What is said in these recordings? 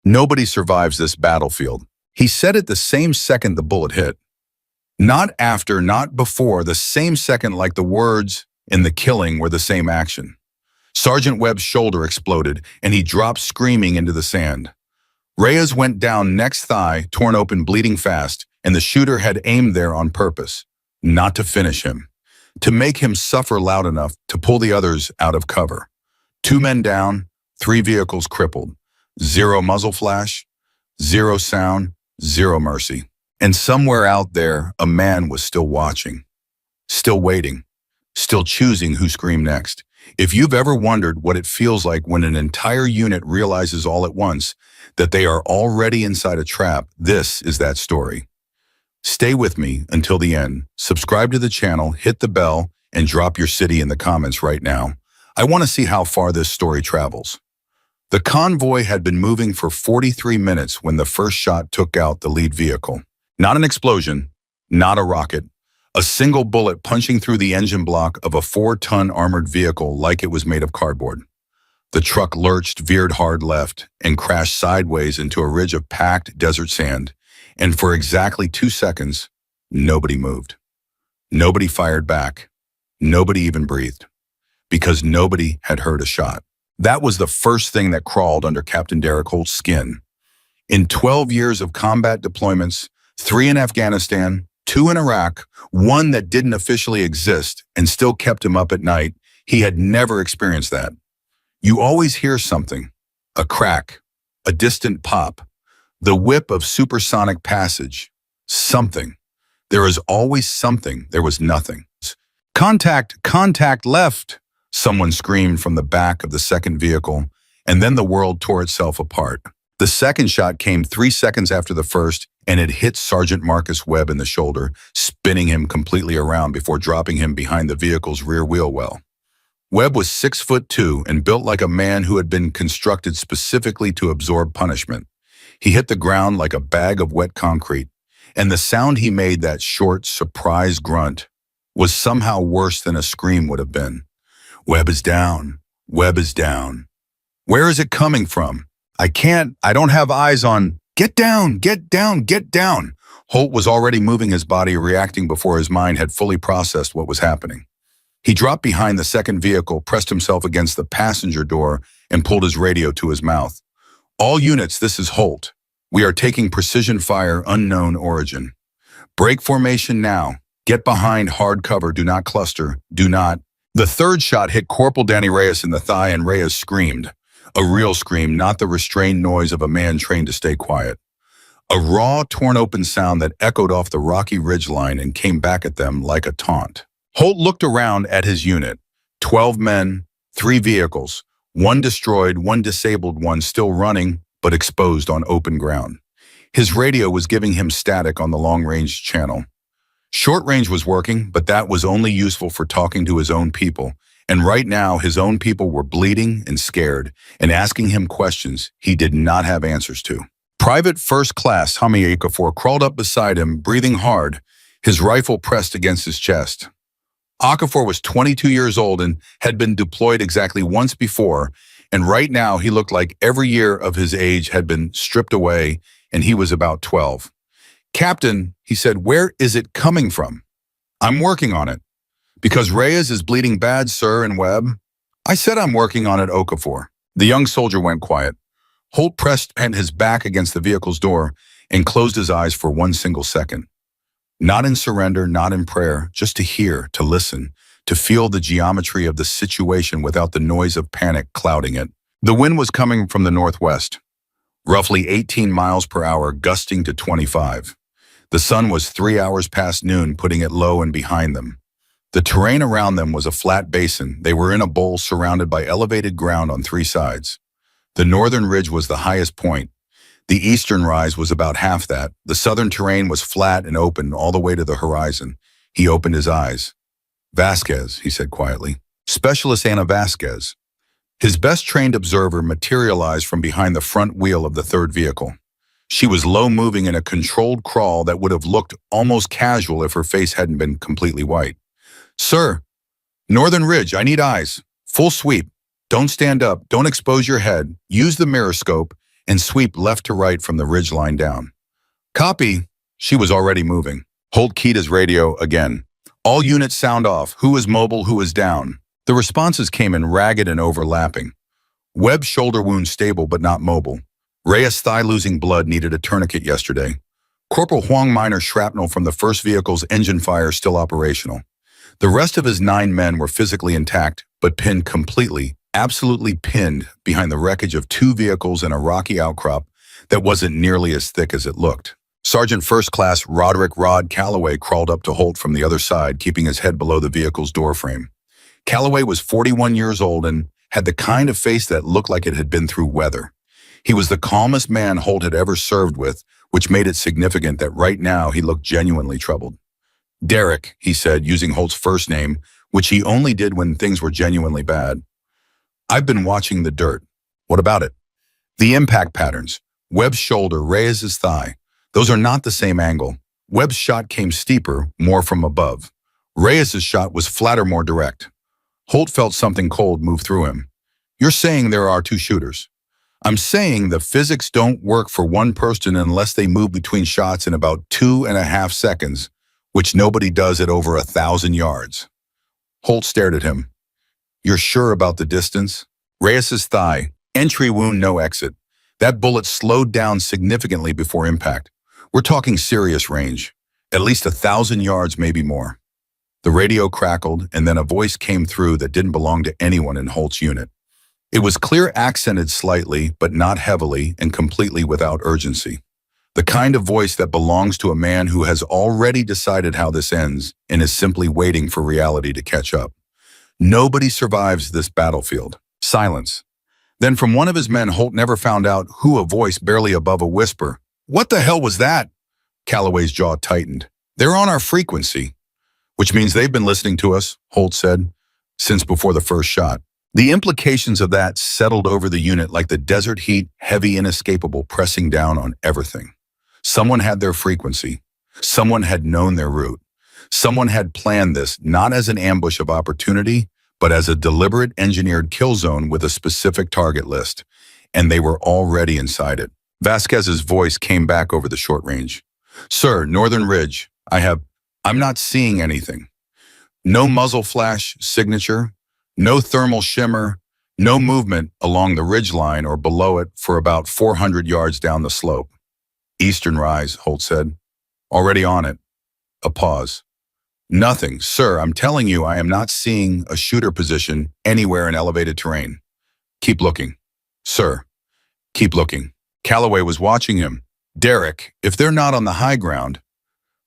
Nobody survives this battlefield. He said it the same second the bullet hit. Not after, not before, the same second, like the words in the killing were the same action. Sergeant Webb's shoulder exploded, and he dropped screaming into the sand. Reyes went down next thigh, torn open, bleeding fast, and the shooter had aimed there on purpose, not to finish him, to make him suffer loud enough to pull the others out of cover. 2 men down, 3 vehicles crippled. 0 muzzle flash, 0 sound, 0 mercy. And somewhere out there, a man was still watching, still waiting, still choosing who screamed next. If you've ever wondered what it feels like when an entire unit realizes all at once that they are already inside a trap, this is that story. Stay with me until the end. Subscribe to the channel, hit the bell, and drop your city in the comments right now. I want to see how far this story travels. The convoy had been moving for 43 minutes when the first shot took out the lead vehicle. Not an explosion, not a rocket, a single bullet punching through the engine block of a 4-ton armored vehicle like it was made of cardboard. The truck lurched, veered hard left, and crashed sideways into a ridge of packed desert sand. And for exactly 2 seconds, nobody moved. Nobody fired back. Nobody even breathed. Because nobody had heard a shot. That was the first thing that crawled under Captain Derek Holt's skin. In 12 years of combat deployments, 3 in Afghanistan, 2 in Iraq, 1 that didn't officially exist and still kept him up at night, he had never experienced that. You always hear something, a crack, a distant pop, the whip of supersonic passage, something. There is always something. There was nothing. Contact left, someone screamed from the back of the second vehicle, and then the world tore itself apart. The second shot came 3 seconds after the first, and it hit Sergeant Marcus Webb in the shoulder, spinning him completely around before dropping him behind the vehicle's rear wheel well. Webb was 6'2" and built like a man who had been constructed specifically to absorb punishment. He hit the ground like a bag of wet concrete, and the sound he made, that short, surprised grunt, was somehow worse than a scream would have been. Webb is down. Webb is down. Where is it coming from? I don't have eyes on. Get down, get down, get down. Holt was already moving his body, reacting before his mind had fully processed what was happening. He dropped behind the second vehicle, pressed himself against the passenger door, and pulled his radio to his mouth. All units, this is Holt. We are taking precision fire, unknown origin. Break formation now. Get behind hard cover. Do not cluster. Do not. The third shot hit Corporal Danny Reyes in the thigh, and Reyes screamed. A real scream, not the restrained noise of a man trained to stay quiet. A raw, torn-open sound that echoed off the rocky ridgeline and came back at them like a taunt. Holt looked around at his unit. 12 men, 3 vehicles, 1 destroyed, 1 disabled, 1 still running, but exposed on open ground. His radio was giving him static on the long-range channel. Short range was working, but that was only useful for talking to his own people. And right now, his own people were bleeding and scared and asking him questions he did not have answers to. Private First Class Hami Okafor crawled up beside him, breathing hard, his rifle pressed against his chest. Okafor was 22 years old and had been deployed exactly once before, and right now he looked like every year of his age had been stripped away, and he was about 12. Captain, he said, where is it coming from? I'm working on it. Because Reyes is bleeding bad, sir, and Webb. I said I'm working on it, Okafor. The young soldier went quiet. Holt pressed his back against the vehicle's door and closed his eyes for 1 single second. Not in surrender, not in prayer, just to hear, to listen, to feel the geometry of the situation without the noise of panic clouding it. The wind was coming from the northwest, roughly 18 miles per hour, gusting to 25. The sun was 3 hours past noon, putting it low and behind them. The terrain around them was a flat basin. They were in a bowl surrounded by elevated ground on 3 sides. The northern ridge was the highest point. The eastern rise was about half that. The southern terrain was flat and open all the way to the horizon. He opened his eyes. Vasquez, he said quietly. Specialist Anna Vasquez. His best-trained observer materialized from behind the front wheel of the third vehicle. She was low-moving in a controlled crawl that would have looked almost casual if her face hadn't been completely white. Sir, Northern Ridge, I need eyes. Full sweep. Don't stand up. Don't expose your head. Use the mirror scope. and sweep left to right from the ridgeline down. Copy. She was already moving. Holt keyed his radio again. All units sound off. Who is mobile, who is down? The responses came in ragged and overlapping. Webb's shoulder wound stable but not mobile. Reyes' thigh losing blood needed a tourniquet yesterday. Corporal Huang Minor shrapnel from the first vehicle's engine fire still operational. The rest of his 9 men were physically intact, but pinned completely, absolutely pinned behind the wreckage of 2 vehicles and a rocky outcrop that wasn't nearly as thick as it looked. Sergeant First Class Roderick "Rod" Calloway crawled up to Holt from the other side, keeping his head below the vehicle's doorframe. Calloway was 41 years old and had the kind of face that looked like it had been through weather. He was the calmest man Holt had ever served with, which made it significant that right now he looked genuinely troubled. "Derek," he said, using Holt's first name, which he only did when things were genuinely bad. "I've been watching the dirt." "What about it?" "The impact patterns. Webb's shoulder, Reyes' thigh. Those are not the same angle. Webb's shot came steeper, more from above. Reyes' shot was flatter, more direct." Holt felt something cold move through him. "You're saying there are 2 shooters?" "I'm saying the physics don't work for one person unless they move between shots in about 2.5 seconds, which nobody does at over 1,000 yards. Holt stared at him. "You're sure about the distance?" "Reyes' thigh. Entry wound, no exit. That bullet slowed down significantly before impact. We're talking serious range. At least 1,000 yards, maybe more." The radio crackled, and then a voice came through that didn't belong to anyone in Holt's unit. It was clear, accented slightly, but not heavily, and completely without urgency. The kind of voice that belongs to a man who has already decided how this ends and is simply waiting for reality to catch up. "Nobody survives this battlefield." Silence. Then from one of his men, Holt never found out who, a voice barely above a whisper. "What the hell was that?" Calloway's jaw tightened. "They're on our frequency." "Which means they've been listening to us," Holt said, "since before the first shot." The implications of that settled over the unit like the desert heat, heavy, inescapable, pressing down on everything. Someone had their frequency. Someone had known their route. Someone had planned this not as an ambush of opportunity, but as a deliberate engineered kill zone with a specific target list. And they were already inside it. Vasquez's voice came back over the short range. "Sir, Northern Ridge, I'm not seeing anything. No muzzle flash signature, no thermal shimmer, no movement along the ridge line or below it for about 400 yards down the slope." "Eastern rise," Holt said. "Already on it." A pause. "Nothing, sir. I'm telling you, I am not seeing a shooter position anywhere in elevated terrain." "Keep looking." "Sir, keep looking." Calloway was watching him. "Derek, if they're not on the high ground..."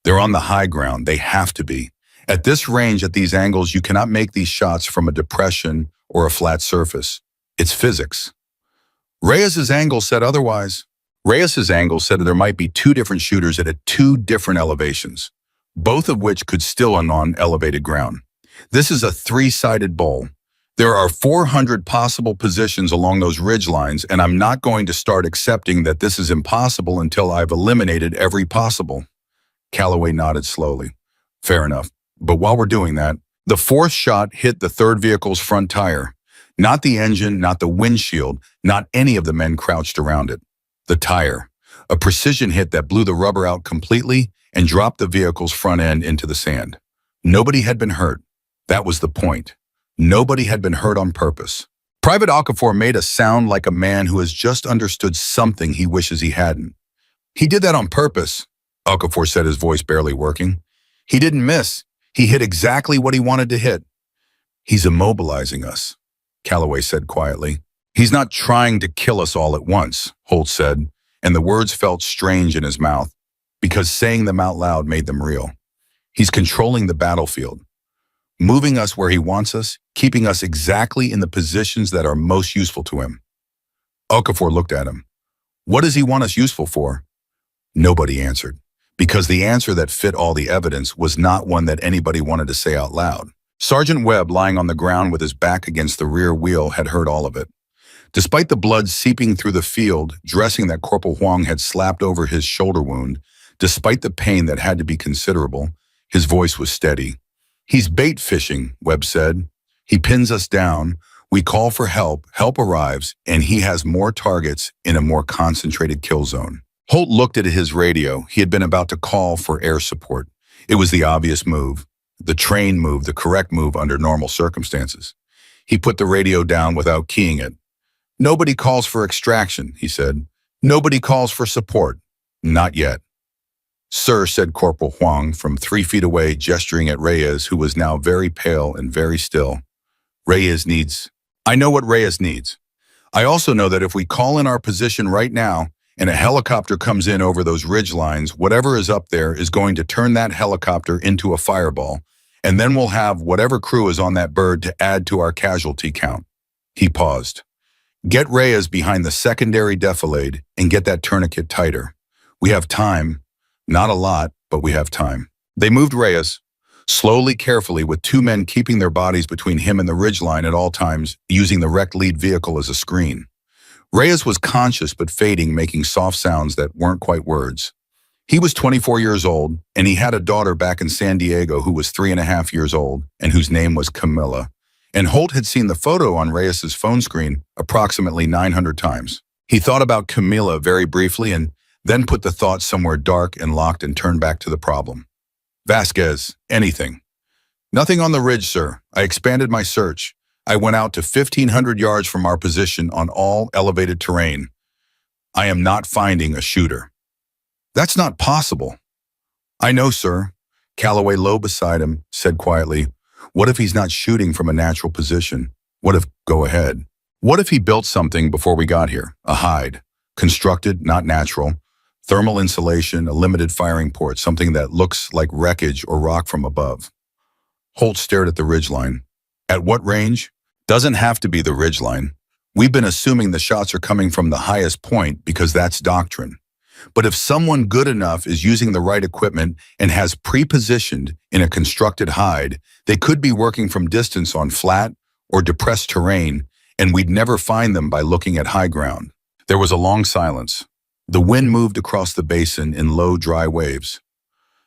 "They're on the high ground. They have to be. At this range, at these angles, you cannot make these shots from a depression or a flat surface. It's physics." Reyes's angle said otherwise. Reyes's angle said that there might be 2 different shooters at 2 different elevations, both of which could still be on elevated ground. This is a 3-sided bowl. There are 400 possible positions along those ridge lines, and I'm not going to start accepting that this is impossible until I've eliminated every possible. Calloway nodded slowly. "Fair enough. But while we're doing that, the 4th shot hit the 3rd vehicle's front tire. Not the engine, not the windshield, not any of the men crouched around it. The tire. A precision hit that blew the rubber out completely and dropped the vehicle's front end into the sand. Nobody had been hurt. That was the point. Nobody had been hurt on purpose. Private Okafor made a sound like a man who has just understood something he wishes he hadn't. "He did that on purpose," Okafor said, his voice barely working. "He didn't miss. He hit exactly what he wanted to hit." "He's immobilizing us," Calloway said quietly. "He's not trying to kill us all at once," Holt said, and the words felt strange in his mouth, because saying them out loud made them real. "He's controlling the battlefield, moving us where he wants us, keeping us exactly in the positions that are most useful to him." Okafor looked at him. "What does he want us useful for?" Nobody answered, because the answer that fit all the evidence was not one that anybody wanted to say out loud. Sergeant Webb, lying on the ground with his back against the rear wheel, had heard all of it. Despite the blood seeping through the field dressing that Corporal Huang had slapped over his shoulder wound, despite the pain that had to be considerable, his voice was steady. "He's bait fishing," Webb said. "He pins us down. We call for help, help arrives, and he has more targets in a more concentrated kill zone. Holt looked at his radio. He had been about to call for air support. It was the obvious move, the trained move, the correct move under normal circumstances. He put the radio down without keying it. Nobody calls for extraction, he said. Nobody calls for support. Not yet. Sir, said Corporal Huang from 3 feet away, gesturing at Reyes, who was now very pale and very still. Reyes needs. I know what Reyes needs. I also know that if we call in our position right now and a helicopter comes in over those ridge lines, whatever is up there is going to turn that helicopter into a fireball, and then we'll have whatever crew is on that bird to add to our casualty count. He paused. Get Reyes behind the secondary defilade and get that tourniquet tighter. We have time. Not a lot, but we have time. They moved Reyes, slowly, carefully, with 2 men keeping their bodies between him and the ridgeline at all times, using the wrecked lead vehicle as a screen. Reyes was conscious but fading, making soft sounds that weren't quite words. He was 24 years old, and he had a daughter back in San Diego who was 3.5 years old, and whose name was Camilla. And Holt had seen the photo on Reyes's phone screen approximately 900 times. He thought about Camilla very briefly and then put the thought somewhere dark and locked and turned back to the problem. Vasquez, anything. Nothing on the ridge, sir. I expanded my search. I went out to 1,500 yards from our position on all elevated terrain. I am not finding a shooter. That's not possible. I know, sir. Calloway, low beside him, said quietly, what if he's not shooting from a natural position? What if, go ahead. What if he built something before we got here? A hide. Constructed, not natural. Thermal insulation, a limited firing port, something that looks like wreckage or rock from above. Holt stared at the ridgeline. At what range? Doesn't have to be the ridgeline. We've been assuming the shots are coming from the highest point because that's doctrine. But if someone good enough is using the right equipment and has pre-positioned in a constructed hide, they could be working from distance on flat or depressed terrain, and we'd never find them by looking at high ground. There was a long silence. The wind moved across the basin in low, dry waves.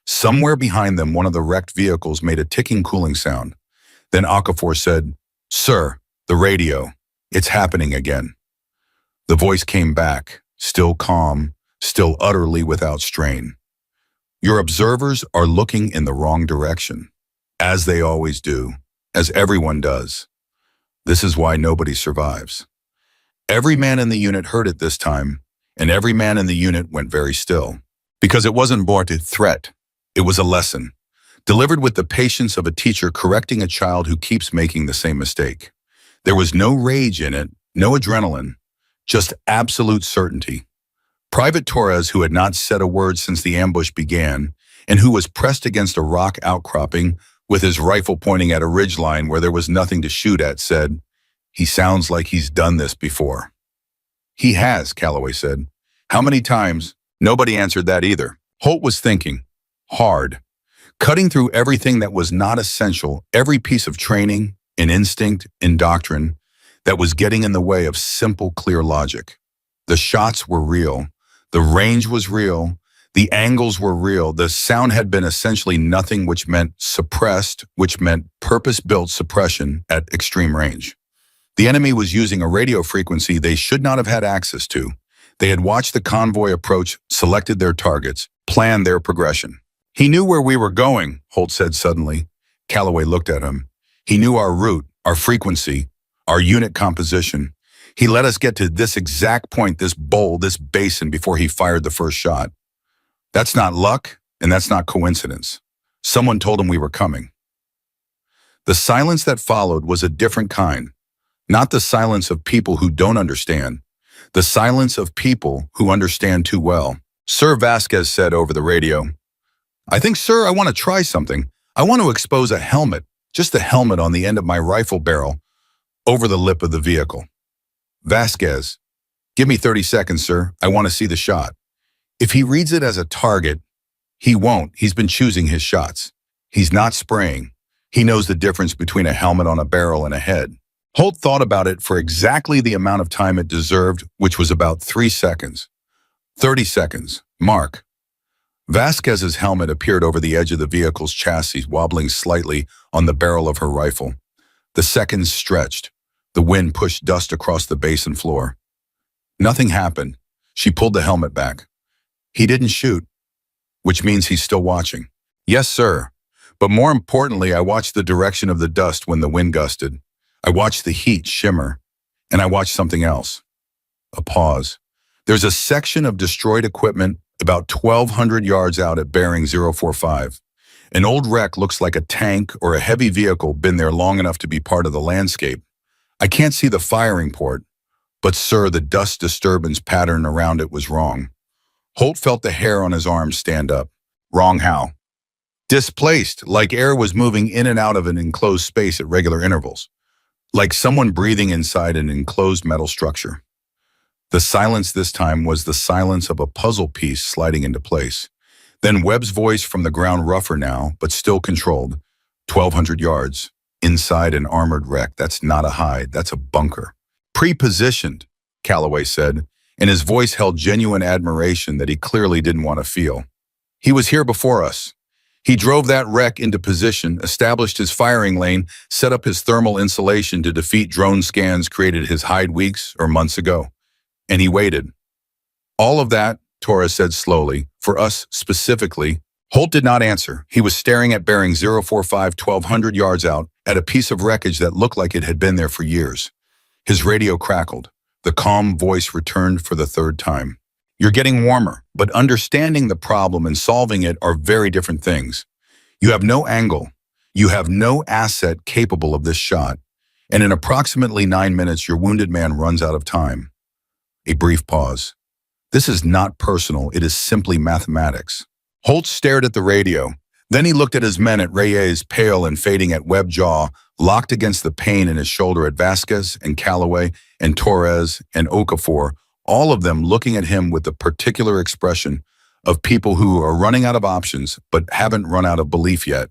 Somewhere behind them, one of the wrecked vehicles made a ticking cooling sound. Then Okafor said, Sir, the radio. It's happening again. The voice came back, still calm, still utterly without strain. Your observers are looking in the wrong direction, as they always do, as everyone does. This is why nobody survives. Every man in the unit heard it this time, and every man in the unit went very still. Because it wasn't born to threat. It was a lesson, delivered with the patience of a teacher correcting a child who keeps making the same mistake. There was no rage in it, no adrenaline, just absolute certainty. Private Torres, who had not said a word since the ambush began, and who was pressed against a rock outcropping with his rifle pointing at a ridgeline where there was nothing to shoot at, said, He sounds like he's done this before. He has, Calloway said. How many times? Nobody answered that either. Holt was thinking. Hard. Cutting through everything that was not essential, every piece of training, in instinct, in doctrine, that was getting in the way of simple, clear logic. The shots were real. The range was real. The angles were real. The sound had been essentially nothing, which meant suppressed, which meant purpose-built suppression at extreme range. The enemy was using a radio frequency they should not have had access to. They had watched the convoy approach, selected their targets, planned their progression. He knew where we were going, Holt said suddenly. Calloway looked at him. He knew our route, our frequency, our unit composition. He let us get to this exact point, this bowl, this basin, before he fired the first shot. That's not luck, and that's not coincidence. Someone told him we were coming. The silence that followed was a different kind. Not the silence of people who don't understand. The silence of people who understand too well. Sir, Vasquez said over the radio, I think, sir, I want to try something. I want to expose a helmet, just a helmet on the end of my rifle barrel, over the lip of the vehicle. Vasquez, give me 30 seconds, sir. I want to see the shot. If he reads it as a target, he won't. He's been choosing his shots. He's not spraying. He knows the difference between a helmet on a barrel and a head. Holt thought about it for exactly the amount of time it deserved, which was about 3 seconds. 30 seconds. Mark. Vasquez's helmet appeared over the edge of the vehicle's chassis, wobbling slightly on the barrel of her rifle. The seconds stretched. The wind pushed dust across the basin floor. Nothing happened. She pulled the helmet back. He didn't shoot, which means he's still watching. Yes, sir. But more importantly, I watched the direction of the dust when the wind gusted. I watched the heat shimmer, and I watched something else. A pause. There's a section of destroyed equipment about 1,200 yards out at bearing 045. An old wreck looks like a tank or a heavy vehicle been there long enough to be part of the landscape. I can't see the firing port, but sir, the dust disturbance pattern around it was wrong. Holt felt the hair on his arms stand up. Wrong how? Displaced, like air was moving in and out of an enclosed space at regular intervals. Like someone breathing inside an enclosed metal structure. The silence this time was the silence of a puzzle piece sliding into place. Then Webb's voice from the ground, rougher now, but still controlled. 1,200 yards. Inside an armored wreck. That's not a hide, that's a bunker. Pre-positioned, Calloway said, and his voice held genuine admiration that he clearly didn't want to feel. He was here before us. He drove that wreck into position, established his firing lane, set up his thermal insulation to defeat drone scans created his hide weeks or months ago. And he waited. All of that, Torres said slowly, for us specifically. Holt did not answer. He was staring at bearing 045, 1,200 yards out, at a piece of wreckage that looked like it had been there for years. His radio crackled. The calm voice returned for the third time. You're getting warmer, but understanding the problem and solving it are very different things. You have no angle. You have no asset capable of this shot. And in approximately 9 minutes, your wounded man runs out of time. A brief pause. This is not personal. It is simply mathematics. Holt stared at the radio. Then he looked at his men, at Reyes, pale and fading, at Webb, jaw locked against the pain in his shoulder, at Vasquez and Calloway and Torres and Okafor, all of them looking at him with the particular expression of people who are running out of options but haven't run out of belief yet.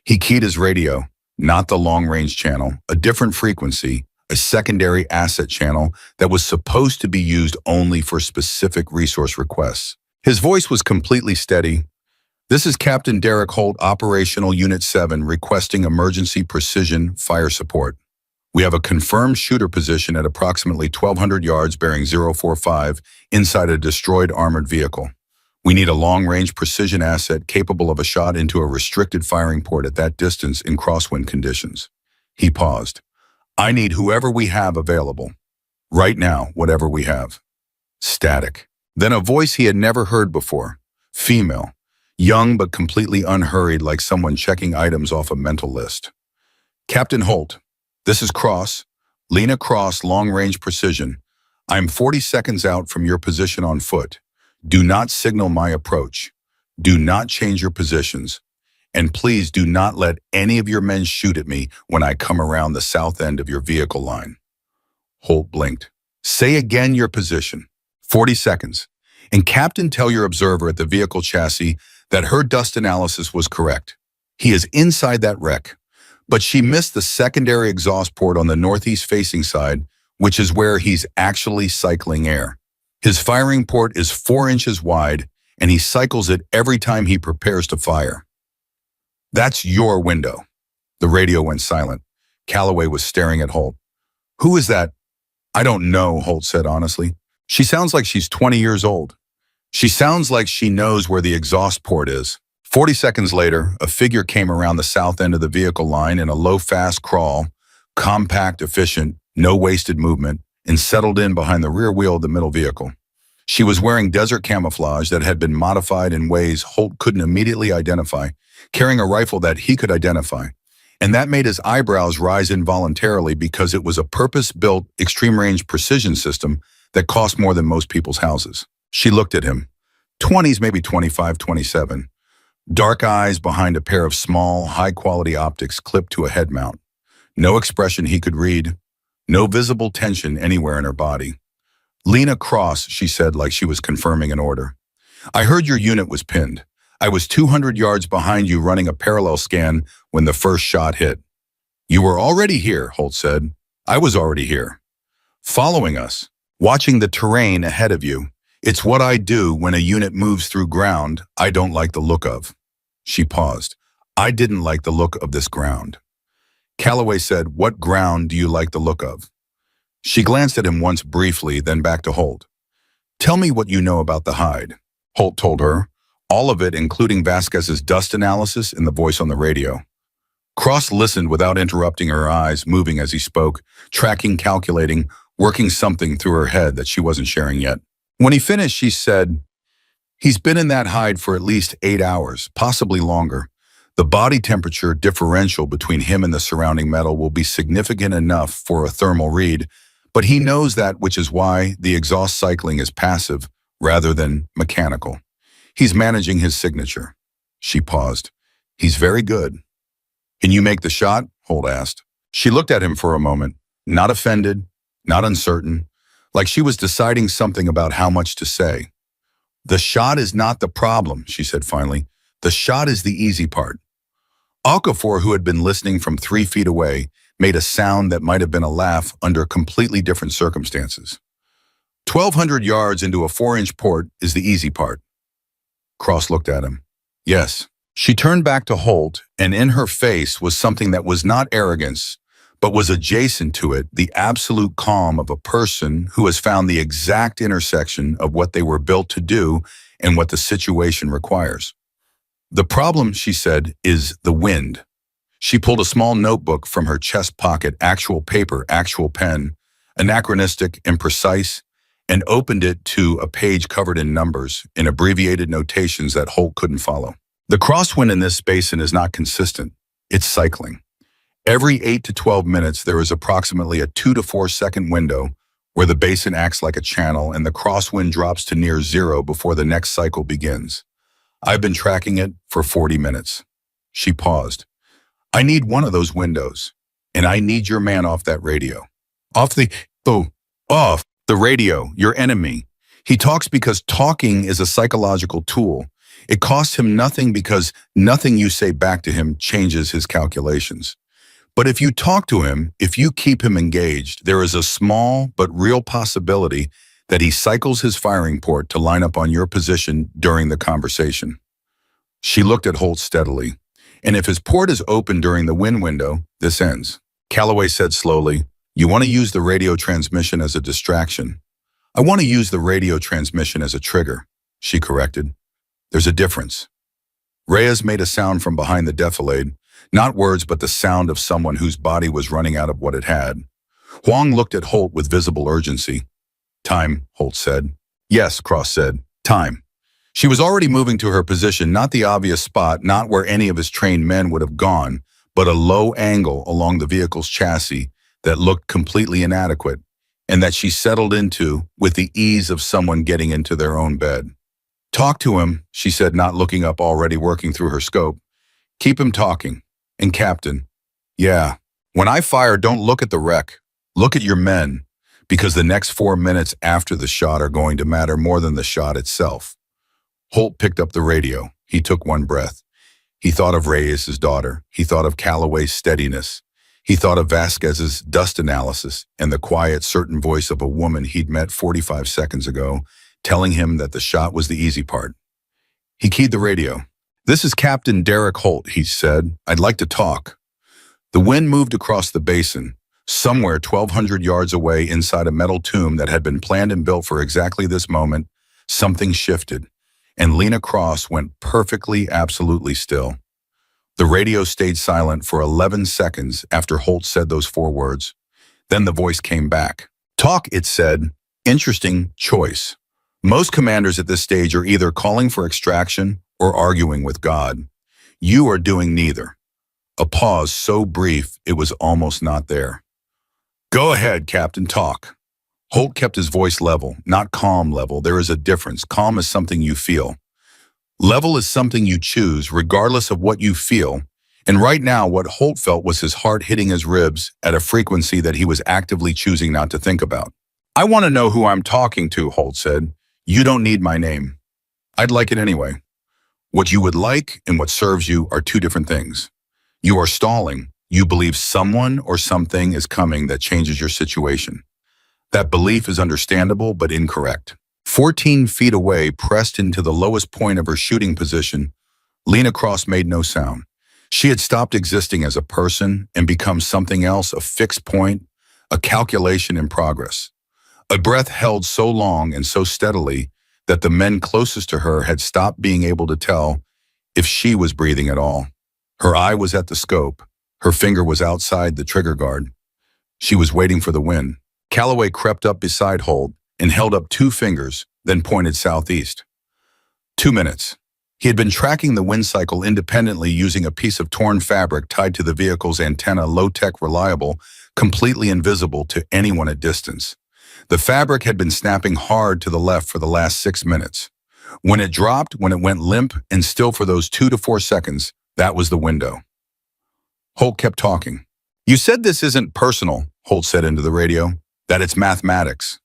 He keyed his radio, not the long-range channel, a different frequency, a secondary asset channel that was supposed to be used only for specific resource requests. His voice was completely steady. This is Captain Derek Holt, Operational Unit 7, requesting emergency precision fire support. We have a confirmed shooter position at approximately 1,200 yards bearing 045 inside a destroyed armored vehicle. We need a long-range precision asset capable of a shot into a restricted firing port at that distance in crosswind conditions. He paused. I need whoever we have available. Right now, whatever we have. Static. Then a voice he had never heard before. Female. Young but completely unhurried, like someone checking items off a mental list. Captain Holt, this is Cross. Lena Cross, long-range precision. I'm 40 seconds out from your position on foot. Do not signal my approach. Do not change your positions. And please do not let any of your men shoot at me when I come around the south end of your vehicle line. Holt blinked. Say again your position. 40 seconds. And Captain, tell your observer at the vehicle chassis that her dust analysis was correct. He is inside that wreck. But she missed the secondary exhaust port on the northeast-facing side, which is where he's actually cycling air. His firing port is 4 inches wide, and he cycles it every time he prepares to fire. That's your window. The radio went silent. Calloway was staring at Holt. Who is that? I don't know, Holt said honestly. She sounds like she's 20 years old. She sounds like she knows where the exhaust port is. 40 seconds later, a figure came around the south end of the vehicle line in a low, fast crawl, compact, efficient, no wasted movement, and settled in behind the rear wheel of the middle vehicle. She was wearing desert camouflage that had been modified in ways Holt couldn't immediately identify, carrying a rifle that he could identify. And that made his eyebrows rise involuntarily because it was a purpose-built, extreme-range precision system that cost more than most people's houses. She looked at him. 20s, maybe 25, 27. Dark eyes behind a pair of small, high-quality optics clipped to a head mount. No expression he could read. No visible tension anywhere in her body. Lena Cross, she said like she was confirming an order. I heard your unit was pinned. I was 200 yards behind you running a parallel scan when the first shot hit. You were already here, Holt said. I was already here. Following us. Watching the terrain ahead of you. It's what I do when a unit moves through ground I don't like the look of. She paused. I didn't like the look of this ground. Calloway said, what ground do you like the look of? She glanced at him once briefly, then back to Holt. Tell me what you know about the hide. Holt told her, all of it including Vasquez's dust analysis and the voice on the radio. Cross listened without interrupting, her eyes moving as he spoke, tracking, calculating, working something through her head that she wasn't sharing yet. When he finished, she said, he's been in that hide for at least 8 hours, possibly longer. The body temperature differential between him and the surrounding metal will be significant enough for a thermal read, but he knows that, which is why the exhaust cycling is passive rather than mechanical. He's managing his signature. She paused. He's very good. Can you make the shot? Holt asked. She looked at him for a moment, not offended, not uncertain, like she was deciding something about how much to say. The shot is not the problem, she said finally. The shot is the easy part. Okafor, who had been listening from 3 feet away, made a sound that might have been a laugh under completely different circumstances. 1,200 yards into a 4-inch port is the easy part. Cross looked at him. Yes. She turned back to Holt, and in her face was something that was not arrogance, but was adjacent to it, the absolute calm of a person who has found the exact intersection of what they were built to do and what the situation requires. The problem, she said, is the wind. She pulled a small notebook from her chest pocket, actual paper, actual pen, anachronistic and precise, and opened it to a page covered in numbers, in abbreviated notations that Holt couldn't follow. The crosswind in this basin is not consistent. It's cycling. Every 8 to 12 minutes, there is approximately a 2 to 4 second window where the basin acts like a channel and the crosswind drops to near zero before the next cycle begins. I've been tracking it for 40 minutes. She paused. I need one of those windows, and I need your man off that radio. Off the radio, your enemy. He talks because talking is a psychological tool. It costs him nothing because nothing you say back to him changes his calculations. But if you talk to him, if you keep him engaged, there is a small but real possibility that he cycles his firing port to line up on your position during the conversation. She looked at Holt steadily. And if his port is open during the wind window, this ends. Calloway said slowly, you want to use the radio transmission as a distraction. I want to use the radio transmission as a trigger, she corrected. There's a difference. Reyes made a sound from behind the defilade, not words but the sound of someone whose body was running out of what it had. Huang looked at Holt with visible urgency. Time, Holt said. Yes, Cross said. Time. She was already moving to her position, not the obvious spot, not where any of his trained men would have gone, but a low angle along the vehicle's chassis that looked completely inadequate, and that she settled into with the ease of someone getting into their own bed. Talk to him, she said, not looking up, already working through her scope. Keep him talking. And Captain, yeah, when I fire, don't look at the wreck. Look at your men, because the next 4 minutes after the shot are going to matter more than the shot itself. Holt picked up the radio. He took one breath. He thought of Reyes' daughter. He thought of Calloway's steadiness. He thought of Vasquez's dust analysis and the quiet, certain voice of a woman he'd met 45 seconds ago, telling him that the shot was the easy part. He keyed the radio. This is Captain Derek Holt, he said. I'd like to talk. The wind moved across the basin. Somewhere 1,200 yards away inside a metal tomb that had been planned and built for exactly this moment, something shifted, and Lena Cross went perfectly, absolutely still. The radio stayed silent for 11 seconds after Holt said those 4 words. Then the voice came back. Talk, it said. Interesting choice. Most commanders at this stage are either calling for extraction or arguing with God. You are doing neither. A pause so brief it was almost not there. Go ahead, Captain, talk. Holt kept his voice level, not calm level. There is a difference. Calm is something you feel. Level is something you choose, regardless of what you feel. And right now, what Holt felt was his heart hitting his ribs at a frequency that he was actively choosing not to think about. I want to know who I'm talking to, Holt said. You don't need my name. I'd like it anyway. What you would like and what serves you are 2 different things. You are stalling. You believe someone or something is coming that changes your situation. That belief is understandable but incorrect. 14 feet away, pressed into the lowest point of her shooting position, Lena Cross made no sound. She had stopped existing as a person and become something else, a fixed point, A calculation in progress. A breath held so long and so steadily that the men closest to her had stopped being able to tell if she was breathing at all. Her eye was at the scope. Her finger was outside the trigger guard. She was waiting for the wind. Calloway crept up beside Holt and held up 2 fingers, then pointed southeast. 2 minutes. He had been tracking the wind cycle independently using a piece of torn fabric tied to the vehicle's antenna, low-tech, reliable, completely invisible to anyone at distance. The fabric had been snapping hard to the left for the last 6 minutes. When it dropped, when it went limp and still for those 2 to 4 seconds, that was the window. Holt kept talking. "You said this isn't personal," Holt said into the radio, "that it's mathematics."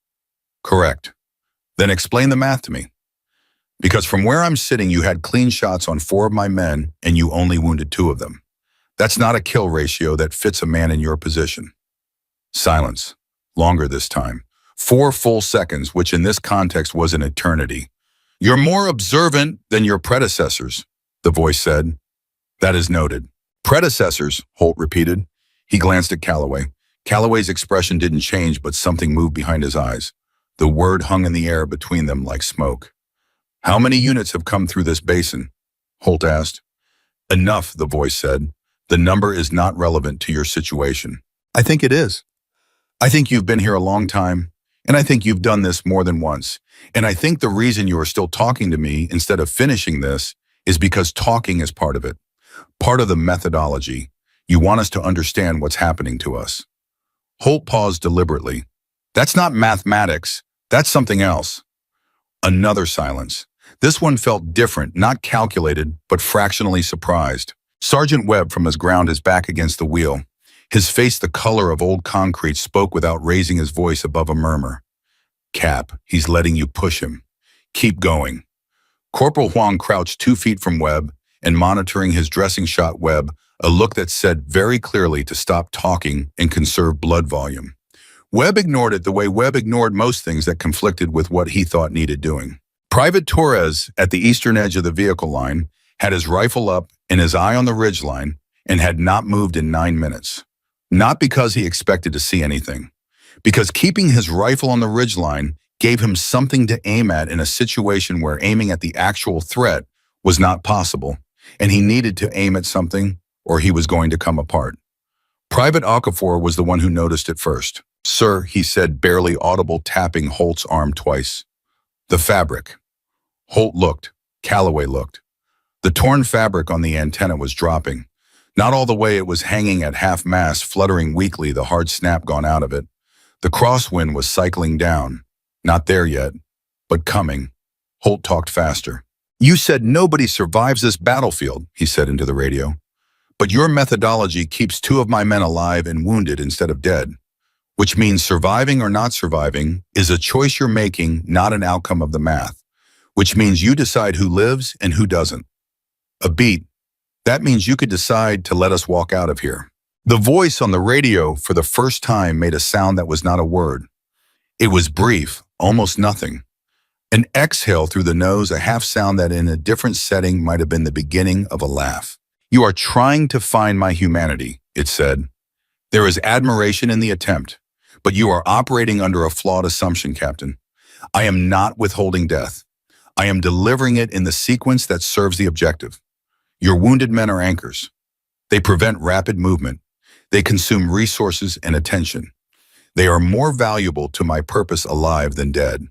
"Correct." "Then explain the math to me." "Because from where I'm sitting, you had clean shots on 4 of my men and you only wounded 2 of them. That's not a kill ratio that fits a man in your position." Silence. Longer this time. 4 full seconds, which in this context was an eternity. "You're more observant than your predecessors," the voice said. "That is noted." "Predecessors," Holt repeated. He glanced at Calloway. Calloway's expression didn't change, but something moved behind his eyes. The word hung in the air between them like smoke. "How many units have come through this basin?" Holt asked. "Enough," the voice said. "The number is not relevant to your situation." "I think it is. I think you've been here a long time, and I think you've done this more than once. And I think the reason you are still talking to me instead of finishing this is because talking is part of it. Part of the methodology. You want us to understand what's happening to us." Holt paused deliberately. "That's not mathematics. That's something else." Another silence. This one felt different, not calculated, but fractionally surprised. Sergeant Webb, from his ground, his back against the wheel, his face the color of old concrete, spoke without raising his voice above a murmur. "Cap, he's letting you push him. Keep going." Corporal Huang crouched 2 feet from Webb and monitoring his dressing shot Webb, a look that said very clearly to stop talking and conserve blood volume. Webb ignored it the way Webb ignored most things that conflicted with what he thought needed doing. Private Torres, at the eastern edge of the vehicle line, had his rifle up and his eye on the ridgeline and had not moved in 9 minutes. Not because he expected to see anything, because keeping his rifle on the ridgeline gave him something to aim at in a situation where aiming at the actual threat was not possible, and he needed to aim at something or he was going to come apart. Private Okafor was the one who noticed it first. "Sir," he said, barely audible, tapping Holt's arm twice. "The fabric." Holt looked. Calloway looked. The torn fabric on the antenna was dropping. Not all the way, it was hanging at half-mast, fluttering weakly, the hard snap gone out of it. The crosswind was cycling down. Not there yet, but coming. Holt talked faster. "You said nobody survives this battlefield," he said into the radio. "But your methodology keeps 2 of my men alive and wounded instead of dead. Which means surviving or not surviving is a choice you're making, not an outcome of the math. Which means you decide who lives and who doesn't. A beat. That means you could decide to let us walk out of here." The voice on the radio for the first time made a sound that was not a word. It was brief, almost nothing. An exhale through the nose, a half sound that in a different setting might have been the beginning of a laugh. "You are trying to find my humanity," it said. "There is admiration in the attempt, but you are operating under a flawed assumption, Captain. I am not withholding death. I am delivering it in the sequence that serves the objective. Your wounded men are anchors. They prevent rapid movement. They consume resources and attention. They are more valuable to my purpose alive than dead."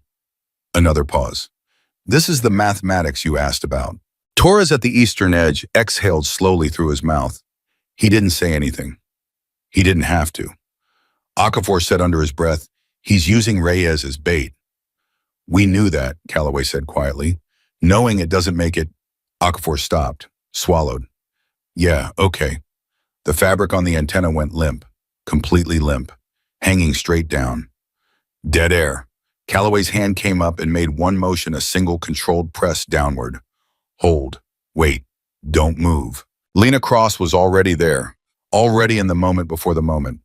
Another pause. "This is the mathematics you asked about." Torres at the eastern edge exhaled slowly through his mouth. He didn't say anything. He didn't have to. Okafor said under his breath, "He's using Reyes as bait." "We knew that," Calloway said quietly. "Knowing it doesn't make it—" Okafor stopped, swallowed. "Yeah, okay." The fabric on the antenna went limp, completely limp, hanging straight down. Dead air. Calloway's hand came up and made one motion, a single controlled press downward. "Hold. Wait. Don't move." Lena Cross was already there, already in the moment before the moment.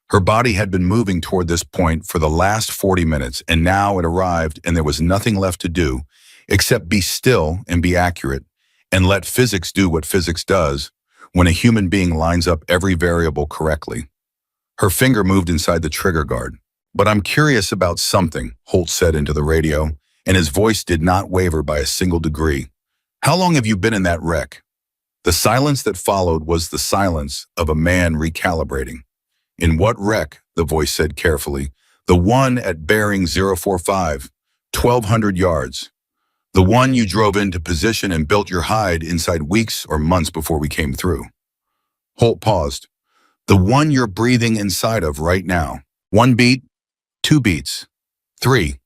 Her body had been moving toward this point for the last 40 minutes, and now it arrived and there was nothing left to do except be still and be accurate and let physics do what physics does when a human being lines up every variable correctly. Her finger moved inside the trigger guard. "But I'm curious about something," Holt said into the radio, and his voice did not waver by a single degree. "How long have you been in that wreck?" The silence that followed was the silence of a man recalibrating. "In what wreck?" the voice said carefully. "The one at bearing 045, 1,200 yards. The one you drove into position and built your hide inside weeks or months before we came through." Holt paused. "The one you're breathing inside of right now. 1 beat, 2 beats, 3.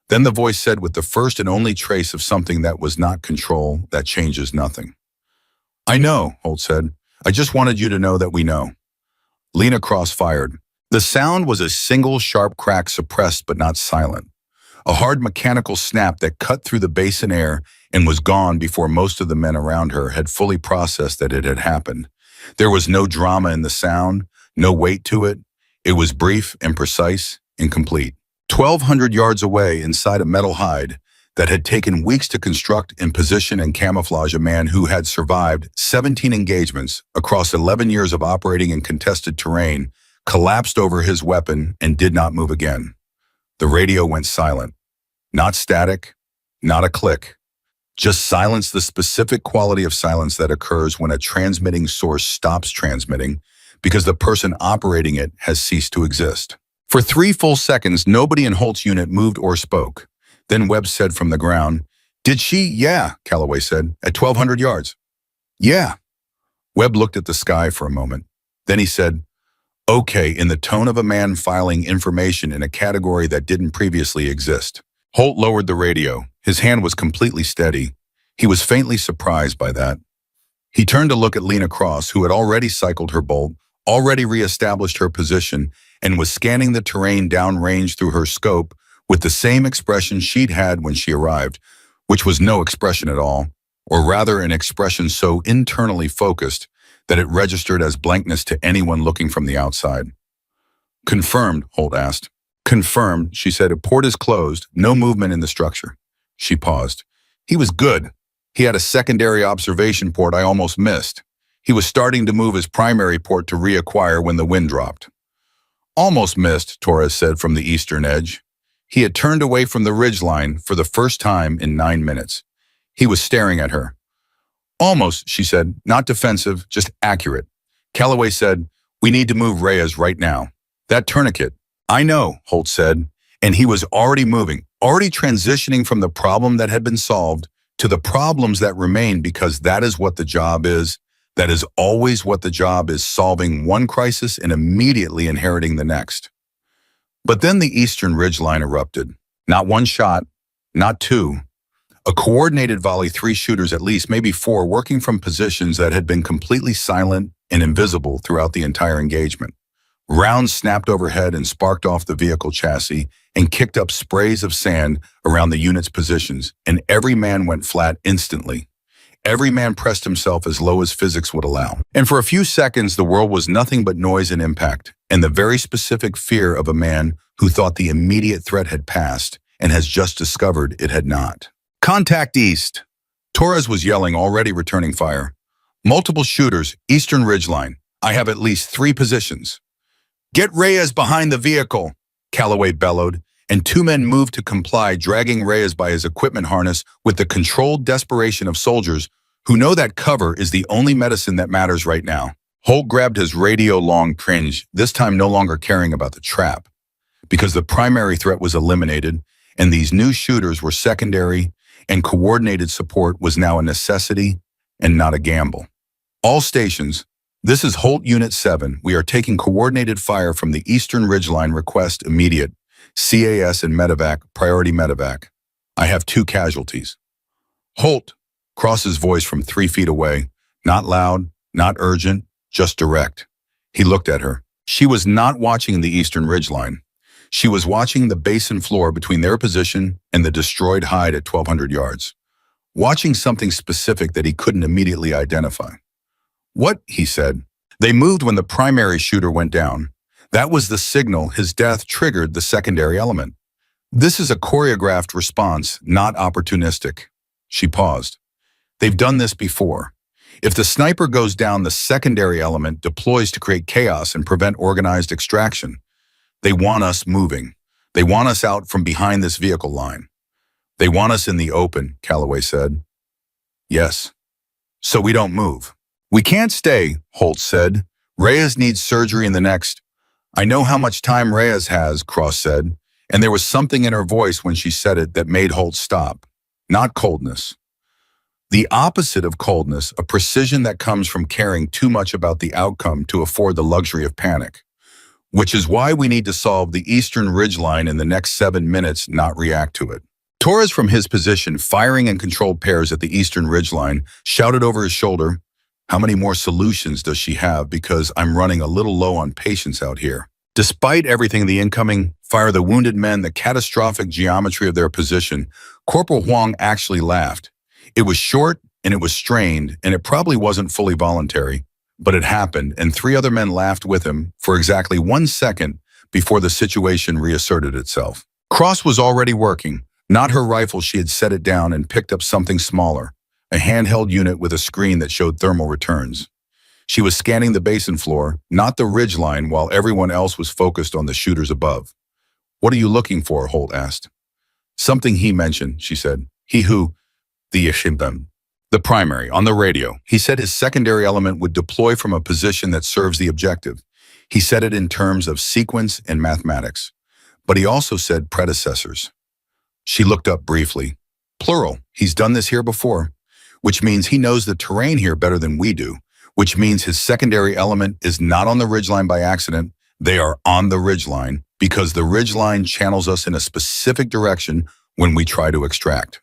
Then the voice said with the first and only trace of something that was not control, that changes nothing. "I know," Holt said. "I just wanted you to know that we know." Lena Cross fired. The sound was a single sharp crack, suppressed but not silent. A hard mechanical snap that cut through the basin air and was gone before most of the men around her had fully processed that it had happened. There was no drama in the sound, no weight to it. It was brief and precise and complete. 1,200 yards away, inside a metal hide that had taken weeks to construct and position and camouflage, a man who had survived 17 engagements across 11 years of operating in contested terrain collapsed over his weapon and did not move again. The radio went silent. Not static, not a click. Just silence, the specific quality of silence that occurs when a transmitting source stops transmitting because the person operating it has ceased to exist. For 3 full seconds, nobody in Holt's unit moved or spoke. Then Webb said from the ground, "Did she?" "Yeah," Calloway said, "at 1,200 yards. "Yeah." Webb looked at the sky for a moment. Then he said, "Okay," in the tone of a man filing information in a category that didn't previously exist. Holt lowered the radio. His hand was completely steady. He was faintly surprised by that. He turned to look at Lena Cross, who had already cycled her bolt, already reestablished her position, and was scanning the terrain downrange through her scope with the same expression she'd had when she arrived, which was no expression at all, or rather an expression so internally focused that it registered as blankness to anyone looking from the outside. "Confirmed?" Holt asked. "Confirmed," she said. "A port is closed, no movement in the structure." She paused. "He was good. He had a secondary observation port I almost missed. He was starting to move his primary port to reacquire when the wind dropped." "Almost missed," Torres said from the eastern edge. He had turned away from the ridgeline for the first time in 9 minutes. He was staring at her. "Almost," she said, "not defensive, just accurate." Calloway said, "We need to move Reyes right now." "That tourniquet." "I know," Holt said, and he was already moving, already transitioning from the problem that had been solved to the problems that remain, because that is what the job is. That is always what the job is, solving one crisis and immediately inheriting the next. But then the eastern ridgeline erupted. Not one shot, not 2. A coordinated volley, 3 shooters at least, maybe 4, working from positions that had been completely silent and invisible throughout the entire engagement. Rounds snapped overhead and sparked off the vehicle chassis and kicked up sprays of sand around the unit's positions, and every man went flat instantly. Every man pressed himself as low as physics would allow. And for a few seconds, the world was nothing but noise and impact, and the very specific fear of a man who thought the immediate threat had passed and has just discovered it had not. "Contact east!" Torres was yelling, already returning fire. "Multiple shooters, eastern ridgeline. I have at least 3 positions." "Get Reyes behind the vehicle," Calloway bellowed, and 2 men moved to comply, dragging Reyes by his equipment harness with the controlled desperation of soldiers who know that cover is the only medicine that matters right now. Holt grabbed his radio, long cringe, this time no longer caring about the trap, because the primary threat was eliminated, and these new shooters were secondary, and coordinated support was now a necessity and not a gamble. "All stations, this is Holt Unit 7. We are taking coordinated fire from the eastern ridgeline. Request immediate. CAS and medevac, priority medevac. I have 2 casualties." "Holt," Cross's voice from 3 feet away, not loud, not urgent, just direct. He looked at her. She was not watching the eastern ridgeline. She was watching the basin floor between their position and the destroyed hide at 1,200 yards. Watching something specific that he couldn't immediately identify. "What?" he said. "They moved when the primary shooter went down. That was the signal. His death triggered the secondary element. This is a choreographed response, not opportunistic." She paused. "They've done this before. If the sniper goes down, the secondary element deploys to create chaos and prevent organized extraction. They want us moving. They want us out from behind this vehicle line. They want us in the open, Calloway said. Yes. So we don't move. We can't stay, Holt said. Reyes needs surgery in the next. I know how much time Reyes has, Cross said, and there was something in her voice when she said it that made Holt stop. Not coldness. The opposite of coldness, a precision that comes from caring too much about the outcome to afford the luxury of panic. Which is why we need to solve the eastern ridgeline in the next 7 minutes, not react to it. Torres, from his position, firing in controlled pairs at the eastern ridgeline, shouted over his shoulder, "How many more solutions does she have? Because I'm running a little low on patience out here." Despite everything, the incoming fire, the wounded men, the catastrophic geometry of their position, Corporal Huang actually laughed. It was short and it was strained, and it probably wasn't fully voluntary, but it happened, and 3 other men laughed with him for exactly 1 second before the situation reasserted itself. Cross was already working. Not her rifle, she had set it down and picked up something smaller, a handheld unit with a screen that showed thermal returns. She was scanning the basin floor, not the ridgeline, while everyone else was focused on the shooters above. "What are you looking for?" Holt asked. "Something he mentioned," she said. "He who?" "The Yeshimbam. The primary, on the radio. He said his secondary element would deploy from a position that serves the objective. He said it in terms of sequence and mathematics. But he also said predecessors." She looked up briefly. "Plural. He's done this here before. Which means he knows the terrain here better than we do. Which means his secondary element is not on the ridgeline by accident. They are on the ridgeline because the ridgeline channels us in a specific direction when we try to extract."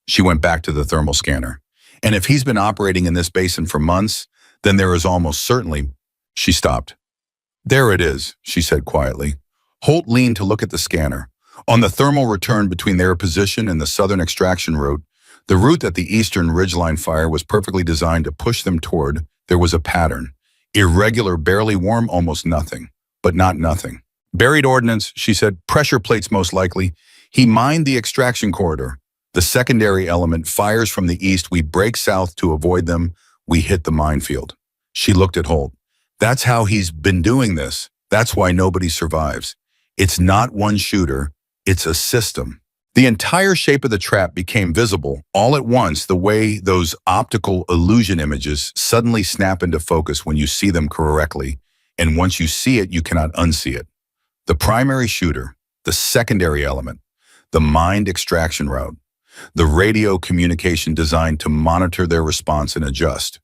She went back to the thermal scanner. "And if he's been operating in this basin for months, then there is almost certainly—" She stopped. "There it is," she said quietly. Holt leaned to look at the scanner. On the thermal return between their position and the southern extraction route, the route that the eastern ridgeline fire was perfectly designed to push them toward, there was a pattern. Irregular, barely warm, almost nothing. But not nothing. "Buried ordnance," she said. "Pressure plates most likely." He mined the extraction corridor. "The secondary element fires from the east. We break south to avoid them. We hit the minefield." She looked at Holt. "That's how he's been doing this. That's why nobody survives. It's not one shooter. It's a system." The entire shape of the trap became visible all at once, the way those optical illusion images suddenly snap into focus when you see them correctly, and once you see it, you cannot unsee it. The primary shooter, the secondary element, the mined extraction route, the radio communication designed to monitor their response and adjust.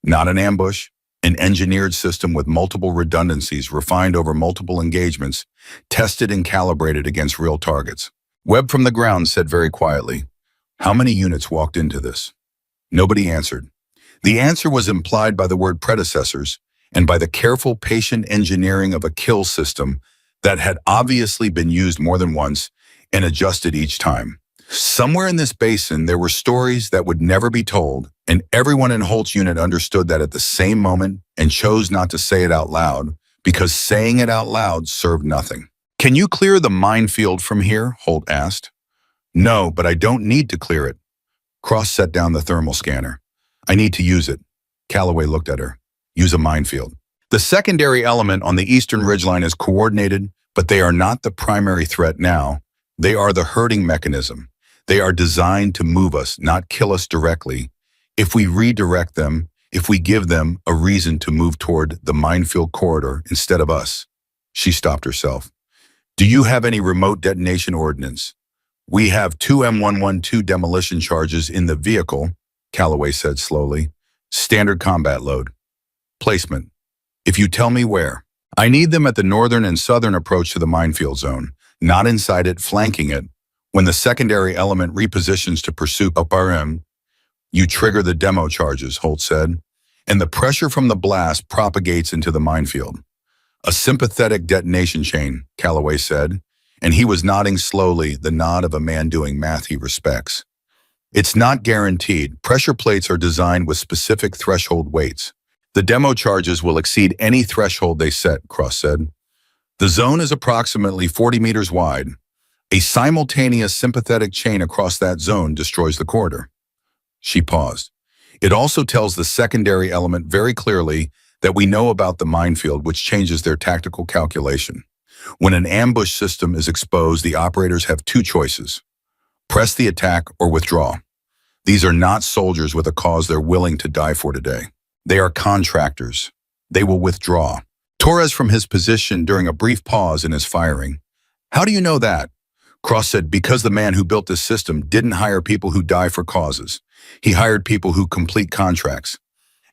Not an ambush, an engineered system with multiple redundancies refined over multiple engagements, tested and calibrated against real targets. Webb from the ground said very quietly, "How many units walked into this?" Nobody answered. The answer was implied by the word predecessors and by the careful, patient engineering of a kill system that had obviously been used more than once and adjusted each time. Somewhere in this basin, there were stories that would never be told, and everyone in Holt's unit understood that at the same moment and chose not to say it out loud because saying it out loud served nothing. "Can you clear the minefield from here?" Holt asked. "No, but I don't need to clear it." Cross set down the thermal scanner. "I need to use it." Calloway looked at her. "Use a minefield." The secondary element on the eastern ridgeline is coordinated, but they are not the primary threat now. They are the herding mechanism. They are designed to move us, not kill us directly. If we redirect them, if we give them a reason to move toward the minefield corridor instead of us. She stopped herself. "Do you have any remote detonation ordnance?" "We have 2 M112 demolition charges in the vehicle," Calloway said slowly. "Standard combat load." "Placement. If you tell me where." "I need them at the northern and southern approach to the minefield zone, not inside it, flanking it. When the secondary element repositions to pursue RM, you trigger the demo charges," Holt said, "and the pressure from the blast propagates into the minefield." "A sympathetic detonation chain," Calloway said, and he was nodding slowly, the nod of a man doing math he respects. "It's not guaranteed. Pressure plates are designed with specific threshold weights. The demo charges will exceed any threshold they set," Cross said. "The zone is approximately 40 meters wide. A simultaneous sympathetic chain across that zone destroys the corridor." She paused. It also tells the secondary element very clearly that we know about the minefield, which changes their tactical calculation. When an ambush system is exposed, the operators have two choices: press the attack or withdraw. These are not soldiers with a cause they're willing to die for today. They are contractors. They will withdraw. Torres from his position during a brief pause in his firing. How do you know that? Cross said, because the man who built this system didn't hire people who die for causes. He hired people who complete contracts.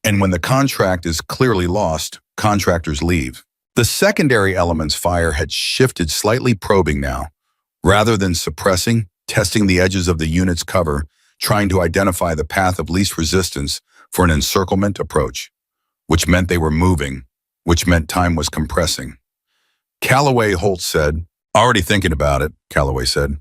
And when the contract is clearly lost, contractors leave. The secondary element's fire had shifted, slightly probing now. Rather than suppressing, testing the edges of the unit's cover, trying to identify the path of least resistance for an encirclement approach, which meant they were moving, which meant time was compressing. Calloway, Holt said. Already thinking about it, Calloway said.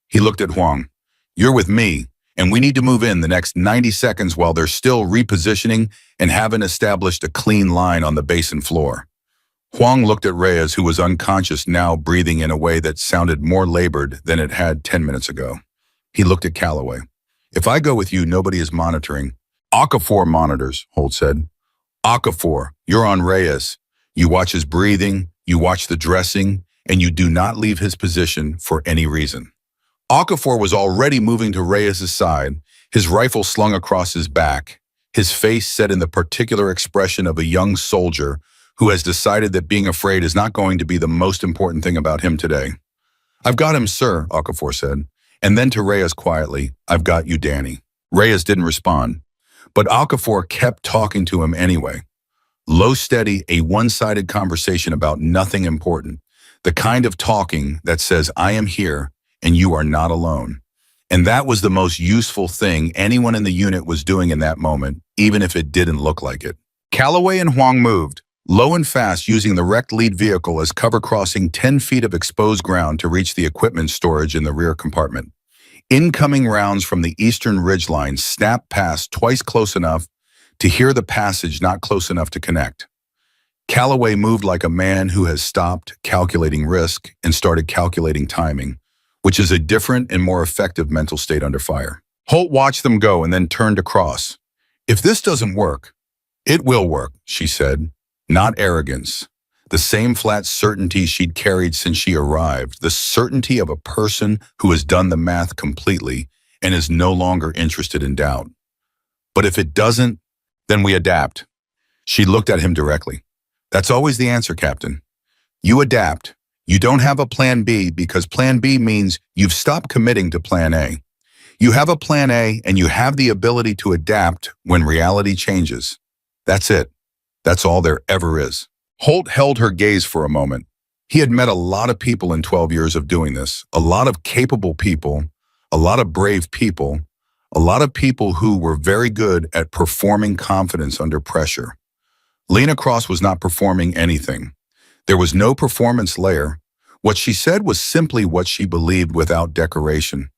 He looked at Huang. You're with me, and we need to move in the next 90 seconds while they're still repositioning and haven't established a clean line on the basin floor. Huang looked at Reyes, who was unconscious now, breathing in a way that sounded more labored than it had 10 minutes ago. He looked at Calloway. If I go with you, nobody is monitoring. Okafor monitors, Holt said. Okafor, you're on Reyes. You watch his breathing, you watch the dressing, and you do not leave his position for any reason. Okafor was already moving to Reyes' side, his rifle slung across his back, his face set in the particular expression of a young soldier who has decided that being afraid is not going to be the most important thing about him today. I've got him, sir, Okafor said. And then to Reyes quietly, I've got you, Danny. Reyes didn't respond, but Okafor kept talking to him anyway. Low, steady, a one-sided conversation about nothing important. The kind of talking that says, I am here and you are not alone. And that was the most useful thing anyone in the unit was doing in that moment, even if it didn't look like it. Calloway and Huang moved, low and fast, using the wrecked lead vehicle as cover, crossing 10 feet of exposed ground to reach the equipment storage in the rear compartment. Incoming rounds from the eastern ridgeline snapped past twice close enough to hear the passage, not close enough to connect. Calloway moved like a man who has stopped calculating risk and started calculating timing, which is a different and more effective mental state under fire. Holt watched them go and then turned to Cross. If this doesn't work, it will work, she said. Not arrogance. The same flat certainty she'd carried since she arrived, the certainty of a person who has done the math completely and is no longer interested in doubt. But if it doesn't, then we adapt. She looked at him directly. That's always the answer, Captain. You adapt. You don't have a plan B because plan B means you've stopped committing to plan A. You have a plan A and you have the ability to adapt when reality changes. That's it. That's all there ever is. Holt held her gaze for a moment. He had met a lot of people in 12 years of doing this, a lot of capable people, a lot of brave people, a lot of people who were very good at performing confidence under pressure. Lena Cross was not performing anything. There was no performance layer. What she said was simply what she believed without decoration,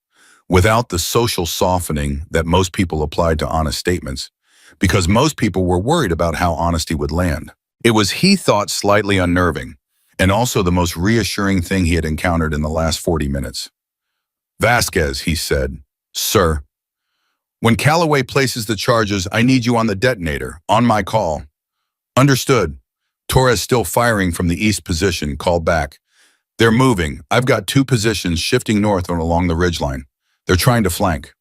without the social softening that most people applied to honest statements, because most people were worried about how honesty would land. It was, he thought, slightly unnerving, and also the most reassuring thing he had encountered in the last 40 minutes. Vasquez, he said. Sir. When Calloway places the charges, I need you on the detonator, on my call. Understood. Torres, still firing from the east position, called back. They're moving. I've got two positions shifting north and along the ridgeline. They're trying to flank.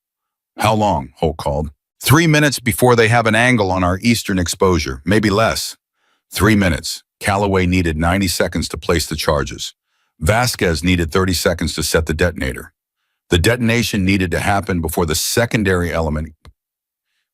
How long? Holt called. 3 minutes before they have an angle on our eastern exposure, maybe less. 3 minutes. Calloway needed 90 seconds to place the charges. Vasquez needed 30 seconds to set the detonator. The detonation needed to happen before the secondary element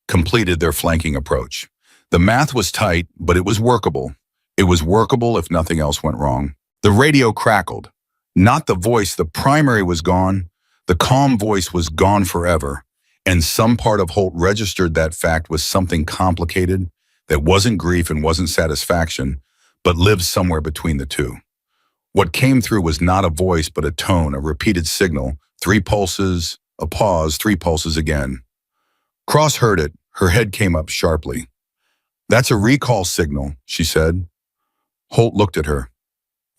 completed their flanking approach. The math was tight, but it was workable. It was workable if nothing else went wrong. The radio crackled. Not the voice, the primary was gone. The calm voice was gone forever. And some part of Holt registered that fact was something complicated that wasn't grief and wasn't satisfaction, but lived somewhere between the two. What came through was not a voice, but a tone, a repeated signal. 3 pulses, a pause, 3 pulses again. Cross heard it. Her head came up sharply. That's a recall signal, she said. Holt looked at her.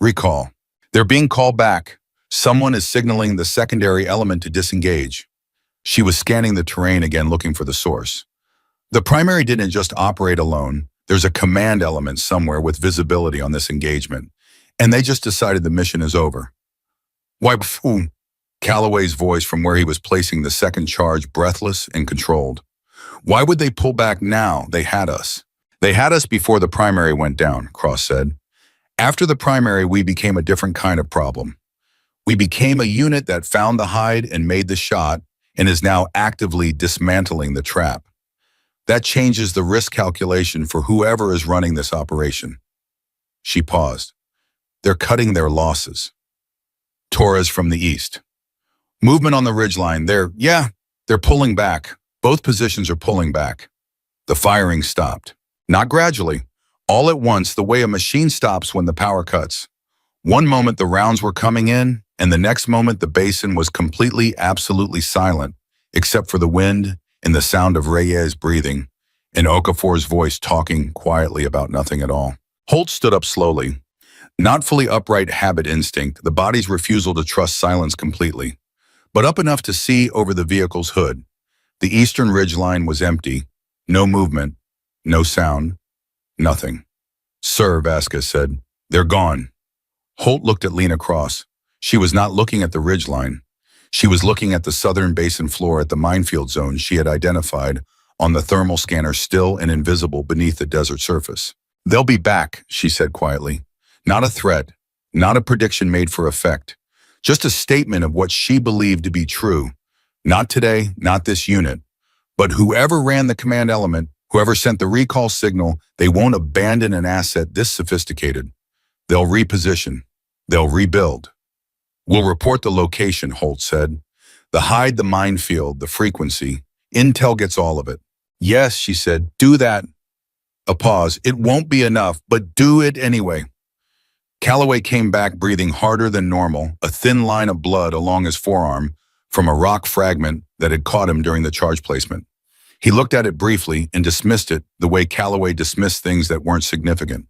Recall. They're being called back. Someone is signaling the secondary element to disengage. She was scanning the terrain again, looking for the source. The primary didn't just operate alone. There's a command element somewhere with visibility on this engagement. And they just decided the mission is over. Why, phew, Calloway's voice from where he was placing the second charge, breathless and controlled. Why would they pull back now? They had us. They had us before the primary went down, Cross said. After the primary, we became a different kind of problem. We became a unit that found the hide and made the shot and is now actively dismantling the trap. That changes the risk calculation for whoever is running this operation. She paused. They're cutting their losses. Torres from the east. Movement on the ridgeline. They're pulling back. Both positions are pulling back. The firing stopped. Not gradually. All at once, the way a machine stops when the power cuts. One moment the rounds were coming in, and the next moment the basin was completely, absolutely silent, except for the wind and the sound of Reyes breathing, and Okafor's voice talking quietly about nothing at all. Holt stood up slowly. Not fully upright habit instinct, the body's refusal to trust silence completely, but up enough to see over the vehicle's hood. The eastern ridgeline was empty. No movement, no sound, nothing. Sir, Vasquez said, they're gone. Holt looked at Lena Cross. She was not looking at the ridgeline. She was looking at the southern basin floor at the minefield zone she had identified on the thermal scanner, still and invisible beneath the desert surface. They'll be back, she said quietly. Not a threat, not a prediction made for effect. Just a statement of what she believed to be true. Not today, not this unit. But whoever ran the command element, whoever sent the recall signal, they won't abandon an asset this sophisticated. They'll reposition. They'll rebuild. We'll report the location, Holt said. The hide, the minefield, the frequency. Intel gets all of it. Yes, she said, do that. A pause. It won't be enough, but do it anyway. Calloway came back breathing harder than normal, a thin line of blood along his forearm from a rock fragment that had caught him during the charge placement. He looked at it briefly and dismissed it the way Calloway dismissed things that weren't significant.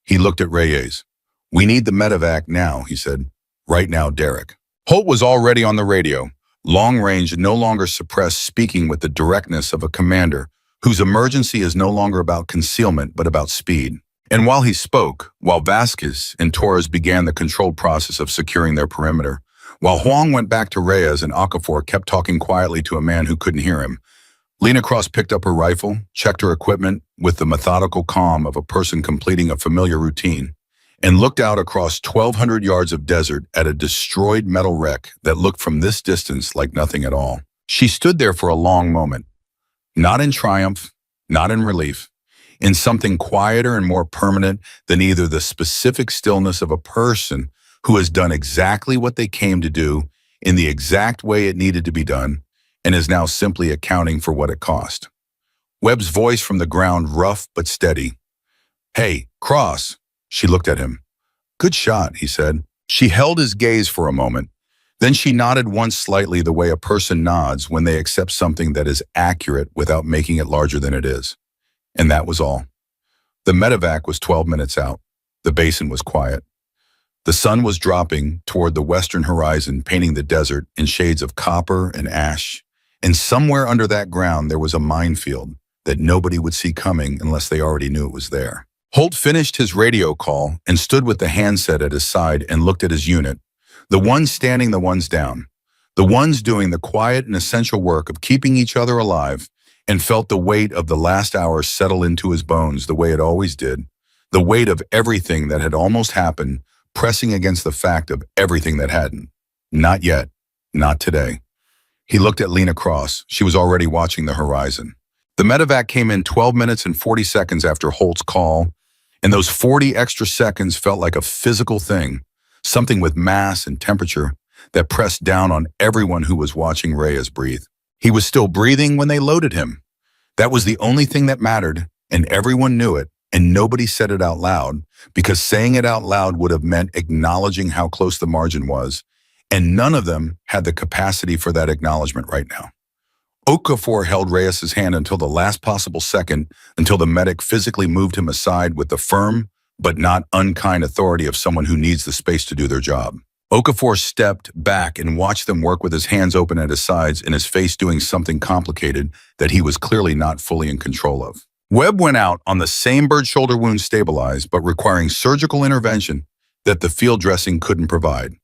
He looked at Reyes. We need the medevac now, he said. Right now, Derek. Holt was already on the radio, long range, no longer suppressed, speaking with the directness of a commander whose emergency is no longer about concealment but about speed. And while he spoke, while Vasquez and Torres began the controlled process of securing their perimeter, while Huang went back to Reyes and Okafor kept talking quietly to a man who couldn't hear him, Lena Cross picked up her rifle, checked her equipment with the methodical calm of a person completing a familiar routine, and looked out across 1,200 yards of desert at a destroyed metal wreck that looked from this distance like nothing at all. She stood there for a long moment, not in triumph, not in relief, in something quieter and more permanent than either the specific stillness of a person who has done exactly what they came to do in the exact way it needed to be done and is now simply accounting for what it cost. Webb's voice from the ground, rough but steady. Hey, Cross. She looked at him. Good shot, he said. She held his gaze for a moment. Then she nodded once slightly the way a person nods when they accept something that is accurate without making it larger than it is. And that was all. The medevac was 12 minutes out. The basin was quiet. The sun was dropping toward the western horizon, painting the desert in shades of copper and ash. And somewhere under that ground there was a minefield that nobody would see coming unless they already knew it was there. Holt finished his radio call and stood with the handset at his side and looked at his unit. The ones standing, the ones down. The ones doing the quiet and essential work of keeping each other alive, and felt the weight of the last hour settle into his bones the way it always did. The weight of everything that had almost happened, pressing against the fact of everything that hadn't. Not yet. Not today. He looked at Lena Cross. She was already watching the horizon. The medevac came in 12 minutes and 40 seconds after Holt's call, and those 40 extra seconds felt like a physical thing, something with mass and temperature that pressed down on everyone who was watching Reyes breathe. He was still breathing when they loaded him. That was the only thing that mattered, and everyone knew it, and nobody said it out loud, because saying it out loud would have meant acknowledging how close the margin was, and none of them had the capacity for that acknowledgement right now. Okafor held Reyes' hand until the last possible second, until the medic physically moved him aside with the firm but not unkind authority of someone who needs the space to do their job. Okafor stepped back and watched them work with his hands open at his sides and his face doing something complicated that he was clearly not fully in control of. Webb went out on the same bird shoulder wound stabilized, but requiring surgical intervention that the field dressing couldn't provide.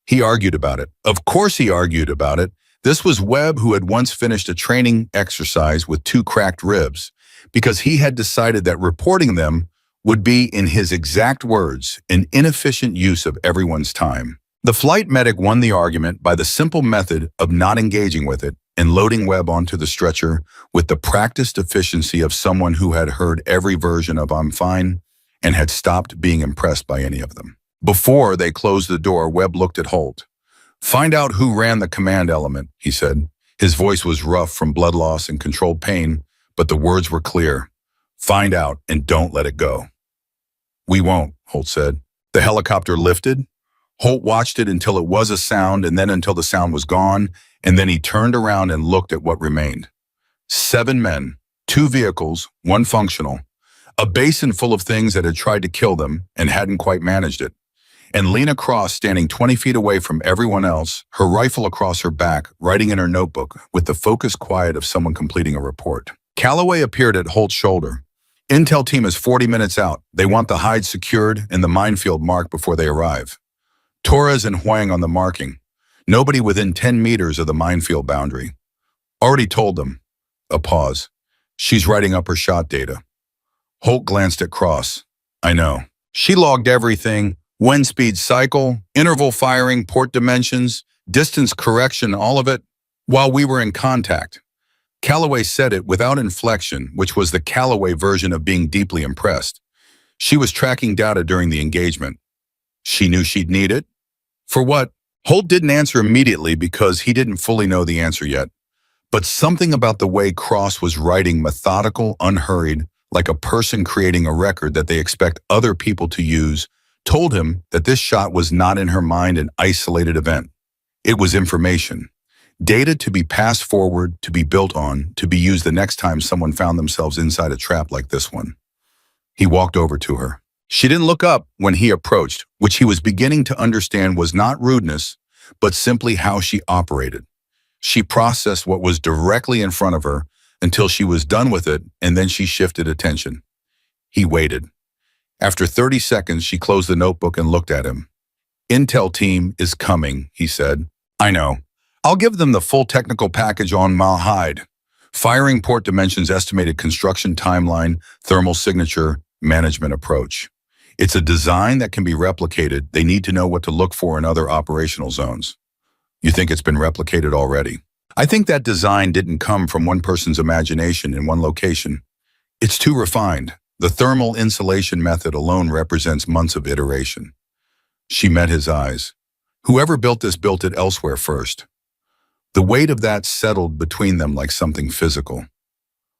He argued about it. Of course he argued about it. This was Webb, who had once finished a training exercise with 2 cracked ribs, because he had decided that reporting them would be, in his exact words, an inefficient use of everyone's time. The flight medic won the argument by the simple method of not engaging with it and loading Webb onto the stretcher with the practiced efficiency of someone who had heard every version of "I'm fine" and had stopped being impressed by any of them. Before they closed the door, Webb looked at Holt. "Find out who ran the command element," he said. His voice was rough from blood loss and controlled pain, but the words were clear. "Find out and don't let it go." "We won't," Holt said. The helicopter lifted. Holt watched it until it was a sound, and then until the sound was gone, and then he turned around and looked at what remained. 7 men, 2 vehicles, 1 functional, a basin full of things that had tried to kill them and hadn't quite managed it, and Lena Cross standing 20 feet away from everyone else, her rifle across her back, writing in her notebook with the focused quiet of someone completing a report. Calloway appeared at Holt's shoulder. "Intel team is 40 minutes out. They want the hide secured and the minefield marked before they arrive. Torres and Huang on the marking. Nobody within 10 meters of the minefield boundary. Already told them." A pause. "She's writing up her shot data." Holt glanced at Cross. "I know. She logged everything, wind speed cycle, interval firing, port dimensions, distance correction, all of it, while we were in contact." Calloway said it without inflection, which was the Calloway version of being deeply impressed. "She was tracking data during the engagement. She knew she'd need it?" "For what?" Holt didn't answer immediately because he didn't fully know the answer yet. But something about the way Cross was writing, methodical, unhurried, like a person creating a record that they expect other people to use, told him that this shot was not in her mind an isolated event. It was information. Data to be passed forward, to be built on, to be used the next time someone found themselves inside a trap like this one. He walked over to her. She didn't look up when he approached, which he was beginning to understand was not rudeness, but simply how she operated. She processed what was directly in front of her until she was done with it, and then she shifted attention. He waited. After 30 seconds, she closed the notebook and looked at him. "Intel team is coming," he said. "I know. I'll give them the full technical package on Malhide. Firing port dimensions, estimated construction timeline, thermal signature, management approach. It's a design that can be replicated. They need to know what to look for in other operational zones." "You think it's been replicated already?" "I think that design didn't come from one person's imagination in one location. It's too refined. The thermal insulation method alone represents months of iteration." She met his eyes. "Whoever built this built it elsewhere first." The weight of that settled between them like something physical.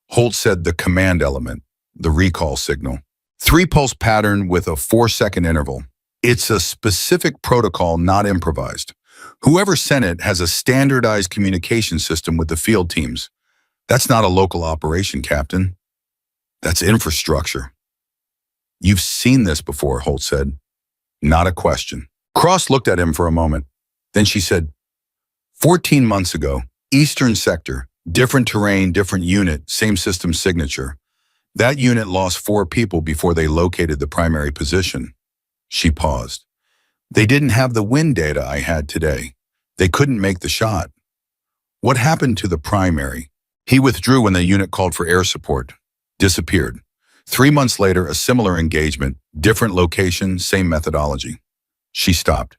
Holt said the command element, the recall signal. 3-pulse pattern with a 4-second interval. It's a specific protocol, not improvised. Whoever sent it has a standardized communication system with the field teams. That's not a local operation, Captain. That's infrastructure. "You've seen this before," Holt said. Not a question. Cross looked at him for a moment. Then she said, 14 months ago, Eastern Sector, different terrain, different unit, same system signature. That unit lost 4 people before they located the primary position." She paused. "They didn't have the wind data I had today. They couldn't make the shot." "What happened to the primary?" "He withdrew when the unit called for air support. Disappeared. 3 months later, a similar engagement, different location, same methodology." She stopped.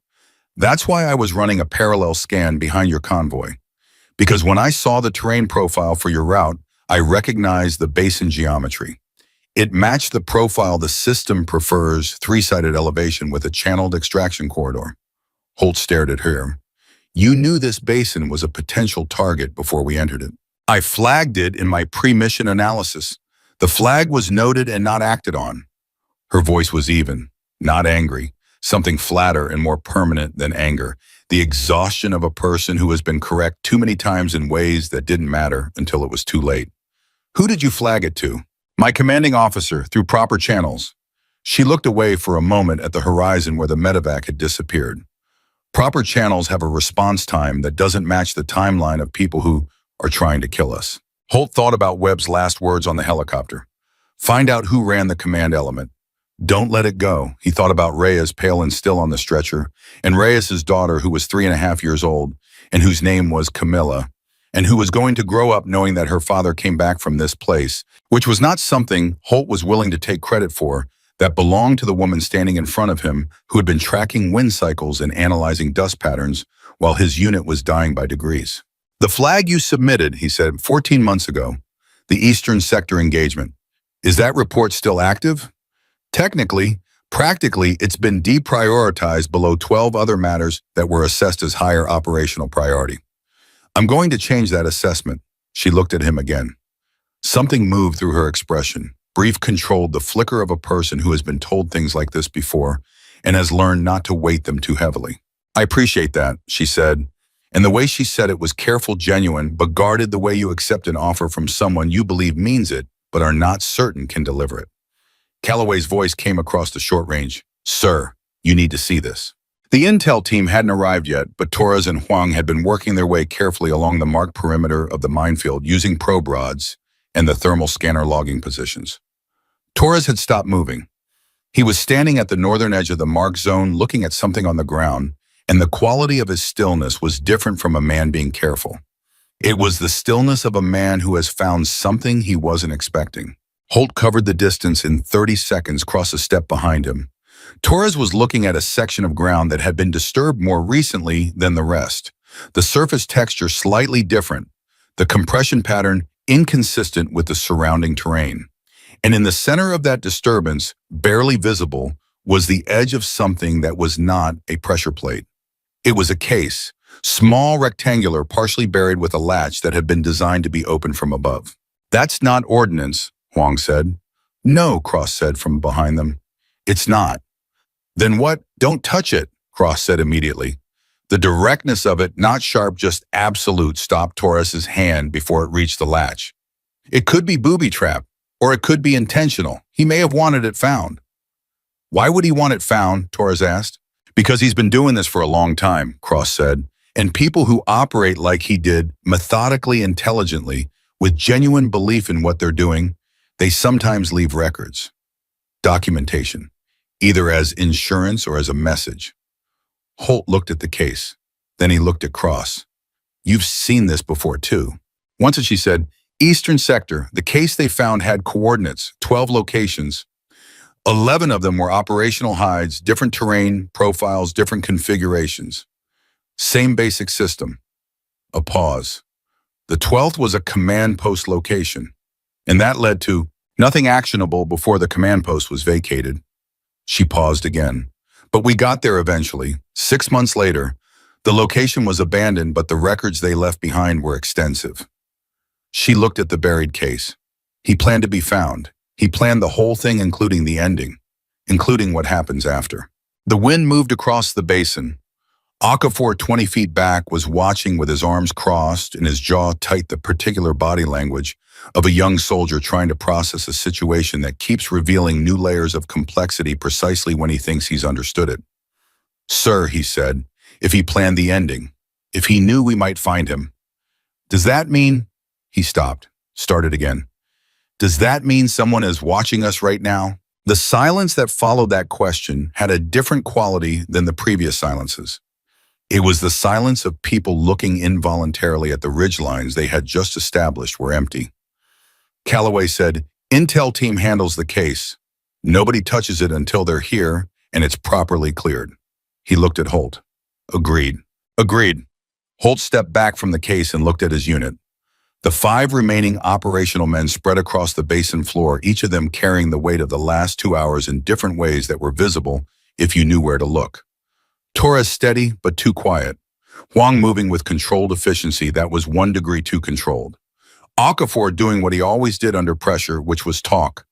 "That's why I was running a parallel scan behind your convoy. Because when I saw the terrain profile for your route, I recognized the basin geometry. It matched the profile the system prefers, 3-sided elevation with a channeled extraction corridor." Holt stared at her. "You knew this basin was a potential target before we entered it." "I flagged it in my pre-mission analysis. The flag was noted and not acted on." Her voice was even, not angry, something flatter and more permanent than anger, the exhaustion of a person who has been correct too many times in ways that didn't matter until it was too late. "Who did you flag it to?" "My commanding officer, through proper channels." She looked away for a moment at the horizon where the medevac had disappeared. Proper channels have a response time that doesn't match the timeline of people who are trying to kill us. Holt thought about Webb's last words on the helicopter. Find out who ran the command element. Don't let it go. He thought about Reyes, pale and still on the stretcher, and Reyes's daughter, who was 3.5 years old, and whose name was Camilla, and who was going to grow up knowing that her father came back from this place, which was not something Holt was willing to take credit for, that belonged to the woman standing in front of him who had been tracking wind cycles and analyzing dust patterns while his unit was dying by degrees. The flag you submitted, he said, 14 months ago, the Eastern Sector engagement. Is that report still active? Technically, practically, it's been deprioritized below 12 other matters that were assessed as higher operational priority. I'm going to change that assessment. She looked at him again. Something moved through her expression. Brief controlled the flicker of a person who has been told things like this before and has learned not to weight them too heavily. I appreciate that, she said. And the way she said it was careful, genuine, but guarded, the way you accept an offer from someone you believe means it, but are not certain can deliver it. Calloway's voice came across the short range. Sir, you need to see this. The intel team hadn't arrived yet, but Torres and Huang had been working their way carefully along the marked perimeter of the minefield using probe rods and the thermal scanner logging positions. Torres had stopped moving. He was standing at the northern edge of the marked zone looking at something on the ground, and the quality of his stillness was different from a man being careful. It was the stillness of a man who has found something he wasn't expecting. Holt covered the distance in 30 seconds, crossed a step behind him. Torres was looking at a section of ground that had been disturbed more recently than the rest. The surface texture slightly different, the compression pattern inconsistent with the surrounding terrain. And in the center of that disturbance, barely visible, was the edge of something that was not a pressure plate. It was a case, small, rectangular, partially buried with a latch that had been designed to be opened from above. That's not ordnance, Huang said. No, Cross said from behind them. It's not. Then what? Don't touch it, Cross said immediately. The directness of it, not sharp, just absolute, stopped Torres's hand before it reached the latch. It could be booby trap, or it could be intentional. He may have wanted it found. Why would he want it found? Torres asked. Because he's been doing this for a long time, Cross said, and people who operate like he did, methodically, intelligently, with genuine belief in what they're doing, they sometimes leave records. Documentation, either as insurance or as a message. Holt looked at the case. Then he looked at Cross. You've seen this before too. Once she said, Eastern Sector, the case they found had coordinates, 12 locations. 11 of them were operational hides, different terrain, profiles, different configurations. Same basic system. A pause. The 12th was a command post location, and that led to nothing actionable before the command post was vacated. She paused again. But we got there eventually. 6 months later, the location was abandoned, but the records they left behind were extensive. She looked at the buried case. He planned to be found. He planned the whole thing, including the ending, including what happens after. The wind moved across the basin. Okafor, 20 feet back, was watching with his arms crossed and his jaw tight, the particular body language of a young soldier trying to process a situation that keeps revealing new layers of complexity precisely when he thinks he's understood it. Sir, he said, if he planned the ending, if he knew we might find him, does that mean... He stopped, started again. Does that mean someone is watching us right now? The silence that followed that question had a different quality than the previous silences. It was the silence of people looking involuntarily at the ridgelines they had just established were empty. Calloway said, Intel team handles the case. Nobody touches it until they're here and it's properly cleared. He looked at Holt. Agreed. Agreed. Holt stepped back from the case and looked at his unit. The 5 remaining operational men spread across the basin floor, each of them carrying the weight of the last 2 hours in different ways that were visible if you knew where to look. Torres steady, but too quiet. Huang moving with controlled efficiency that was 1 degree too controlled. Okafor doing what he always did under pressure, which was talk.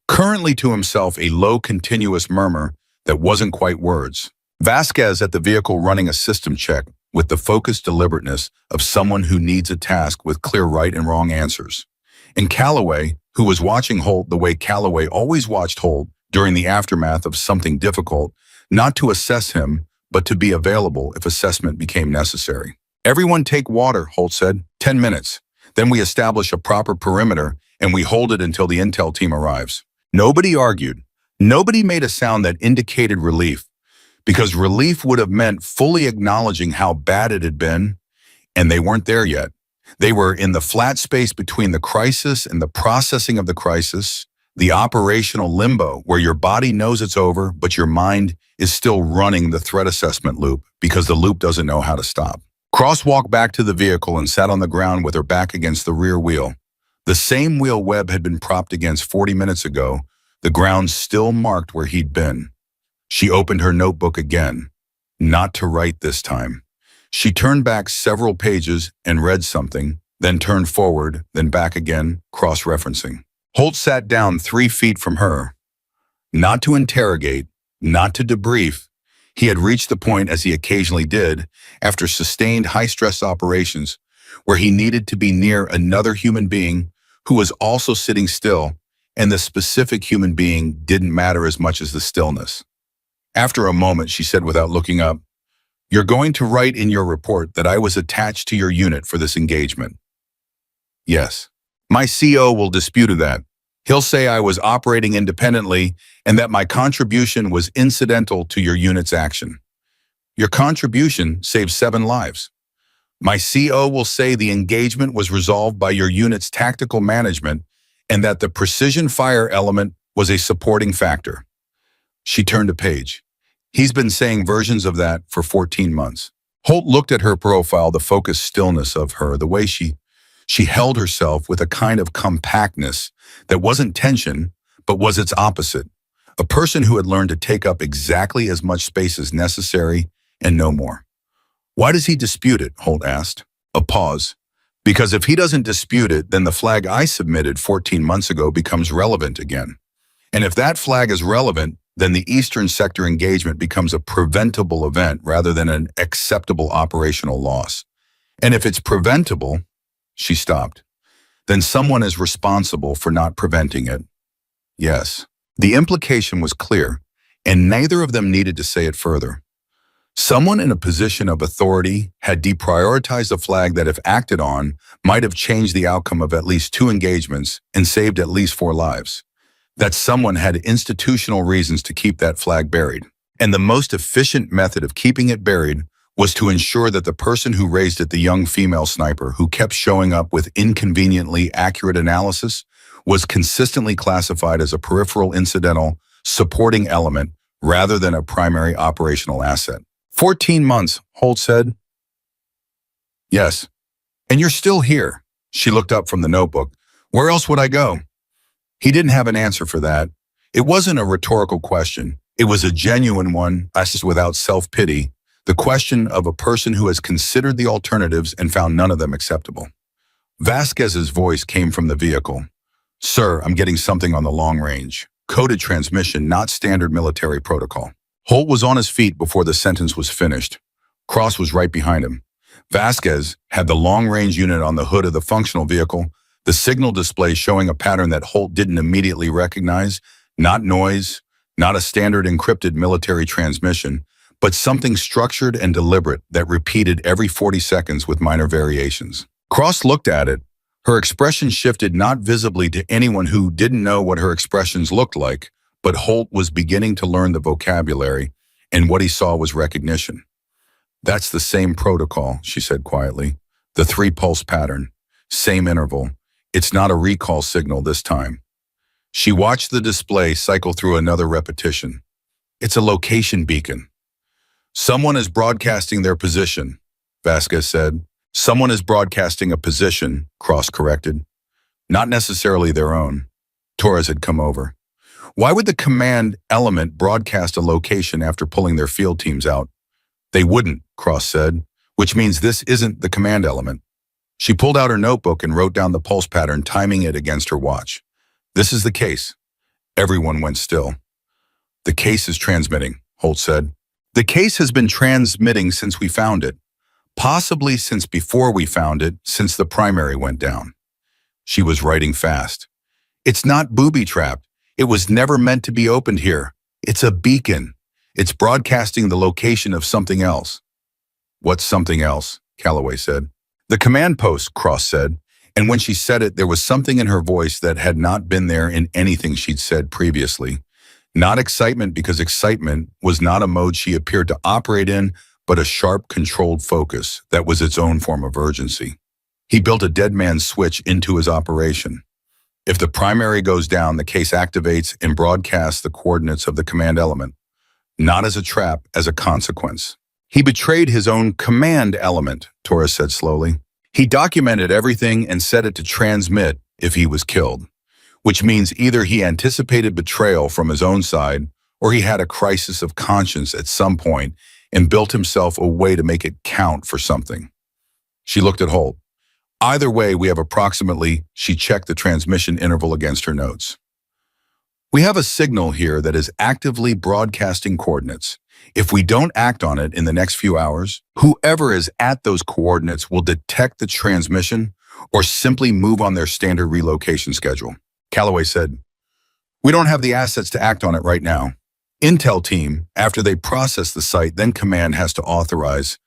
Currently to himself, a low, continuous murmur that wasn't quite words. Vasquez at the vehicle running a system check with the focused deliberateness of someone who needs a task with clear right and wrong answers. And Calloway, who was watching Holt the way Calloway always watched Holt during the aftermath of something difficult, not to assess him, but to be available if assessment became necessary. Everyone take water, Holt said. 10 minutes. Then we establish a proper perimeter and we hold it until the intel team arrives. Nobody argued. Nobody made a sound that indicated relief, because relief would have meant fully acknowledging how bad it had been, and they weren't there yet. They were in the flat space between the crisis and the processing of the crisis, the operational limbo where your body knows it's over, but your mind is still running the threat assessment loop because the loop doesn't know how to stop. Cross walked back to the vehicle and sat on the ground with her back against the rear wheel. The same wheel Webb had been propped against 40 minutes ago, the ground still marked where he'd been. She opened her notebook again, not to write this time. She turned back several pages and read something, then turned forward, then back again, cross-referencing. Holt sat down 3 feet from her. Not to interrogate, not to debrief. He had reached the point, as he occasionally did, after sustained high-stress operations, where he needed to be near another human being who was also sitting still, and the specific human being didn't matter as much as the stillness. After a moment, she said without looking up, "You're going to write in your report that I was attached to your unit for this engagement." "Yes." "My CO will dispute that. He'll say I was operating independently and that my contribution was incidental to your unit's action." "Your contribution saved 7 lives." "My CO will say the engagement was resolved by your unit's tactical management and that the precision fire element was a supporting factor." She turned a page. "He's been saying versions of that for 14 months. Holt looked at her profile, the focused stillness of her, the way she held herself with a kind of compactness that wasn't tension, but was its opposite. A person who had learned to take up exactly as much space as necessary and no more. "Why does he dispute it?" Holt asked. A pause. "Because if he doesn't dispute it, then the flag I submitted 14 months ago becomes relevant again. And if that flag is relevant, then the Eastern Sector engagement becomes a preventable event rather than an acceptable operational loss. And if it's preventable," she stopped, "then someone is responsible for not preventing it." Yes. The implication was clear, and neither of them needed to say it further. Someone in a position of authority had deprioritized a flag that, if acted on, might have changed the outcome of at least 2 engagements and saved at least 4 lives. That someone had institutional reasons to keep that flag buried. And the most efficient method of keeping it buried was to ensure that the person who raised it, the young female sniper who kept showing up with inconveniently accurate analysis, was consistently classified as a peripheral, incidental, supporting element rather than a primary operational asset. 14 months, Holt said. "Yes. And you're still here." She looked up from the notebook. "Where else would I go?" He didn't have an answer for that. It wasn't a rhetorical question. It was a genuine one, asked without self-pity, the question of a person who has considered the alternatives and found none of them acceptable. Vasquez's voice came from the vehicle. "Sir, I'm getting something on the long range. Coded transmission, not standard military protocol." Holt was on his feet before the sentence was finished. Cross was right behind him. Vasquez had the long-range unit on the hood of the functional vehicle, the signal display showing a pattern that Holt didn't immediately recognize, not noise, not a standard encrypted military transmission, but something structured and deliberate that repeated every 40 seconds with minor variations. Cross looked at it. Her expression shifted not visibly to anyone who didn't know what her expressions looked like, but Holt was beginning to learn the vocabulary, and what he saw was recognition. "That's the same protocol," she said quietly. "The 3-pulse pattern. Same interval. It's not a recall signal this time." She watched the display cycle through another repetition. "It's a location beacon." "Someone is broadcasting their position," Vasquez said. "Someone is broadcasting a position," Cross corrected. "Not necessarily their own." Torres had come over. "Why would the command element broadcast a location after pulling their field teams out?" "They wouldn't," Cross said, "which means this isn't the command element." She pulled out her notebook and wrote down the pulse pattern, timing it against her watch. "This is the case." Everyone went still. "The case is transmitting," Holt said. "The case has been transmitting since we found it. Possibly since before we found it, since the primary went down." She was writing fast. "It's not booby-trapped. It was never meant to be opened here. It's a beacon. It's broadcasting the location of something else. What's something else? Calloway said. The command post, Cross said, and when she said it, there was something in her voice that had not been there in anything she'd said previously. Not excitement, because excitement was not a mode she appeared to operate in, but a sharp, controlled focus that was its own form of urgency. He built a dead man's switch into his operation. If the primary goes down, the case activates and broadcasts the coordinates of the command element, not as a trap, as a consequence. He betrayed his own command element, Torres said slowly. He documented everything and set it to transmit if he was killed, which means either he anticipated betrayal from his own side or he had a crisis of conscience at some point and built himself a way to make it count for something. She looked at Holt. Either way, we have approximately, she checked the transmission interval against her notes. We have a signal here that is actively broadcasting coordinates. If we don't act on it in the next few hours, whoever is at those coordinates will detect the transmission or simply move on their standard relocation schedule. Calloway said, we don't have the assets to act on it right now. Intel team, after they process the site, then command has to authorize.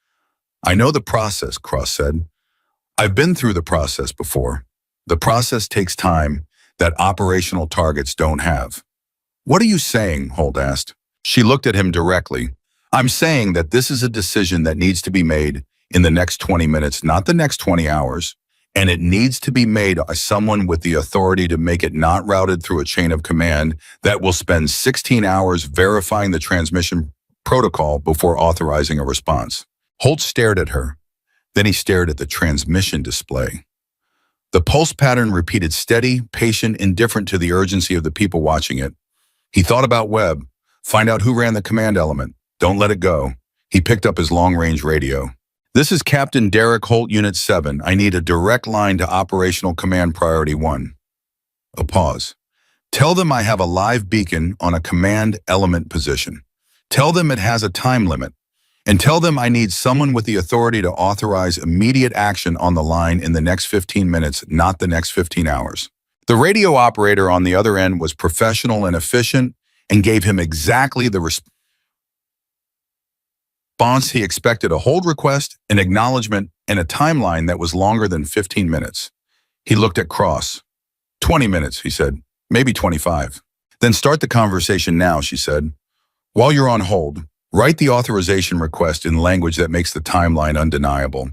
I know the process, Cross said. I've been through the process before. The process takes time that operational targets don't have. What are you saying? Holt asked. She looked at him directly. I'm saying that this is a decision that needs to be made in the next 20 minutes, not the next 20 hours, and it needs to be made by someone with the authority to make it, not routed through a chain of command that will spend 16 hours verifying the transmission protocol before authorizing a response. Holt stared at her. Then he stared at the transmission display. The pulse pattern repeated steady, patient, indifferent to the urgency of the people watching it. He thought about Webb. Find out who ran the command element. Don't let it go. He picked up his long-range radio. This is Captain Derek Holt, Unit 7. I need a direct line to Operational Command Priority 1. A pause. Tell them I have a live beacon on a command element position. Tell them it has a time limit. And tell them I need someone with the authority to authorize immediate action on the line in the next 15 minutes, not the next 15 hours. The radio operator on the other end was professional and efficient and gave him exactly the response he expected: a hold request, an acknowledgement, and a timeline that was longer than 15 minutes. He looked at Cross. 20 minutes, he said. Maybe 25. Then start the conversation now, she said. While you're on hold, write the authorization request in language that makes the timeline undeniable.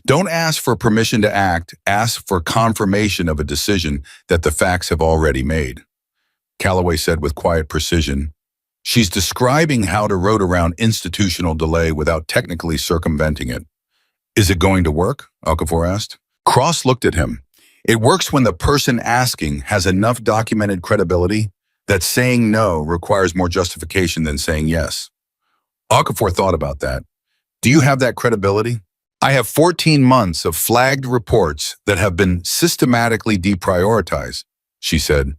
Don't ask for permission to act, ask for confirmation of a decision that the facts have already made. Calloway said with quiet precision, she's describing how to road around institutional delay without technically circumventing it. Is it going to work? Okafor asked. Cross looked at him. It works when the person asking has enough documented credibility that saying no requires more justification than saying yes. Okafor thought about that. Do you have that credibility? I have 14 months of flagged reports that have been systematically deprioritized, she said.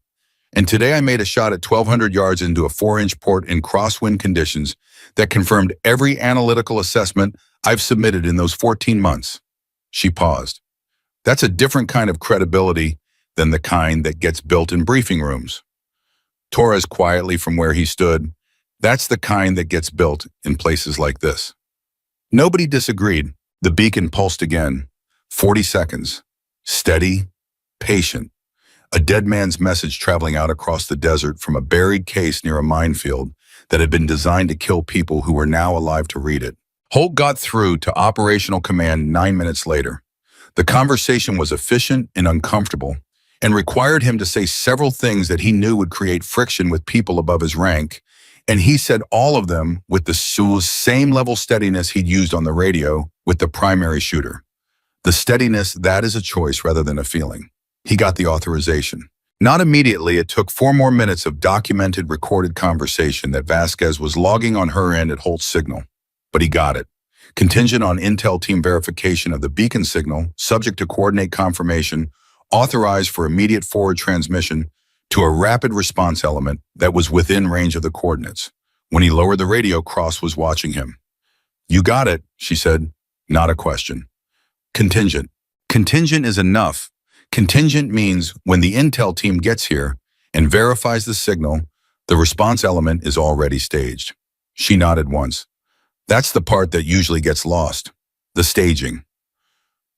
And today I made a shot at 1,200 yards into a 4-inch port in crosswind conditions that confirmed every analytical assessment I've submitted in those 14 months. She paused. That's a different kind of credibility than the kind that gets built in briefing rooms. Torres quietly from where he stood, that's the kind that gets built in places like this. Nobody disagreed. The beacon pulsed again. 40 seconds. Steady, patient. A dead man's message traveling out across the desert from a buried case near a minefield that had been designed to kill people who were now alive to read it. Holt got through to operational command 9 minutes later. The conversation was efficient and uncomfortable and required him to say several things that he knew would create friction with people above his rank, and he said all of them with the same level steadiness he'd used on the radio with the primary shooter. The steadiness, that is a choice rather than a feeling. He got the authorization. Not immediately, it took 4 more minutes of documented, recorded conversation that Vasquez was logging on her end at Holt's signal. But he got it. Contingent on Intel team verification of the beacon signal, subject to coordinate confirmation, authorized for immediate forward transmission to a rapid response element that was within range of the coordinates. When he lowered the radio, Cross was watching him. You got it, she said. Not a question. Contingent. Contingent is enough. Contingent means when the Intel team gets here and verifies the signal, the response element is already staged. She nodded once. That's the part that usually gets lost. The staging.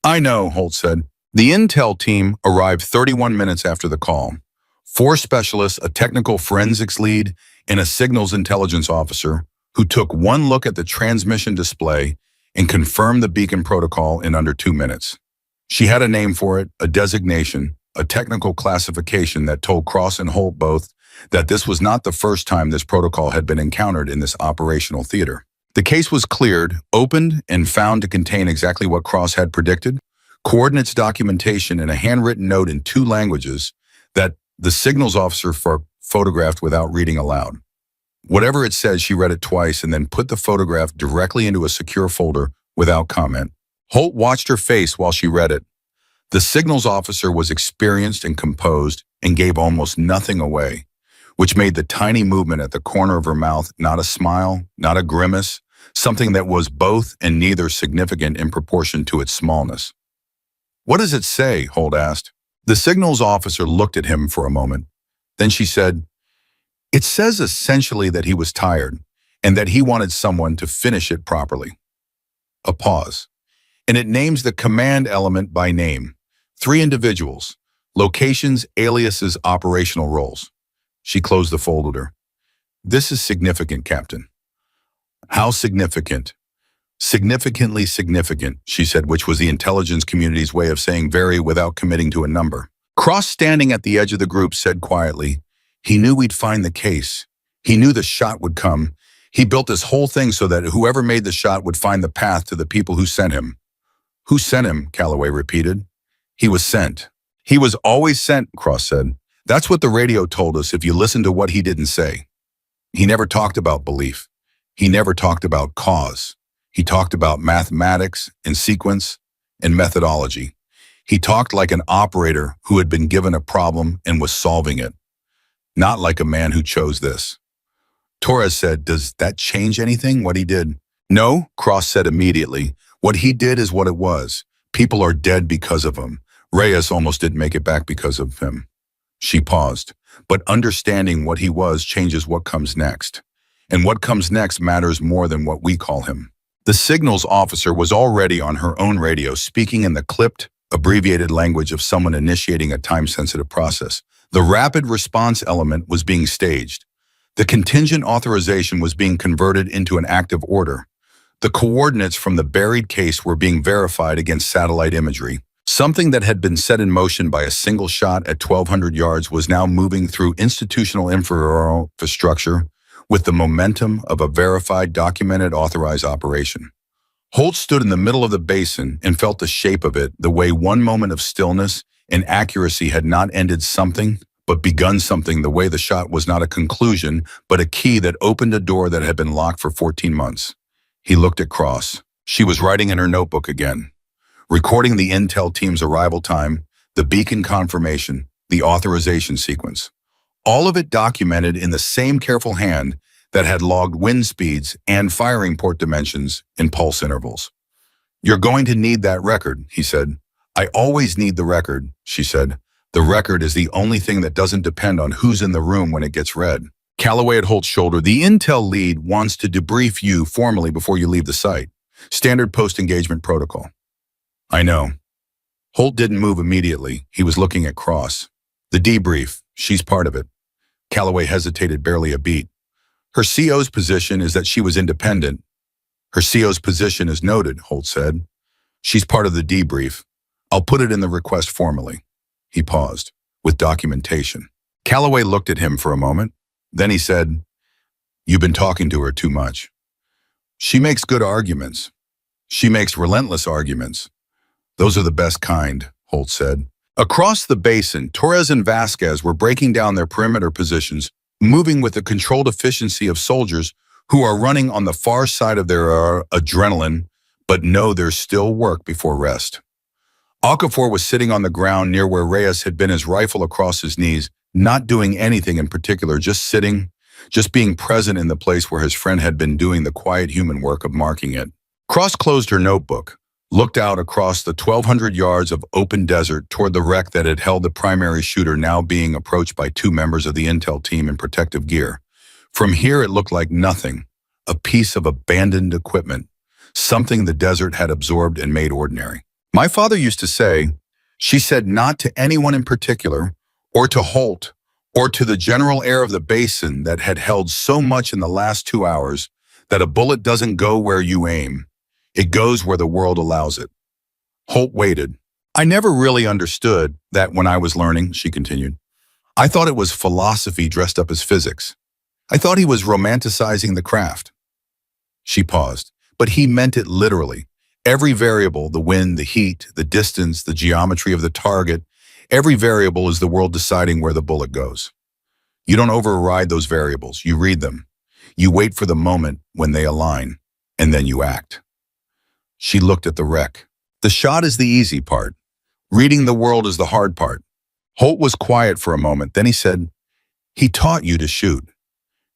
I know, Holt said. The intel team arrived 31 minutes after the call. 4 specialists, a technical forensics lead, and a signals intelligence officer who took one look at the transmission display and confirmed the beacon protocol in under 2 minutes. She had a name for it, a designation, a technical classification that told Cross and Holt both that this was not the first time this protocol had been encountered in this operational theater. The case was cleared, opened, and found to contain exactly what Cross had predicted, coordinates documentation and a handwritten note in 2 languages that the signals officer photographed without reading aloud. Whatever it said, she read it twice and then put the photograph directly into a secure folder without comment. Holt watched her face while she read it. The signals officer was experienced and composed and gave almost nothing away, which made the tiny movement at the corner of her mouth not a smile, not a grimace, something that was both and neither significant in proportion to its smallness. What does it say? Holt asked. The signals officer looked at him for a moment. Then she said, it says essentially that he was tired and that he wanted someone to finish it properly. A pause. And it names the command element by name. 3 individuals, locations, aliases, operational roles. She closed the folder. This is significant, Captain. How significant? Significantly significant, she said, which was the intelligence community's way of saying very without committing to a number. Cross, standing at the edge of the group, said quietly, he knew we'd find the case. He knew the shot would come. He built this whole thing so that whoever made the shot would find the path to the people who sent him. Who sent him? Calloway repeated. He was sent. He was always sent, Cross said. That's what the radio told us if you listened to what he didn't say. He never talked about belief. He never talked about cause. He talked about mathematics and sequence and methodology. He talked like an operator who had been given a problem and was solving it, not like a man who chose this. Torres said, does that change anything, what he did? No, Cross said immediately. What he did is what it was. People are dead because of him. Reyes almost didn't make it back because of him. She paused. But understanding what he was changes what comes next. And what comes next matters more than what we call him. The signals officer was already on her own radio, speaking in the clipped, abbreviated language of someone initiating a time-sensitive process. The rapid response element was being staged. The contingent authorization was being converted into an active order. The coordinates from the buried case were being verified against satellite imagery. Something that had been set in motion by a single shot at 1,200 yards was now moving through institutional infrastructure with the momentum of a verified, documented, authorized operation. Holt stood in the middle of the basin and felt the shape of it, the way one moment of stillness and accuracy had not ended something, but begun something, the way the shot was not a conclusion, but a key that opened a door that had been locked for 14 months. He looked at Cross. She was writing in her notebook again, recording the intel team's arrival time, the beacon confirmation, the authorization sequence. All of it documented in the same careful hand that had logged wind speeds and firing port dimensions and pulse intervals. You're going to need that record, he said. I always need the record, she said. The record is the only thing that doesn't depend on who's in the room when it gets read. Calloway at Holt's shoulder. The intel lead wants to debrief you formally before you leave the site. Standard post-engagement protocol. I know. Holt didn't move immediately. He was looking at Cross. The debrief. She's part of it. Calloway hesitated barely a beat. Her CO's position is that she was independent. Her CO's position is noted, Holt said. She's part of the debrief. I'll put it in the request formally. He paused, with documentation. Calloway looked at him for a moment. Then he said, you've been talking to her too much. She makes good arguments. She makes relentless arguments. Those are the best kind, Holt said. Across the basin, Torres and Vasquez were breaking down their perimeter positions, moving with the controlled efficiency of soldiers who are running on the far side of their adrenaline, but know there's still work before rest. Okafor was sitting on the ground near where Reyes had been, his rifle across his knees, not doing anything in particular, just sitting, just being present in the place where his friend had been doing the quiet human work of marking it. Cross closed her notebook, looked out across the 1,200 yards of open desert toward the wreck that had held the primary shooter, now being approached by two members of the intel team in protective gear. From here, it looked like nothing, a piece of abandoned equipment, something the desert had absorbed and made ordinary. My father used to say, she said not to anyone in particular, or to Holt, or to the general air of the basin that had held so much in the last 2 hours, that a bullet doesn't go where you aim. It goes where the world allows it. Holt waited. I never really understood that when I was learning, she continued. I thought it was philosophy dressed up as physics. I thought he was romanticizing the craft. She paused, but he meant it literally. Every variable, the wind, the heat, the distance, the geometry of the target, every variable is the world deciding where the bullet goes. You don't override those variables, you read them. You wait for the moment when they align, and then you act. She looked at the wreck. The shot is the easy part. Reading the world is the hard part. Holt was quiet for a moment, then he said, he taught you to shoot.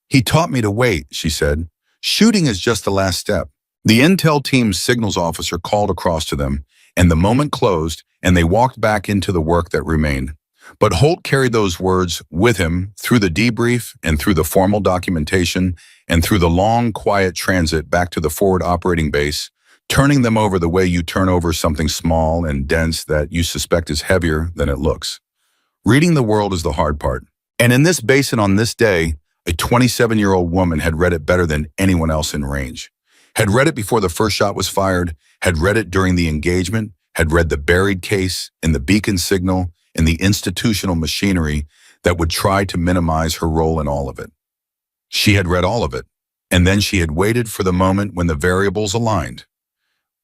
He taught me to wait, she said. Shooting is just the last step. The intel team's signals officer called across to them, and the moment closed, and they walked back into the work that remained. But Holt carried those words with him through the debrief and through the formal documentation and through the long, quiet transit back to the forward operating base, turning them over the way you turn over something small and dense that you suspect is heavier than it looks. Reading the world is the hard part. And in this basin on this day, a 27-year-old woman had read it better than anyone else in range. Had read it before the first shot was fired, had read it during the engagement, had read the buried case in the beacon signal and the institutional machinery that would try to minimize her role in all of it. She had read all of it, and then she had waited for the moment when the variables aligned.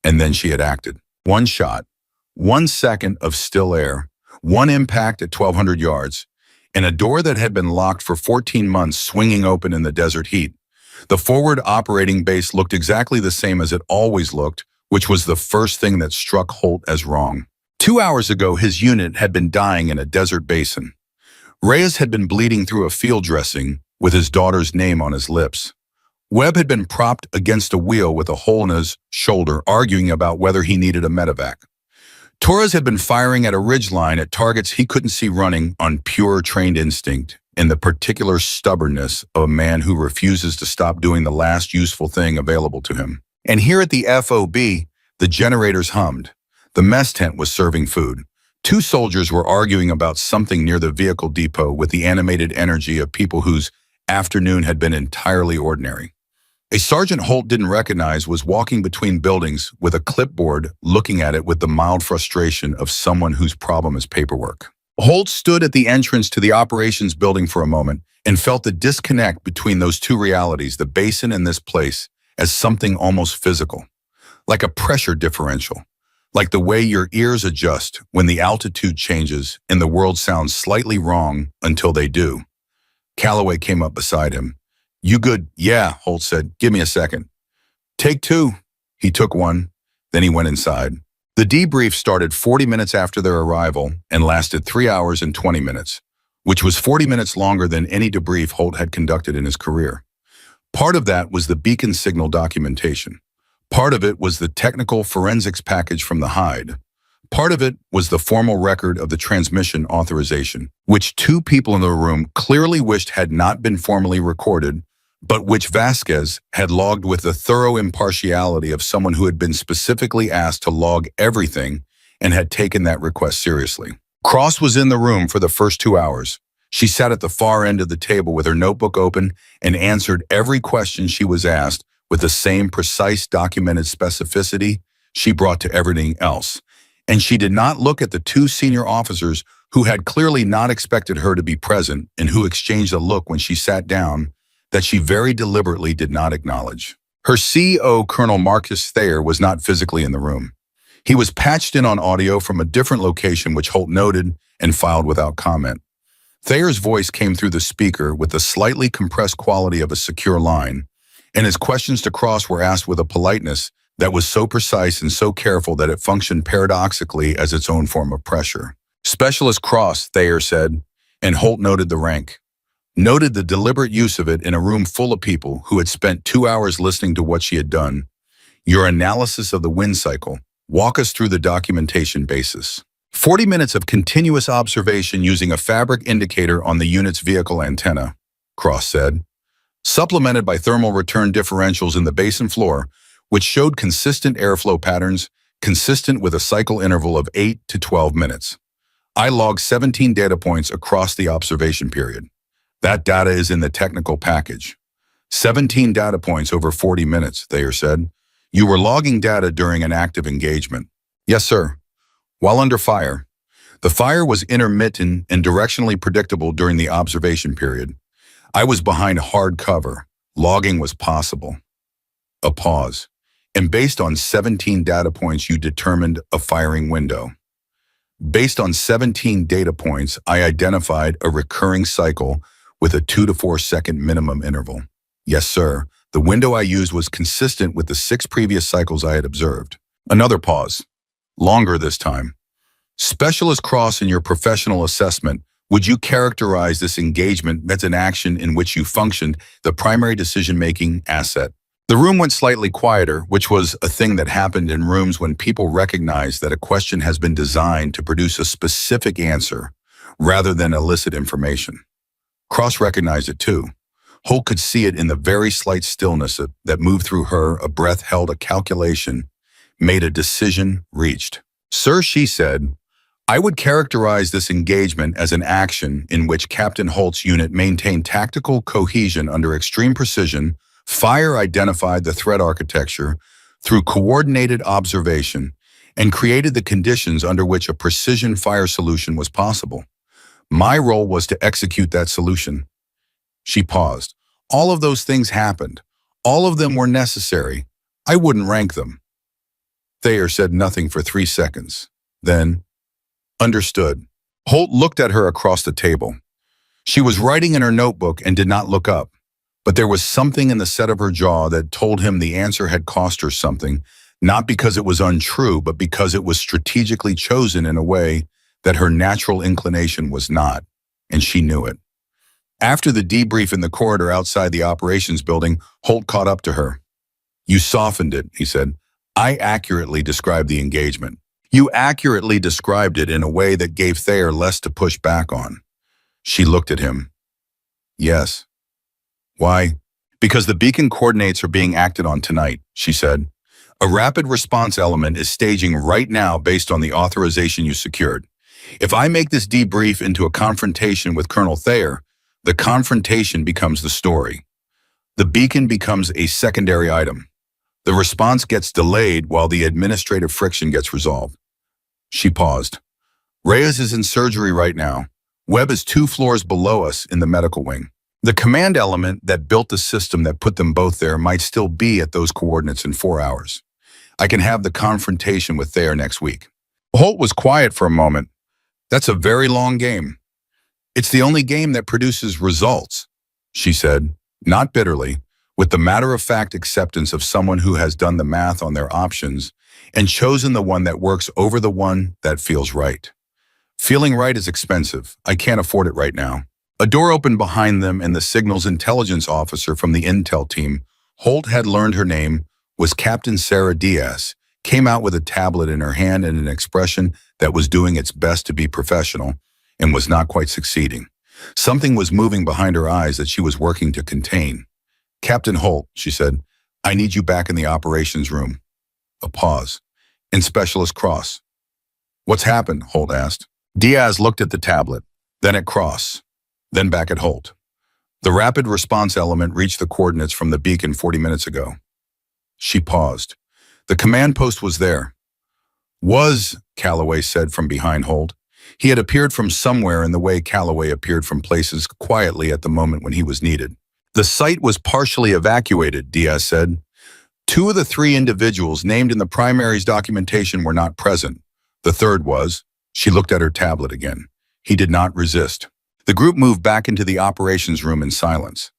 And then she had acted. One shot, 1 second of still air, one impact at 1,200 yards, and a door that had been locked for 14 months swinging open in the desert heat. The forward operating base looked exactly the same as it always looked, which was the first thing that struck Holt as wrong. 2 hours ago, his unit had been dying in a desert basin. Reyes had been bleeding through a field dressing with his daughter's name on his lips. Webb had been propped against a wheel with a hole in his shoulder, arguing about whether he needed a medevac. Torres had been firing at a ridgeline at targets he couldn't see running on pure trained instinct and the particular stubbornness of a man who refuses to stop doing the last useful thing available to him. And here at the FOB, the generators hummed. The mess tent was serving food. 2 soldiers were arguing about something near the vehicle depot with the animated energy of people whose afternoon had been entirely ordinary. A Sergeant Holt didn't recognize was walking between buildings with a clipboard, looking at it with the mild frustration of someone whose problem is paperwork. Holt stood at the entrance to the operations building for a moment and felt the disconnect between those two realities, the basin and this place, as something almost physical, like a pressure differential, like the way your ears adjust when the altitude changes and the world sounds slightly wrong until they do. Calloway came up beside him. You good? Yeah, Holt said. Give me a second. Take 2. He took one, then he went inside. The debrief started 40 minutes after their arrival and lasted 3 hours and 20 minutes, which was 40 minutes longer than any debrief Holt had conducted in his career. Part of that was the beacon signal documentation. Part of it was the technical forensics package from the Hyde. Part of it was the formal record of the transmission authorization, which 2 people in the room clearly wished had not been formally recorded, but which Vasquez had logged with the thorough impartiality of someone who had been specifically asked to log everything and had taken that request seriously. Cross was in the room for the first 2 hours. She sat at the far end of the table with her notebook open and answered every question she was asked with the same precise documented specificity she brought to everything else. And she did not look at the 2 senior officers who had clearly not expected her to be present and who exchanged a look when she sat down that she very deliberately did not acknowledge. Her CO, Colonel Marcus Thayer, was not physically in the room. He was patched in on audio from a different location, which Holt noted and filed without comment. Thayer's voice came through the speaker with the slightly compressed quality of a secure line, and his questions to Cross were asked with a politeness that was so precise and so careful that it functioned paradoxically as its own form of pressure. Specialist Cross, Thayer said, and Holt noted the rank. Noted the deliberate use of it in a room full of people who had spent 2 hours listening to what she had done. Your analysis of the wind cycle. Walk us through the documentation basis. 40 minutes of continuous observation using a fabric indicator on the unit's vehicle antenna, Cross said. supplemented by thermal return differentials in the basin floor, which showed consistent airflow patterns consistent with a cycle interval of 8 to 12 minutes. I logged 17 data points across the observation period. That data is in the technical package. 17 data points over 40 minutes, Thayer said. You were logging data during an active engagement. Yes, sir. While under fire. The fire was intermittent and directionally predictable during the observation period. I was behind hard cover. Logging was possible. A pause. And based on 17 data points, you determined a firing window. Based on 17 data points, I identified a recurring cycle with a 2 to 4 second minimum interval. Yes, sir. The window I used was consistent with the 6 previous cycles I had observed. Another pause. Longer this time. Specialist Cross, in your professional assessment, would you characterize this engagement as an action in which you functioned the primary decision-making asset? The room went slightly quieter, which was a thing that happened in rooms when people recognize that a question has been designed to produce a specific answer rather than elicit information. Cross recognized it too. Holt could see it in the very slight stillness that moved through her. A breath held, a calculation, made a decision, reached. Sir, she said, I would characterize this engagement as an action in which Captain Holt's unit maintained tactical cohesion under extreme precision. Fire identified the threat architecture through coordinated observation and created the conditions under which a precision fire solution was possible. My role was to execute that solution. She paused. All of those things happened. All of them were necessary. I wouldn't rank them. Thayer said nothing for 3 seconds. Then, understood. Holt looked at her across the table. She was writing in her notebook and did not look up. But there was something in the set of her jaw that told him the answer had cost her something, not because it was untrue, but because it was strategically chosen in a way that her natural inclination was not, and she knew it. After the debrief in the corridor outside the operations building, Holt caught up to her. You softened it, he said. I accurately described the engagement. You accurately described it in a way that gave Thayer less to push back on. She looked at him. Yes. Why? Because the beacon coordinates are being acted on tonight, she said. A rapid response element is staging right now based on the authorization you secured. If I make this debrief into a confrontation with Colonel Thayer, the confrontation becomes the story. The beacon becomes a secondary item. The response gets delayed while the administrative friction gets resolved. She paused. Reyes is in surgery right now. Webb is 2 floors below us in the medical wing. The command element that built the system that put them both there might still be at those coordinates in 4 hours. I can have the confrontation with Thayer next week. Holt was quiet for a moment. That's a very long game. It's the only game that produces results, she said, not bitterly, with the matter-of-fact acceptance of someone who has done the math on their options and chosen the one that works over the one that feels right. Feeling right is expensive. I can't afford it right now. A door opened behind them, and the signals intelligence officer from the intel team, Holt had learned her name, was Captain Sarah Diaz, came out with a tablet in her hand and an expression that was doing its best to be professional and was not quite succeeding. Something was moving behind her eyes that she was working to contain. Captain Holt, she said, I need you back in the operations room. A pause. In Specialist Cross. What's happened? Holt asked. Diaz looked at the tablet, then at Cross, then back at Holt. The rapid response element reached the coordinates from the beacon 40 minutes ago. She paused. The command post was there. Calloway said from behind Holt. He had appeared from somewhere in the way Calloway appeared from places quietly at the moment when he was needed. The site was partially evacuated, Diaz said. 2 of the 3 individuals named in the primary's documentation were not present. The third was. She looked at her tablet again. He did not resist. The group moved back into the operations room in silence.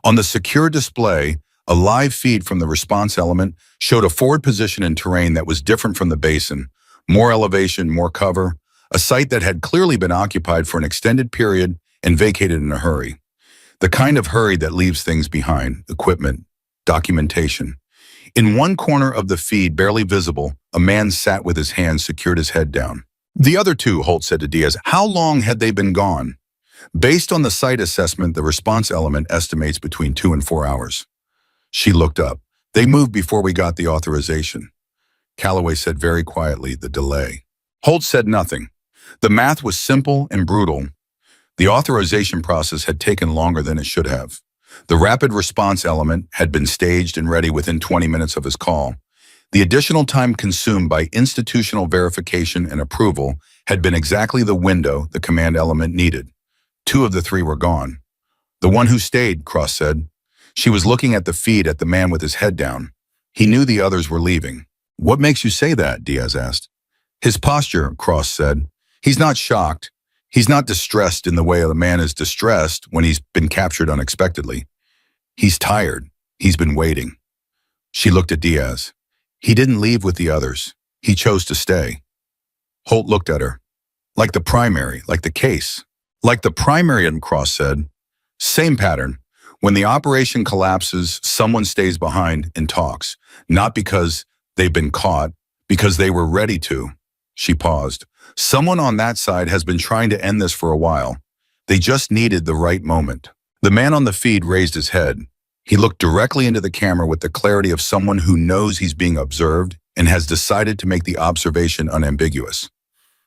On the secure display, a live feed from the response element showed a forward position in terrain that was different from the basin. More elevation, more cover. A site that had clearly been occupied for an extended period and vacated in a hurry. The kind of hurry that leaves things behind, equipment, documentation. In one corner of the feed, barely visible, a man sat with his hands secured, his head down. The other 2, Holt said to Diaz, how long had they been gone? Based on the site assessment, the response element estimates between 2 and 4 hours. She looked up. They moved before we got the authorization. Calloway said very quietly, the delay. Holt said nothing. The math was simple and brutal. The authorization process had taken longer than it should have. The rapid response element had been staged and ready within 20 minutes of his call. The additional time consumed by institutional verification and approval had been exactly the window the command element needed. 2 of the 3 were gone. The one who stayed, Cross said. She was looking at the feed at the man with his head down. He knew the others were leaving. What makes you say that? Diaz asked. His posture, Cross said. He's not shocked. He's not distressed in the way a man is distressed when he's been captured unexpectedly. He's tired. He's been waiting. She looked at Diaz. He didn't leave with the others. He chose to stay. Holt looked at her. Like the primary, like the case. Like the primary, Cross said. Same pattern. When the operation collapses, someone stays behind and talks. Not because they've been caught, because they were ready to. She paused. Someone on that side has been trying to end this for a while. They just needed the right moment. The man on the feed raised his head. He looked directly into the camera with the clarity of someone who knows he's being observed and has decided to make the observation unambiguous.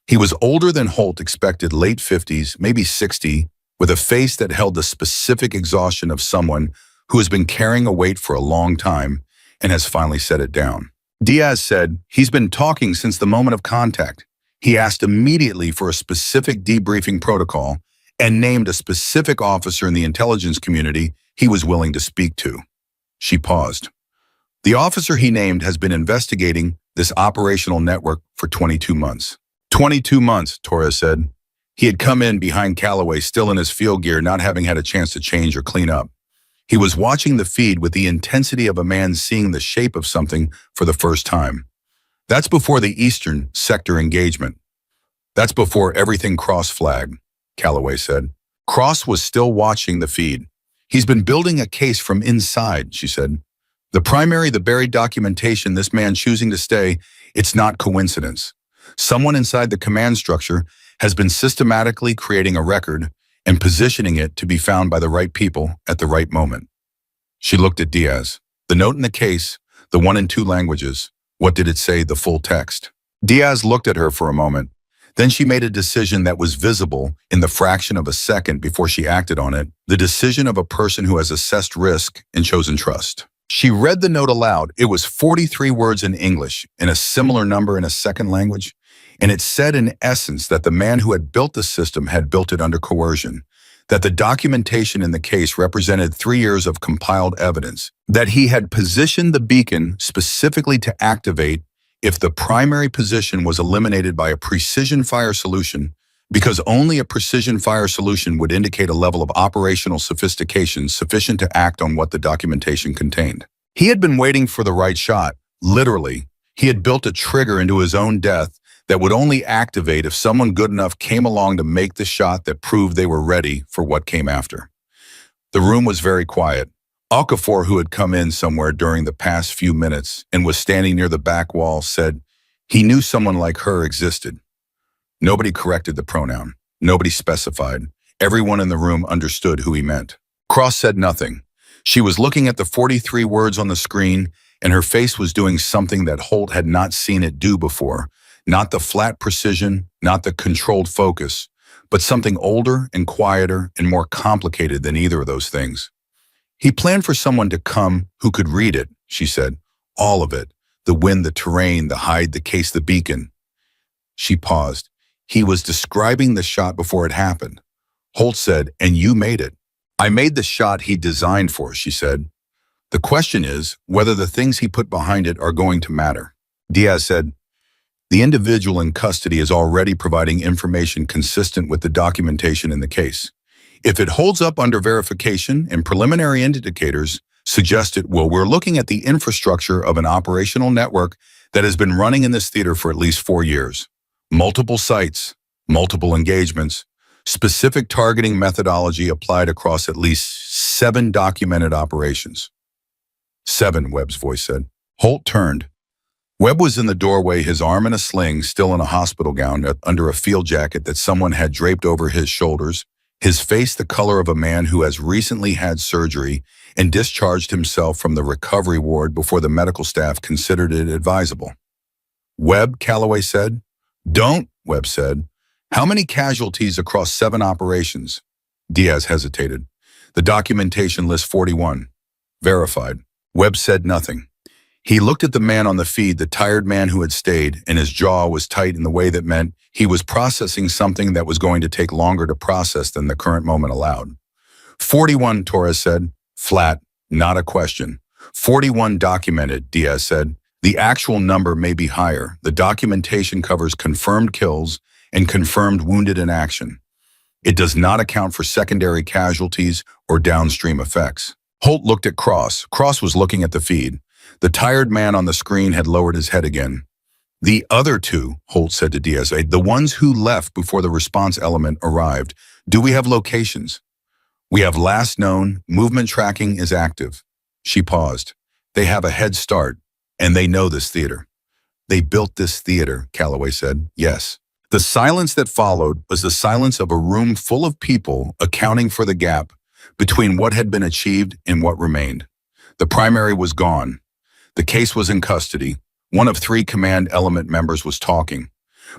He was older than Holt expected, late 50s, maybe 60, with a face that held the specific exhaustion of someone who has been carrying a weight for a long time and has finally set it down. Diaz said, he's been talking since the moment of contact. He asked immediately for a specific debriefing protocol and named a specific officer in the intelligence community he was willing to speak to. She paused. The officer he named has been investigating this operational network for 22 months. 22 months, Torres said. He had come in behind Calloway, still in his field gear, not having had a chance to change or clean up. He was watching the feed with the intensity of a man seeing the shape of something for the first time. That's before the Eastern Sector engagement. That's before everything Cross flagged, Calloway said. Cross was still watching the feed. He's been building a case from inside, she said. The primary, the buried documentation, this man choosing to stay, it's not coincidence. Someone inside the command structure has been systematically creating a record and positioning it to be found by the right people at the right moment. She looked at Diaz. The note in the case, the one in 2 languages, what did it say, the full text? Diaz looked at her for a moment. Then she made a decision that was visible in the fraction of a second before she acted on it, the decision of a person who has assessed risk and chosen trust. She read the note aloud. It was 43 words in English and a similar number in a second language. And it said in essence that the man who had built the system had built it under coercion, that the documentation in the case represented 3 years of compiled evidence, that he had positioned the beacon specifically to activate if the primary position was eliminated by a precision fire solution, because only a precision fire solution would indicate a level of operational sophistication sufficient to act on what the documentation contained. He had been waiting for the right shot, literally. He had built a trigger into his own death that would only activate if someone good enough came along to make the shot that proved they were ready for what came after. The room was very quiet. Okafor, who had come in somewhere during the past few minutes and was standing near the back wall, said he knew someone like her existed. Nobody corrected the pronoun. Nobody specified. Everyone in the room understood who he meant. Cross said nothing. She was looking at the 43 words on the screen, and her face was doing something that Holt had not seen it do before. Not the flat precision, not the controlled focus, but something older and quieter and more complicated than either of those things. He planned for someone to come who could read it, she said. All of it. The wind, the terrain, the hide, the case, the beacon. She paused. He was describing the shot before it happened. Holt said, and you made it. I made the shot he designed for, she said. The question is whether the things he put behind it are going to matter. Diaz said, the individual in custody is already providing information consistent with the documentation in the case. If it holds up under verification and preliminary indicators suggest it will, we're looking at the infrastructure of an operational network that has been running in this theater for at least 4 years. Multiple sites, multiple engagements, specific targeting methodology applied across at least 7 documented operations. 7, Webb's voice said. Holt turned. Webb was in the doorway, his arm in a sling, still in a hospital gown, under a field jacket that someone had draped over his shoulders, his face the color of a man who has recently had surgery and discharged himself from the recovery ward before the medical staff considered it advisable. "Webb," Calloway said. "Don't," Webb said. "How many casualties across 7 operations?" Diaz hesitated. "The documentation lists 41. Verified." Webb said nothing. He looked at the man on the feed, the tired man who had stayed, and his jaw was tight in the way that meant he was processing something that was going to take longer to process than the current moment allowed. 41, Torres said. Flat, not a question. 41 documented, Diaz said. The actual number may be higher. The documentation covers confirmed kills and confirmed wounded in action. It does not account for secondary casualties or downstream effects. Holt looked at Cross. Cross was looking at the feed. The tired man on the screen had lowered his head again. "The other 2, Holt said to Diaz, the ones who left before the response element arrived, do we have locations?" "We have last known, movement tracking is active." She paused. "They have a head start, and they know this theater." "They built this theater," Calloway said. "Yes." The silence that followed was the silence of a room full of people accounting for the gap between what had been achieved and what remained. The primary was gone. The case was in custody. One of 3 command element members was talking.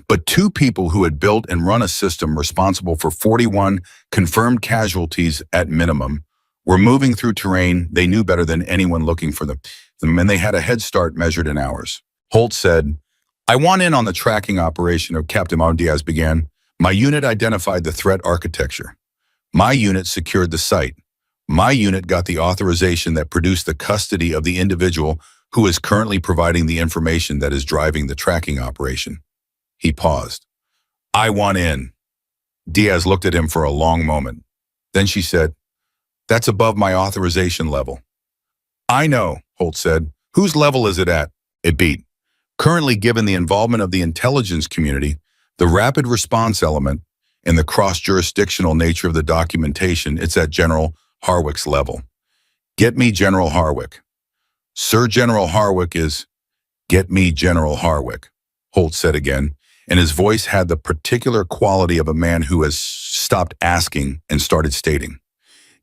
But 2 people who had built and run a system responsible for 41 confirmed casualties at minimum were moving through terrain they knew better than anyone looking for them, and they had a head start measured in hours. Holt said, "I want in on the tracking operation of Captain Diaz began. My unit identified the threat architecture. My unit secured the site. My unit got the authorization that produced the custody of the individual who is currently providing the information that is driving the tracking operation." He paused. "I want in." Diaz looked at him for a long moment. Then she said, "That's above my authorization level." "I know," Holt said. "Whose level is it at?" It beat. "Currently, given the involvement of the intelligence community, the rapid response element, and the cross-jurisdictional nature of the documentation, it's at General Harwick's level." "Get me General Harwick." "Sir General Harwick is—" "Get me General Harwick," Holt said again, and his voice had the particular quality of a man who has stopped asking and started stating.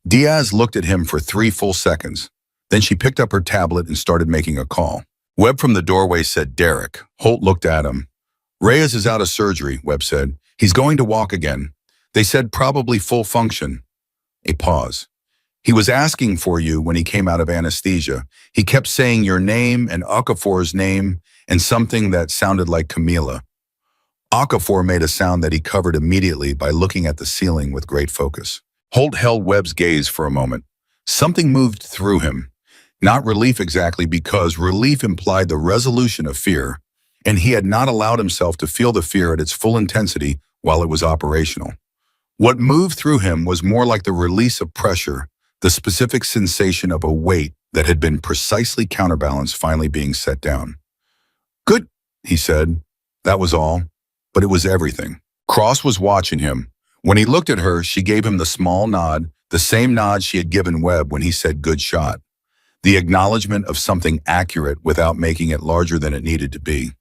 Diaz looked at him for 3 full seconds. Then she picked up her tablet and started making a call. Webb from the doorway said, "Derek." Holt looked at him. "Reyes is out of surgery," Webb said. "He's going to walk again. They said probably full function." A pause. "He was asking for you when he came out of anesthesia. He kept saying your name and Okafor's name and something that sounded like Camila." Okafor made a sound that he covered immediately by looking at the ceiling with great focus. Holt held Webb's gaze for a moment. Something moved through him. Not relief exactly, because relief implied the resolution of fear, and he had not allowed himself to feel the fear at its full intensity while it was operational. What moved through him was more like the release of pressure, the specific sensation of a weight that had been precisely counterbalanced finally being set down. "Good," he said. That was all, but it was everything. Cross was watching him. When he looked at her, she gave him the small nod, the same nod she had given Webb when he said "good shot." The acknowledgement of something accurate without making it larger than it needed to be.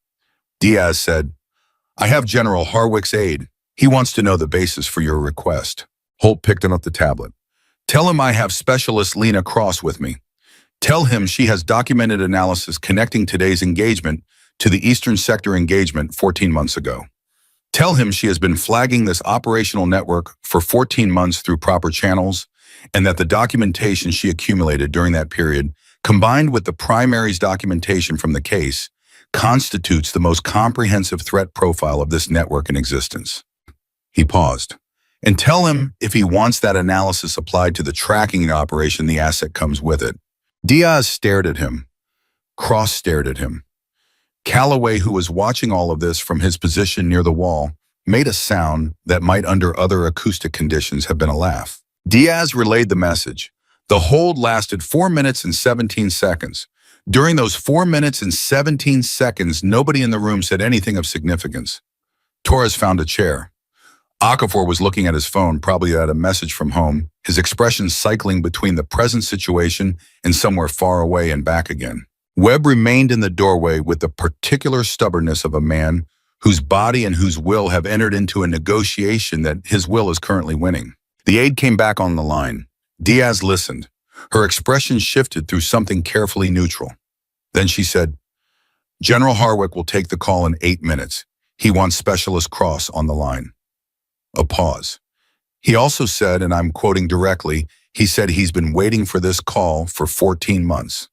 Diaz said, "I have General Harwick's aide. He wants to know the basis for your request." Holt picked up the tablet. "Tell him I have specialist Lena Cross with me. Tell him she has documented analysis connecting today's engagement to the Eastern Sector engagement 14 months ago. Tell him she has been flagging this operational network for 14 months through proper channels, and that the documentation she accumulated during that period, combined with the primary's documentation from the case, constitutes the most comprehensive threat profile of this network in existence." He paused. "And tell him if he wants that analysis applied to the tracking operation, the asset comes with it." Diaz stared at him. Cross stared at him. Calloway, who was watching all of this from his position near the wall, made a sound that might under other acoustic conditions have been a laugh. Diaz relayed the message. The hold lasted 4 minutes and 17 seconds. During those 4 minutes and 17 seconds, nobody in the room said anything of significance. Torres found a chair. Okafor was looking at his phone, probably at a message from home, his expression cycling between the present situation and somewhere far away and back again. Webb remained in the doorway with the particular stubbornness of a man whose body and whose will have entered into a negotiation that his will is currently winning. The aide came back on the line. Diaz listened. Her expression shifted through something carefully neutral. Then she said, General Harwick will take the call in 8 minutes. He wants Specialist Cross on the line. A pause. He also said, and I'm quoting directly, he said he's been waiting for this call for 14 months.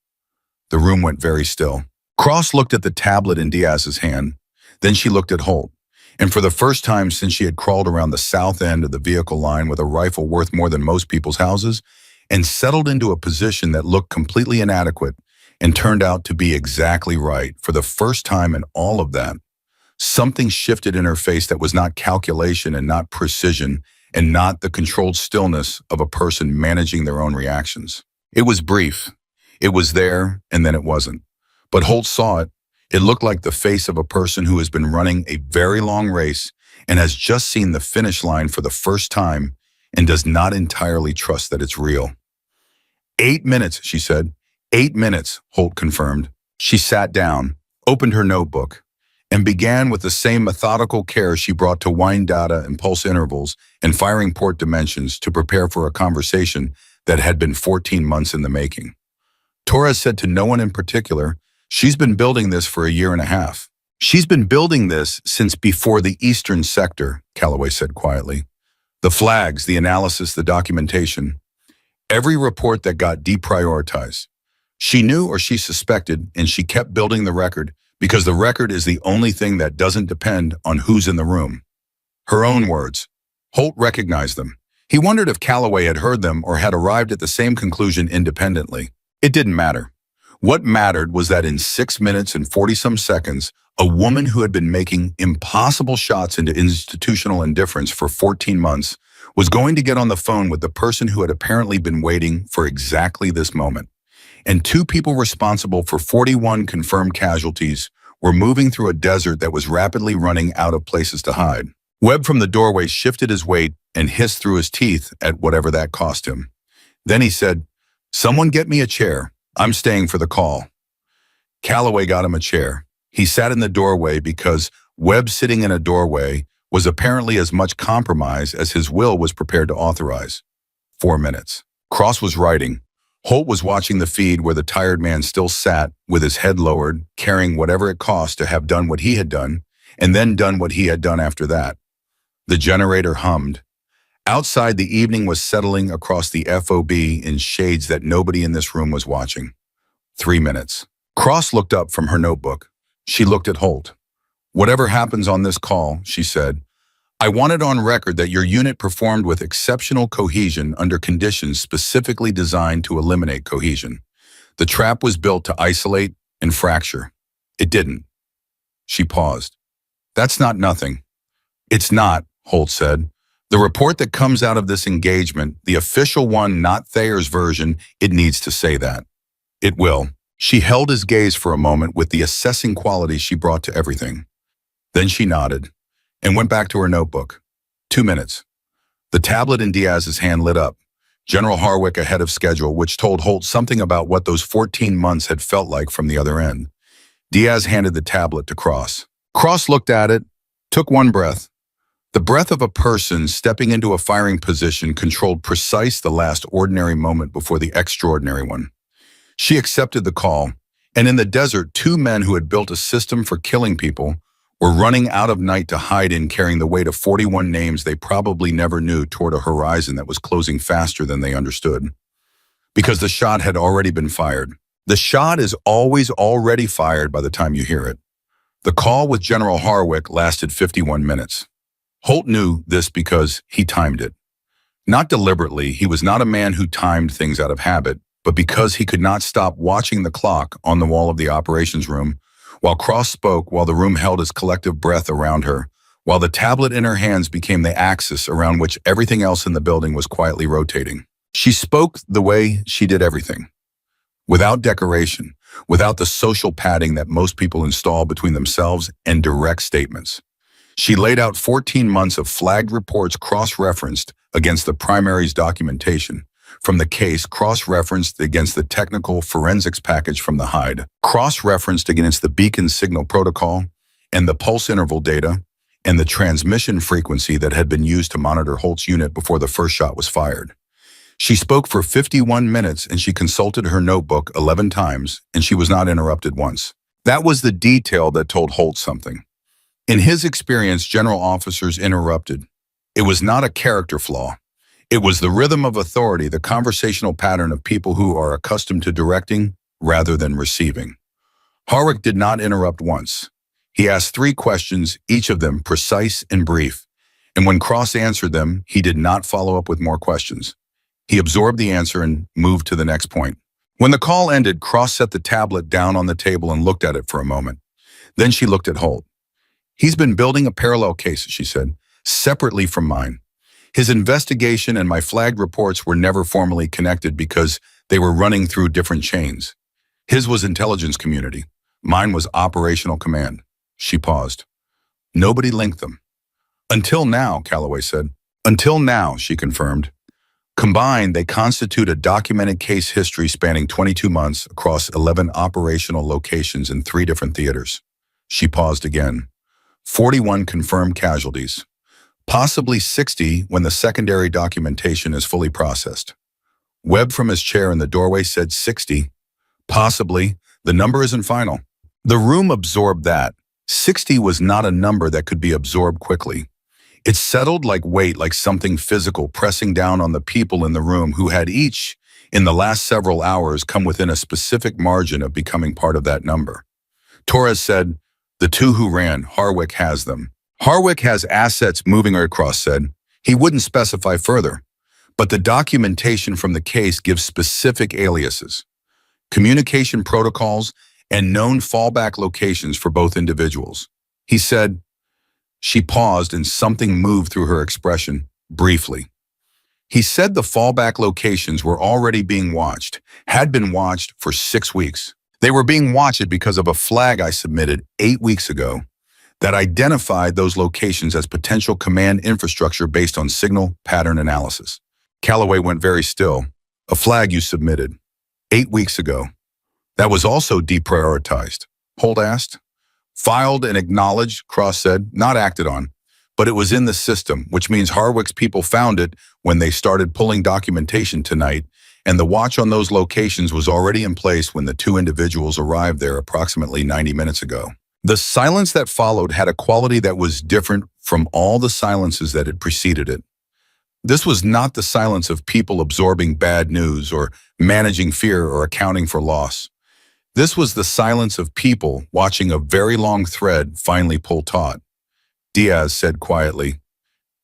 The room went very still. Cross looked at the tablet in Diaz's hand. Then she looked at Holt. And for the first time since she had crawled around the south end of the vehicle line with a rifle worth more than most people's houses, and settled into a position that looked completely inadequate and turned out to be exactly right, for the first time in all of that, something shifted in her face that was not calculation and not precision and not the controlled stillness of a person managing their own reactions. It was brief. It was there, and then it wasn't. But Holt saw it. It looked like the face of a person who has been running a very long race and has just seen the finish line for the first time and does not entirely trust that it's real. 8 minutes, she said. 8 minutes, Holt confirmed. She sat down, opened her notebook, and began with the same methodical care she brought to wind data and pulse intervals and firing port dimensions to prepare for a conversation that had been 14 months in the making. Torres said to no one in particular, she's been building this for a year and a half. She's been building this since before the Eastern Sector, Calloway said quietly. The flags, the analysis, the documentation, every report that got deprioritized. She knew or she suspected, and she kept building the record because the record is the only thing that doesn't depend on who's in the room. Her own words. Holt recognized them. He wondered if Calloway had heard them or had arrived at the same conclusion independently. It didn't matter. What mattered was that in 6 minutes and 40-some seconds, a woman who had been making impossible shots into institutional indifference for 14 months was going to get on the phone with the person who had apparently been waiting for exactly this moment. And 2 people responsible for 41 confirmed casualties were moving through a desert that was rapidly running out of places to hide. Webb from the doorway shifted his weight and hissed through his teeth at whatever that cost him. Then he said, "Someone get me a chair. I'm staying for the call." Calloway got him a chair. He sat in the doorway because Webb sitting in a doorway was apparently as much compromise as his will was prepared to authorize. 4 minutes. Cross was writing. Holt was watching the feed where the tired man still sat with his head lowered, carrying whatever it cost to have done what he had done, and then done what he had done after that. The generator hummed. Outside, the evening was settling across the FOB in shades that nobody in this room was watching. 3 minutes. Cross looked up from her notebook. She looked at Holt. "Whatever happens on this call," she said, "I want it on record that your unit performed with exceptional cohesion under conditions specifically designed to eliminate cohesion. The trap was built to isolate and fracture. It didn't." She paused. "That's not nothing." "It's not," Holt said. "The report that comes out of this engagement, the official one, not Thayer's version, it needs to say that. It will." She held his gaze for a moment with the assessing quality she brought to everything. Then she nodded and went back to her notebook. 2 minutes. The tablet in Diaz's hand lit up. General Harwick ahead of schedule, which told Holt something about what those 14 months had felt like from the other end. Diaz handed the tablet to Cross. Cross looked at it, took one breath. The breath of a person stepping into a firing position controlled precise the last ordinary moment before the extraordinary one. She accepted the call, and in the desert, 2 men who had built a system for killing people were running out of night to hide in, carrying the weight of 41 names they probably never knew toward a horizon that was closing faster than they understood. Because the shot had already been fired. The shot is always already fired by the time you hear it. The call with General Harwick lasted 51 minutes. Holt knew this because he timed it. Not deliberately, he was not a man who timed things out of habit, but because he could not stop watching the clock on the wall of the operations room, while Cross spoke, while the room held its collective breath around her, while the tablet in her hands became the axis around which everything else in the building was quietly rotating. She spoke the way she did everything. Without decoration, without the social padding that most people install between themselves and direct statements. She laid out 14 months of flagged reports cross-referenced against the primary's documentation, from the case cross-referenced against the technical forensics package from the Hyde, cross-referenced against the beacon signal protocol and the pulse interval data, and the transmission frequency that had been used to monitor Holt's unit before the first shot was fired. She spoke for 51 minutes and she consulted her notebook 11 times, and she was not interrupted once. That was the detail that told Holt something. In his experience, general officers interrupted. It was not a character flaw. It was the rhythm of authority, the conversational pattern of people who are accustomed to directing rather than receiving. Harwick did not interrupt once. He asked 3 questions, each of them precise and brief. And when Cross answered them, he did not follow up with more questions. He absorbed the answer and moved to the next point. When the call ended, Cross set the tablet down on the table and looked at it for a moment. Then she looked at Holt. "He's been building a parallel case," she said, "separately from mine. His investigation and my flagged reports were never formally connected because they were running through different chains. His was intelligence community. Mine was operational command." She paused. "Nobody linked them." "Until now," Calloway said. "Until now," she confirmed. "Combined, they constitute a documented case history spanning 22 months across 11 operational locations in 3 different theaters." She paused again. 41 confirmed casualties. Possibly 60 when the secondary documentation is fully processed. Webb from his chair in the doorway said 60. Possibly. The number isn't final. The room absorbed that. 60 was not a number that could be absorbed quickly. It settled like weight, like something physical pressing down on the people in the room who had each, in the last several hours, come within a specific margin of becoming part of that number. Torres said, "The 2 who ran, Harwick has them." "Harwick has assets moving," Cross said. He wouldn't specify further, but the documentation from the case gives specific aliases, communication protocols, and known fallback locations for both individuals. He said. She paused and something moved through her expression, briefly. He said the fallback locations were already being watched, had been watched for 6 weeks. They were being watched because of a flag I submitted 8 weeks ago that identified those locations as potential command infrastructure based on signal pattern analysis. Calloway went very still. "A flag you submitted 8 weeks ago. That was also deprioritized?" Holt asked. "Filed and acknowledged," Cross said, "not acted on. But it was in the system, which means Harwick's people found it when they started pulling documentation tonight, and the watch on those locations was already in place when the 2 individuals arrived there approximately 90 minutes ago." The silence that followed had a quality that was different from all the silences that had preceded it. This was not the silence of people absorbing bad news or managing fear or accounting for loss. This was the silence of people watching a very long thread finally pull taut. Diaz said quietly,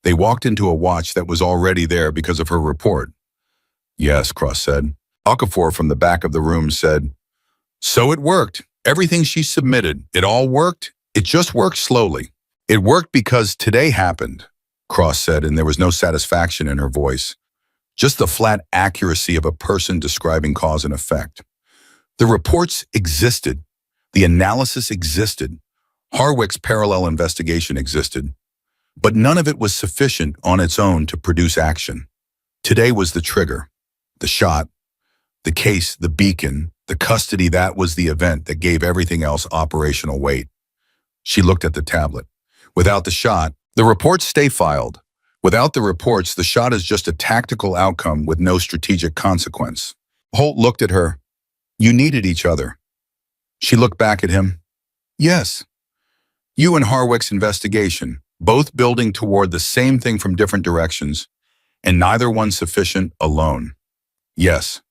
"They walked into a watch that was already there because of her report." "Yes," Cross said. Okafor from the back of the room said, "So it worked. Everything she submitted, it all worked. It just worked slowly. It worked because today happened," Cross said, and there was no satisfaction in her voice. Just the flat accuracy of a person describing cause and effect. The reports existed. The analysis existed. Harwick's parallel investigation existed. But none of it was sufficient on its own to produce action. Today was the trigger, the shot, the case, the beacon, the custody. That was the event that gave everything else operational weight. She looked at the tablet. Without the shot, the reports stay filed. Without the reports, the shot is just a tactical outcome with no strategic consequence. Holt looked at her. "You needed each other." She looked back at him. "Yes. You and Harwick's investigation, both building toward the same thing from different directions, and neither one sufficient alone." "Yes.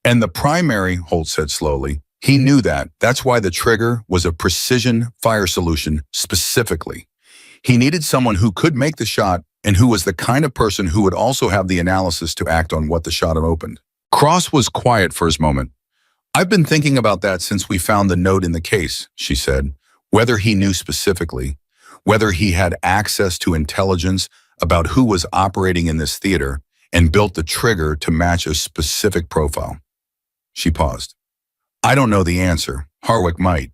And the primary," Holt said slowly, "he knew that. That's why the trigger was a precision fire solution specifically. He needed someone who could make the shot and who was the kind of person who would also have the analysis to act on what the shot had opened." Cross was quiet for a moment. "I've been thinking about that since we found the note in the case," she said. "Whether he knew specifically, whether he had access to intelligence about who was operating in this theater and built the trigger to match a specific profile." She paused. "I don't know the answer. Harwick might.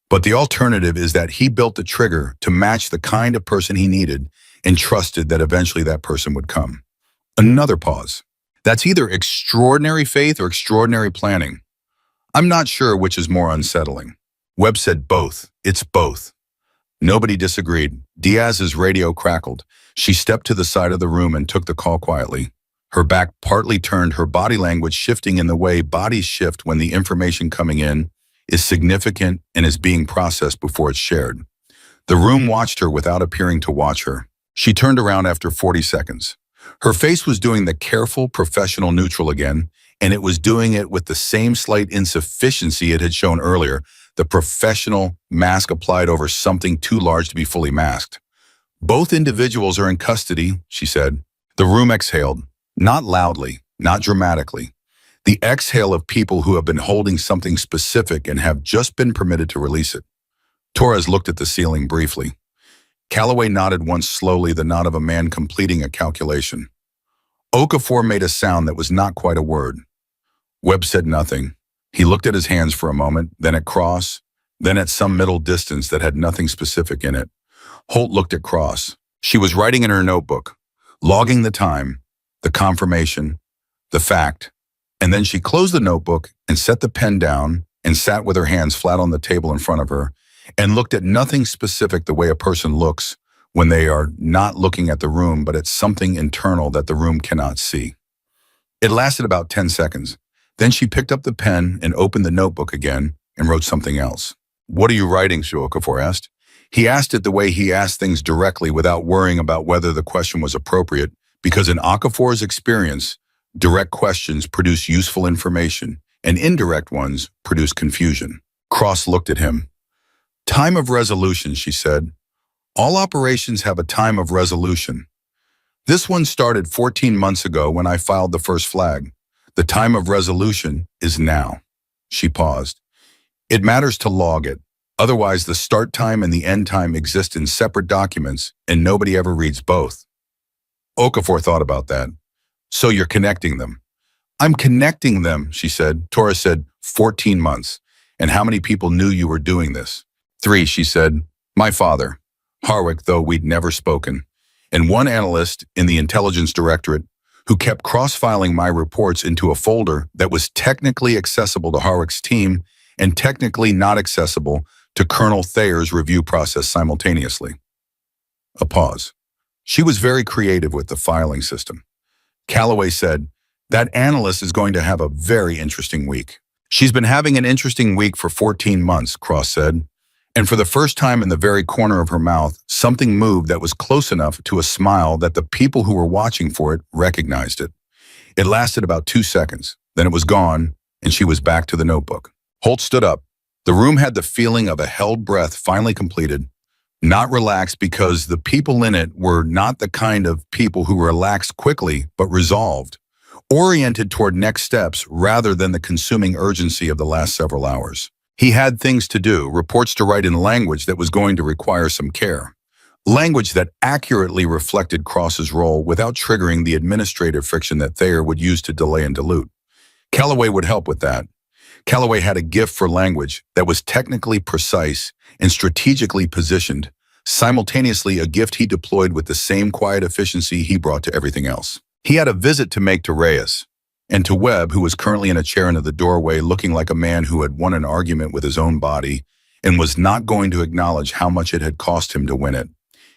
But the alternative is that he built the trigger to match the kind of person he needed and trusted that eventually that person would come." Another pause. "That's either extraordinary faith or extraordinary planning. I'm not sure which is more unsettling." Webb said both. "It's both. Nobody disagreed. Diaz's radio crackled. She stepped to the side of the room and took the call quietly. Her back partly turned, her body language shifting in the way bodies shift when the information coming in is significant and is being processed before it's shared. The room watched her without appearing to watch her. She turned around after 40 seconds. Her face was doing the careful, professional neutral again, and it was doing it with the same slight insufficiency it had shown earlier, the professional mask applied over something too large to be fully masked. Both individuals are in custody, she said. The room exhaled, not loudly, not dramatically. The exhale of people who have been holding something specific and have just been permitted to release it. Torres looked at the ceiling briefly. Calloway nodded once slowly, the nod of a man completing a calculation. Okafor made a sound that was not quite a word. Webb said nothing. He looked at his hands for a moment, then at Cross, then at some middle distance that had nothing specific in it. Holt looked at Cross. She was writing in her notebook, logging the time, the confirmation, the fact, and then she closed the notebook and set the pen down and sat with her hands flat on the table in front of her and looked at nothing specific the way a person looks when they are not looking at the room but at something internal that the room cannot see. It lasted about 10 seconds. Then she picked up the pen and opened the notebook again and wrote something else. "What are you writing?" Okafor asked. He asked it the way he asked things directly without worrying about whether the question was appropriate, because in Okafor's experience, direct questions produce useful information and indirect ones produce confusion. Cross looked at him. "Time of resolution," she said. "All operations have a time of resolution. This one started 14 months ago when I filed the first flag. The time of resolution is now." She paused. "It matters to log it. Otherwise, the start time and the end time exist in separate documents, and nobody ever reads both." Okafor thought about that. "So you're connecting them." "I'm connecting them," she said. Torres said, 14 months. "And how many people knew you were doing this?" 3, she said. "My father, Harwick, though we'd never spoken, and one analyst in the intelligence directorate who kept cross-filing my reports into a folder that was technically accessible to Harwick's team and technically not accessible to Colonel Thayer's review process simultaneously." A pause. "She was very creative with the filing system." Calloway said, "That analyst is going to have a very interesting week." "She's been having an interesting week for 14 months, Cross said. And for the first time in the very corner of her mouth, something moved that was close enough to a smile that the people who were watching for it recognized it. It lasted about 2 seconds. Then it was gone, and she was back to the notebook. Holt stood up. The room had the feeling of a held breath finally completed, not relaxed because the people in it were not the kind of people who relaxed quickly, but resolved, oriented toward next steps rather than the consuming urgency of the last several hours. He had things to do, reports to write in language that was going to require some care. Language that accurately reflected Cross's role without triggering the administrative friction that Thayer would use to delay and dilute. Calloway would help with that. Calloway had a gift for language that was technically precise and strategically positioned, simultaneously a gift he deployed with the same quiet efficiency he brought to everything else. He had a visit to make to Reyes, and to Webb, who was currently in a chair into the doorway looking like a man who had won an argument with his own body and was not going to acknowledge how much it had cost him to win it.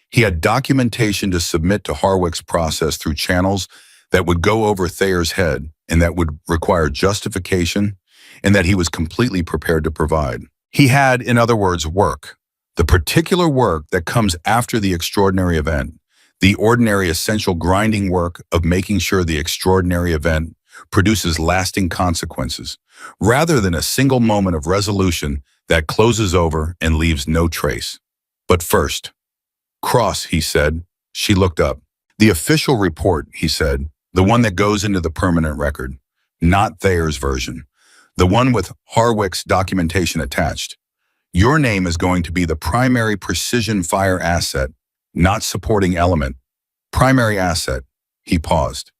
He had documentation to submit to Harwick's process through channels that would go over Thayer's head and that would require justification and that he was completely prepared to provide. He had, in other words, work. The particular work that comes after the extraordinary event, the ordinary essential grinding work of making sure the extraordinary event produces lasting consequences, rather than a single moment of resolution that closes over and leaves no trace. But first, Cross, he said. She looked up. The official report, he said, the one that goes into the permanent record, not Thayer's version, the one with Harwick's documentation attached. Your name is going to be the primary precision fire asset, not supporting element. Primary asset. He paused.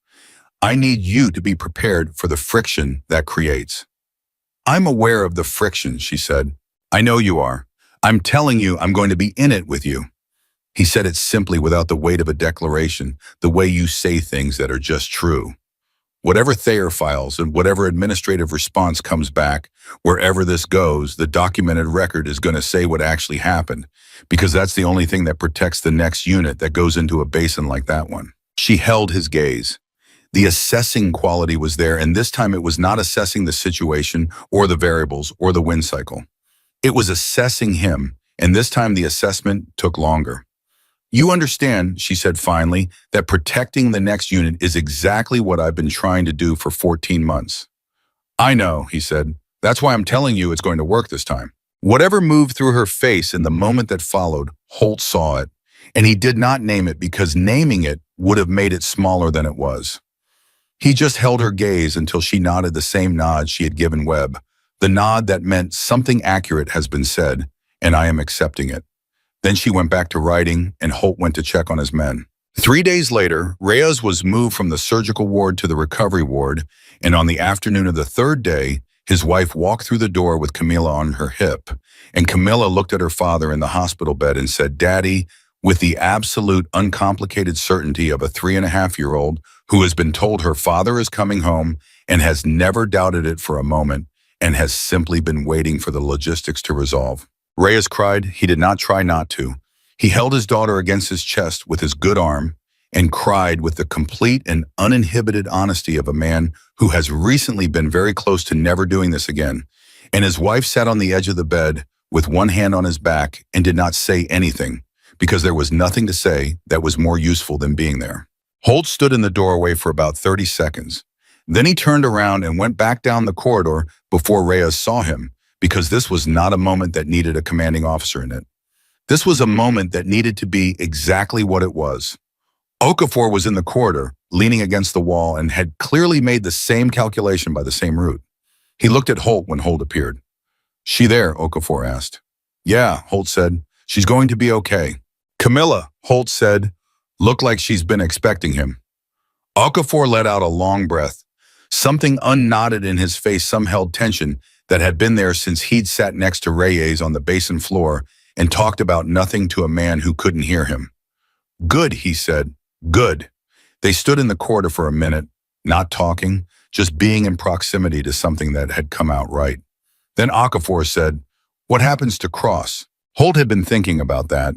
I need you to be prepared for the friction that creates. I'm aware of the friction, she said. I know you are. I'm telling you I'm going to be in it with you. He said it simply without the weight of a declaration, the way you say things that are just true. Whatever Thayer files and whatever administrative response comes back, wherever this goes, the documented record is going to say what actually happened, because that's the only thing that protects the next unit that goes into a basin like that one. She held his gaze. The assessing quality was there, and this time it was not assessing the situation or the variables or the wind cycle. It was assessing him, and this time the assessment took longer. You understand, she said finally, that protecting the next unit is exactly what I've been trying to do for 14 months. I know, he said. That's why I'm telling you it's going to work this time. Whatever moved through her face in the moment that followed, Holt saw it, and he did not name it because naming it would have made it smaller than it was. He just held her gaze until she nodded the same nod she had given Webb, the nod that meant something accurate has been said, and I am accepting it. Then she went back to writing, and Holt went to check on his men. 3 days later, Reyes was moved from the surgical ward to the recovery ward, and on the afternoon of the third day, his wife walked through the door with Camilla on her hip, and Camilla looked at her father in the hospital bed and said, "Daddy," with the absolute uncomplicated certainty of a 3.5-year-old who has been told her father is coming home and has never doubted it for a moment and has simply been waiting for the logistics to resolve. Reyes cried. He did not try not to. He held his daughter against his chest with his good arm and cried with the complete and uninhibited honesty of a man who has recently been very close to never doing this again. And his wife sat on the edge of the bed with one hand on his back and did not say anything, because there was nothing to say that was more useful than being there. Holt stood in the doorway for about 30 seconds. Then he turned around and went back down the corridor before Reyes saw him, because this was not a moment that needed a commanding officer in it. This was a moment that needed to be exactly what it was. Okafor was in the corridor, leaning against the wall, and had clearly made the same calculation by the same route. He looked at Holt when Holt appeared. "She there?" Okafor asked. "Yeah," Holt said. "She's going to be okay." "Camilla," Holt said, "looked like she's been expecting him." Okafor let out a long breath. Something unknotted in his face, some held tension that had been there since he'd sat next to Reyes on the basin floor and talked about nothing to a man who couldn't hear him. "Good," he said. "Good." They stood in the corridor for a minute, not talking, just being in proximity to something that had come out right. Then Okafor said, "What happens to Cross?" Holt had been thinking about that.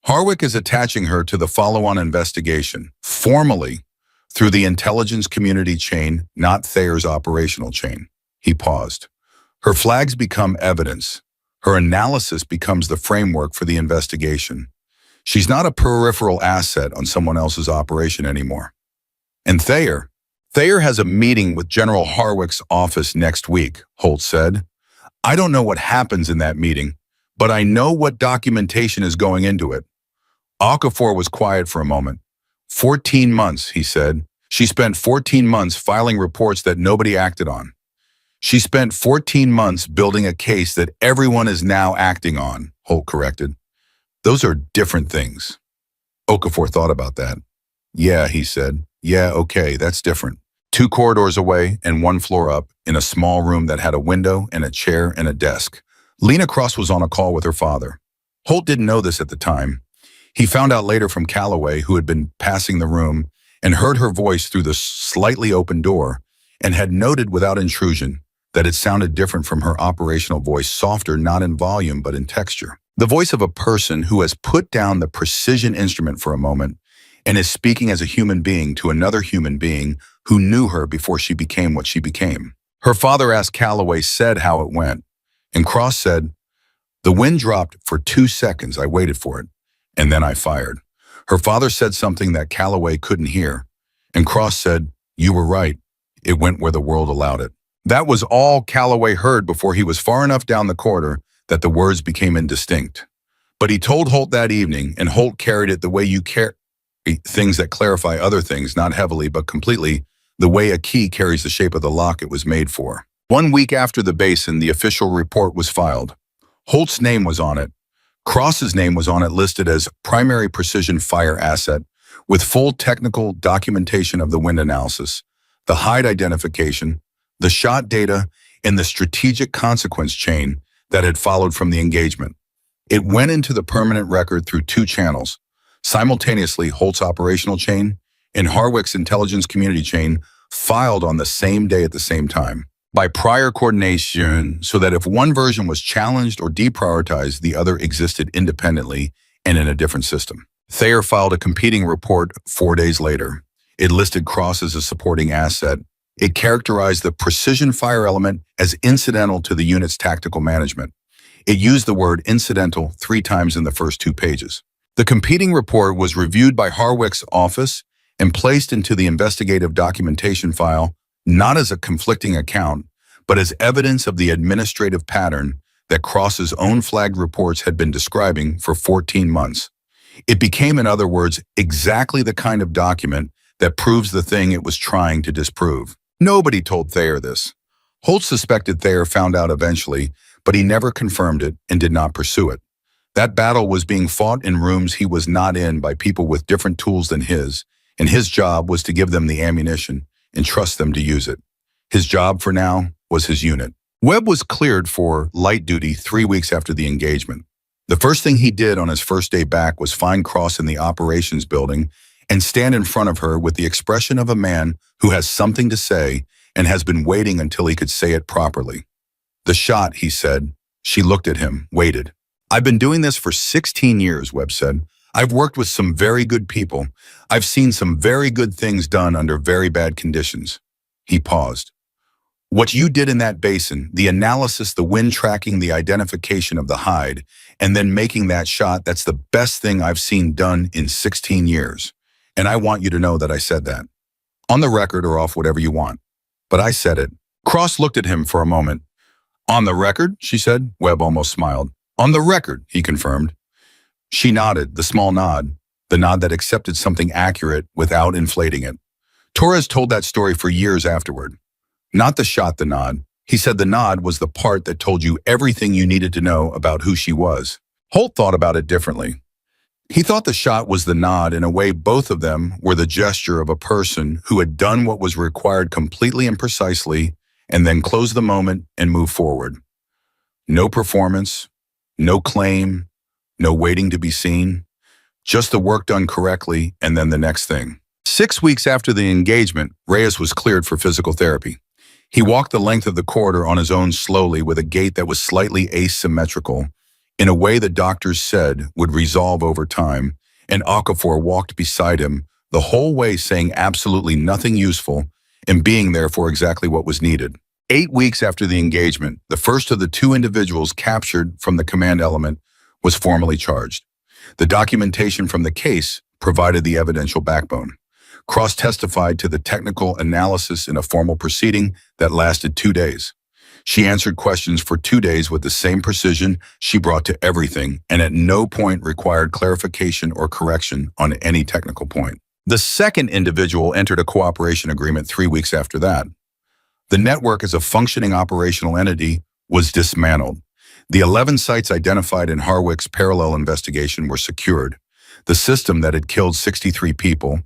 "Harwick is attaching her to the follow-on investigation, formally, through the intelligence community chain, not Thayer's operational chain." He paused. "Her flags become evidence. Her analysis becomes the framework for the investigation. She's not a peripheral asset on someone else's operation anymore." "And Thayer has a meeting with General Harwick's office next week," Holt said. "I don't know what happens in that meeting, but I know what documentation is going into it." Okafor was quiet for a moment. 14 months, he said. "She spent 14 months filing reports that nobody acted on. She spent 14 months building a case that everyone is now acting on," Holt corrected. "Those are different things." Okafor thought about that. "Yeah," he said. "Yeah, okay, that's different." 2 corridors away and 1 floor up, in a small room that had a window and a chair and a desk, Lena Cross was on a call with her father. Holt didn't know this at the time. He found out later from Calloway, who had been passing the room, and heard her voice through the slightly open door, and had noted without intrusion that it sounded different from her operational voice, softer not in volume but in texture. The voice of a person who has put down the precision instrument for a moment and is speaking as a human being to another human being who knew her before she became what she became. Her father asked Calloway said how it went, and Cross said, "The wind dropped for 2 seconds. I waited for it, and then I fired." Her father said something that Calloway couldn't hear, and Cross said, "You were right. It went where the world allowed it." That was all Calloway heard before he was far enough down the corridor that the words became indistinct. But he told Holt that evening, and Holt carried it the way you carry things that clarify other things, not heavily but completely, the way a key carries the shape of the lock it was made for. 1 week after the basin, the official report was filed. Holt's name was on it. Cross's name was on it, listed as primary precision fire asset, with full technical documentation of the wind analysis, the hide identification, the shot data, and the strategic consequence chain that had followed from the engagement. It went into the permanent record through 2 channels, simultaneously Holt's operational chain and Harwick's intelligence community chain, filed on the same day at the same time, by prior coordination, so that if one version was challenged or deprioritized, the other existed independently and in a different system. Thayer filed a competing report 4 days later. It listed Cross as a supporting asset. It characterized the precision fire element as incidental to the unit's tactical management. It used the word incidental 3 times in the first 2 pages. The competing report was reviewed by Harwick's office and placed into the investigative documentation file, not as a conflicting account, but as evidence of the administrative pattern that Cross's own flagged reports had been describing for 14 months. It became, in other words, exactly the kind of document that proves the thing it was trying to disprove. Nobody told Thayer this. Holt suspected Thayer found out eventually, but he never confirmed it and did not pursue it. That battle was being fought in rooms he was not in by people with different tools than his, and his job was to give them the ammunition and trust them to use it. His job for now was his unit. Webb was cleared for light duty 3 weeks after the engagement. The first thing he did on his first day back was find Cross in the operations building and stand in front of her with the expression of a man who has something to say and has been waiting until he could say it properly. "The shot," he said. She looked at him, waited. "I've been doing this for 16 years, Webb said. I've worked with some very good people. I've seen some very good things done under very bad conditions." He paused. "What you did in that basin, the analysis, the wind tracking, the identification of the hide, and then making that shot, that's the best thing I've seen done in 16 years. And I want you to know that I said that. On the record or off whatever you want. But I said it." Cross looked at him for a moment. "On the record?" she said. Webb almost smiled. "On the record," he confirmed. She nodded, the small nod, the nod that accepted something accurate without inflating it. Torres told that story for years afterward. Not the shot, the nod. He said the nod was the part that told you everything you needed to know about who she was. Holt thought about it differently. He thought the shot was the nod in a way both of them were the gesture of a person who had done what was required completely and precisely and then closed the moment and moved forward. No performance, no claim, no waiting to be seen, just the work done correctly and then the next thing. 6 weeks after the engagement, Reyes was cleared for physical therapy. He walked the length of the corridor on his own slowly with a gait that was slightly asymmetrical, in a way the doctors said would resolve over time, and Okafor walked beside him the whole way saying absolutely nothing useful and being there for exactly what was needed. 8 weeks after the engagement, the first of the 2 individuals captured from the command element was formally charged. The documentation from the case provided the evidential backbone. Cross testified to the technical analysis in a formal proceeding that lasted 2 days. She answered questions for 2 days with the same precision she brought to everything and at no point required clarification or correction on any technical point. The second individual entered a cooperation agreement 3 weeks after that. The network as a functioning operational entity was dismantled. The 11 sites identified in Harwick's parallel investigation were secured. The system that had killed 63 people,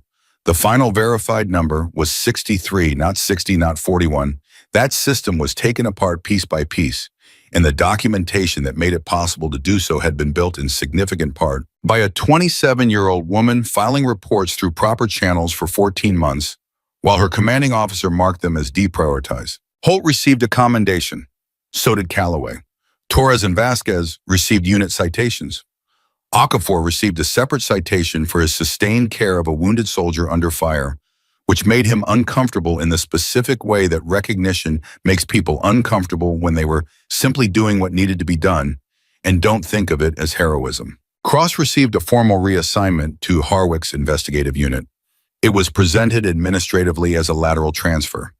the final verified number was 63, not 60, not 41. That system was taken apart piece by piece, and the documentation that made it possible to do so had been built in significant part by a 27-year-old woman filing reports through proper channels for 14 months, while her commanding officer marked them as deprioritized. Holt received a commendation. So did Calloway. Torres and Vasquez received unit citations. Okafor received a separate citation for his sustained care of a wounded soldier under fire, which made him uncomfortable in the specific way that recognition makes people uncomfortable when they were simply doing what needed to be done and don't think of it as heroism. Cross received a formal reassignment to Harwick's investigative unit. It was presented administratively as a lateral transfer.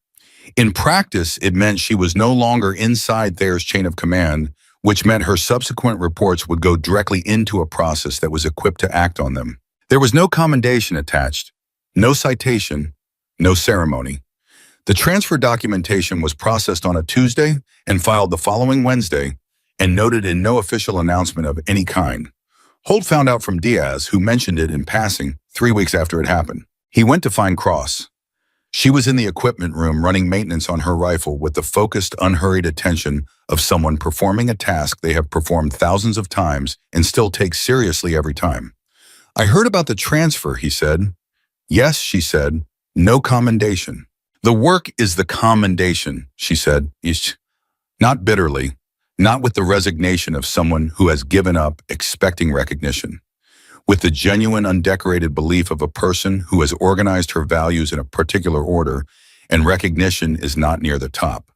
In practice, it meant she was no longer inside Thayer's chain of command, which meant her subsequent reports would go directly into a process that was equipped to act on them. There was no commendation attached, no citation, no ceremony. The transfer documentation was processed on a Tuesday and filed the following Wednesday, and noted in no official announcement of any kind. Holt found out from Diaz, who mentioned it in passing 3 weeks after it happened. He went to find Cross. She was in the equipment room running maintenance on her rifle with the focused, unhurried attention of someone performing a task they have performed thousands of times and still take seriously every time. "I heard about the transfer," he said. "Yes," she said. "No commendation." The work is the commendation, she said, not bitterly, not with the resignation of someone who has given up expecting recognition, with the genuine undecorated belief of a person who has organized her values in a particular order, and recognition is not near the top.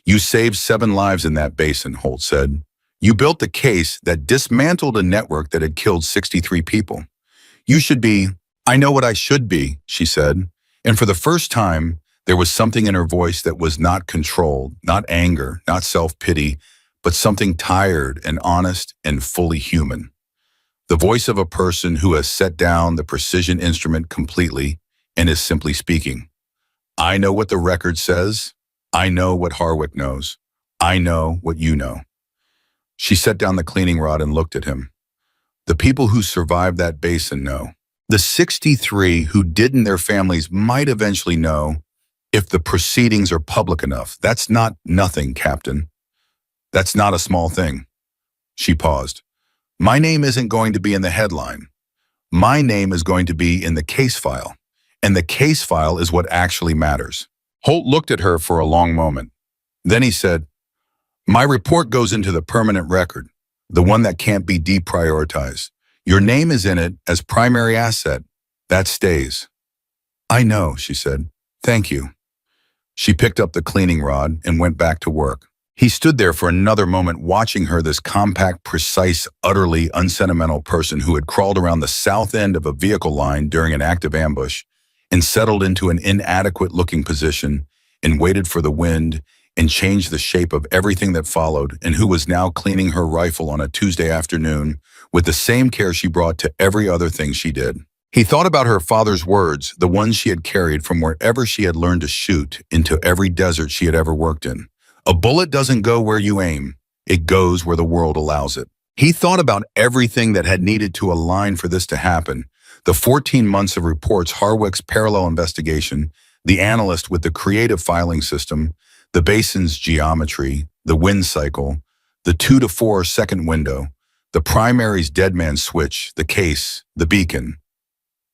You saved 7 lives in that basin, Holt said. You built the case that dismantled a network that had killed 63 people. You should be, I know what I should be, she said. And for the first time, there was something in her voice that was not controlled, not anger, not self-pity, but something tired and honest and fully human. The voice of a person who has set down the precision instrument completely and is simply speaking. I know what the record says. I know what Harwick knows. I know what you know. She set down the cleaning rod and looked at him. The people who survived that basin know. The 63 who didn't, their families might eventually know if the proceedings are public enough. That's not nothing, Captain. That's not a small thing. She paused. My name isn't going to be in the headline. My name is going to be in the case file. And the case file is what actually matters. Holt looked at her for a long moment. Then he said, my report goes into the permanent record, the one that can't be deprioritized. Your name is in it as primary asset. That stays. I know, she said. Thank you. She picked up the cleaning rod and went back to work. He stood there for another moment watching her, this compact, precise, utterly unsentimental person who had crawled around the south end of a vehicle line during an active ambush and settled into an inadequate-looking position and waited for the wind and changed the shape of everything that followed, and who was now cleaning her rifle on a Tuesday afternoon with the same care she brought to every other thing she did. He thought about her father's words, the ones she had carried from wherever she had learned to shoot into every desert she had ever worked in. A bullet doesn't go where you aim. It goes where the world allows it. He thought about everything that had needed to align for this to happen. The 14 months of reports, Harwick's parallel investigation, the analyst with the creative filing system, the basin's geometry, the wind cycle, the 2 to 4 second window, the primary's dead man switch, the case, the beacon.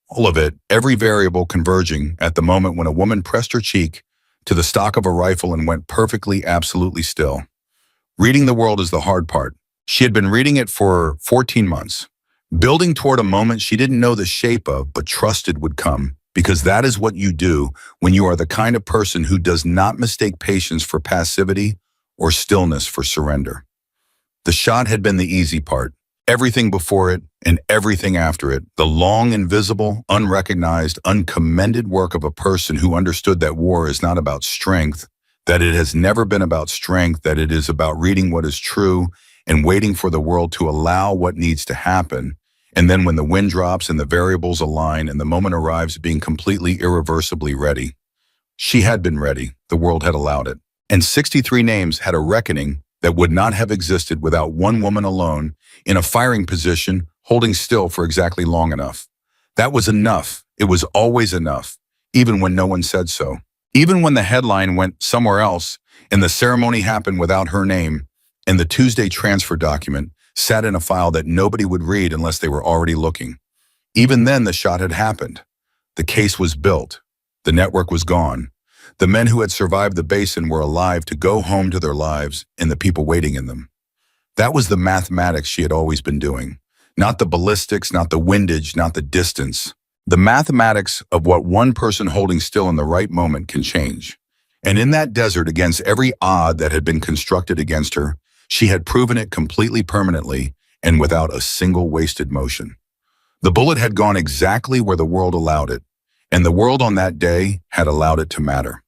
All of it, every variable converging at the moment when a woman pressed her cheek to the stock of a rifle and went perfectly, absolutely still. Reading the world is the hard part. She had been reading it for 14 months, building toward a moment she didn't know the shape of, but trusted would come, because that is what you do when you are the kind of person who does not mistake patience for passivity or stillness for surrender. The shot had been the easy part. Everything before it and everything after it, the long, invisible, unrecognized, uncommended work of a person who understood that war is not about strength, that it has never been about strength, that it is about reading what is true and waiting for the world to allow what needs to happen. And then when the wind drops and the variables align and the moment arrives, being completely irreversibly ready. She had been ready. The world had allowed it. And 63 names had a reckoning that would not have existed without one woman alone in a firing position, holding still for exactly long enough. That was enough. It was always enough, even when no one said so. Even when the headline went somewhere else and the ceremony happened without her name, and the Tuesday transfer document sat in a file that nobody would read unless they were already looking. Even then, the shot had happened. The case was built. The network was gone. The men who had survived the basin were alive to go home to their lives and the people waiting in them. That was the mathematics she had always been doing. Not the ballistics, not the windage, not the distance. The mathematics of what one person holding still in the right moment can change. And in that desert, against every odd that had been constructed against her, she had proven it completely permanently and without a single wasted motion. The bullet had gone exactly where the world allowed it, and the world on that day had allowed it to matter.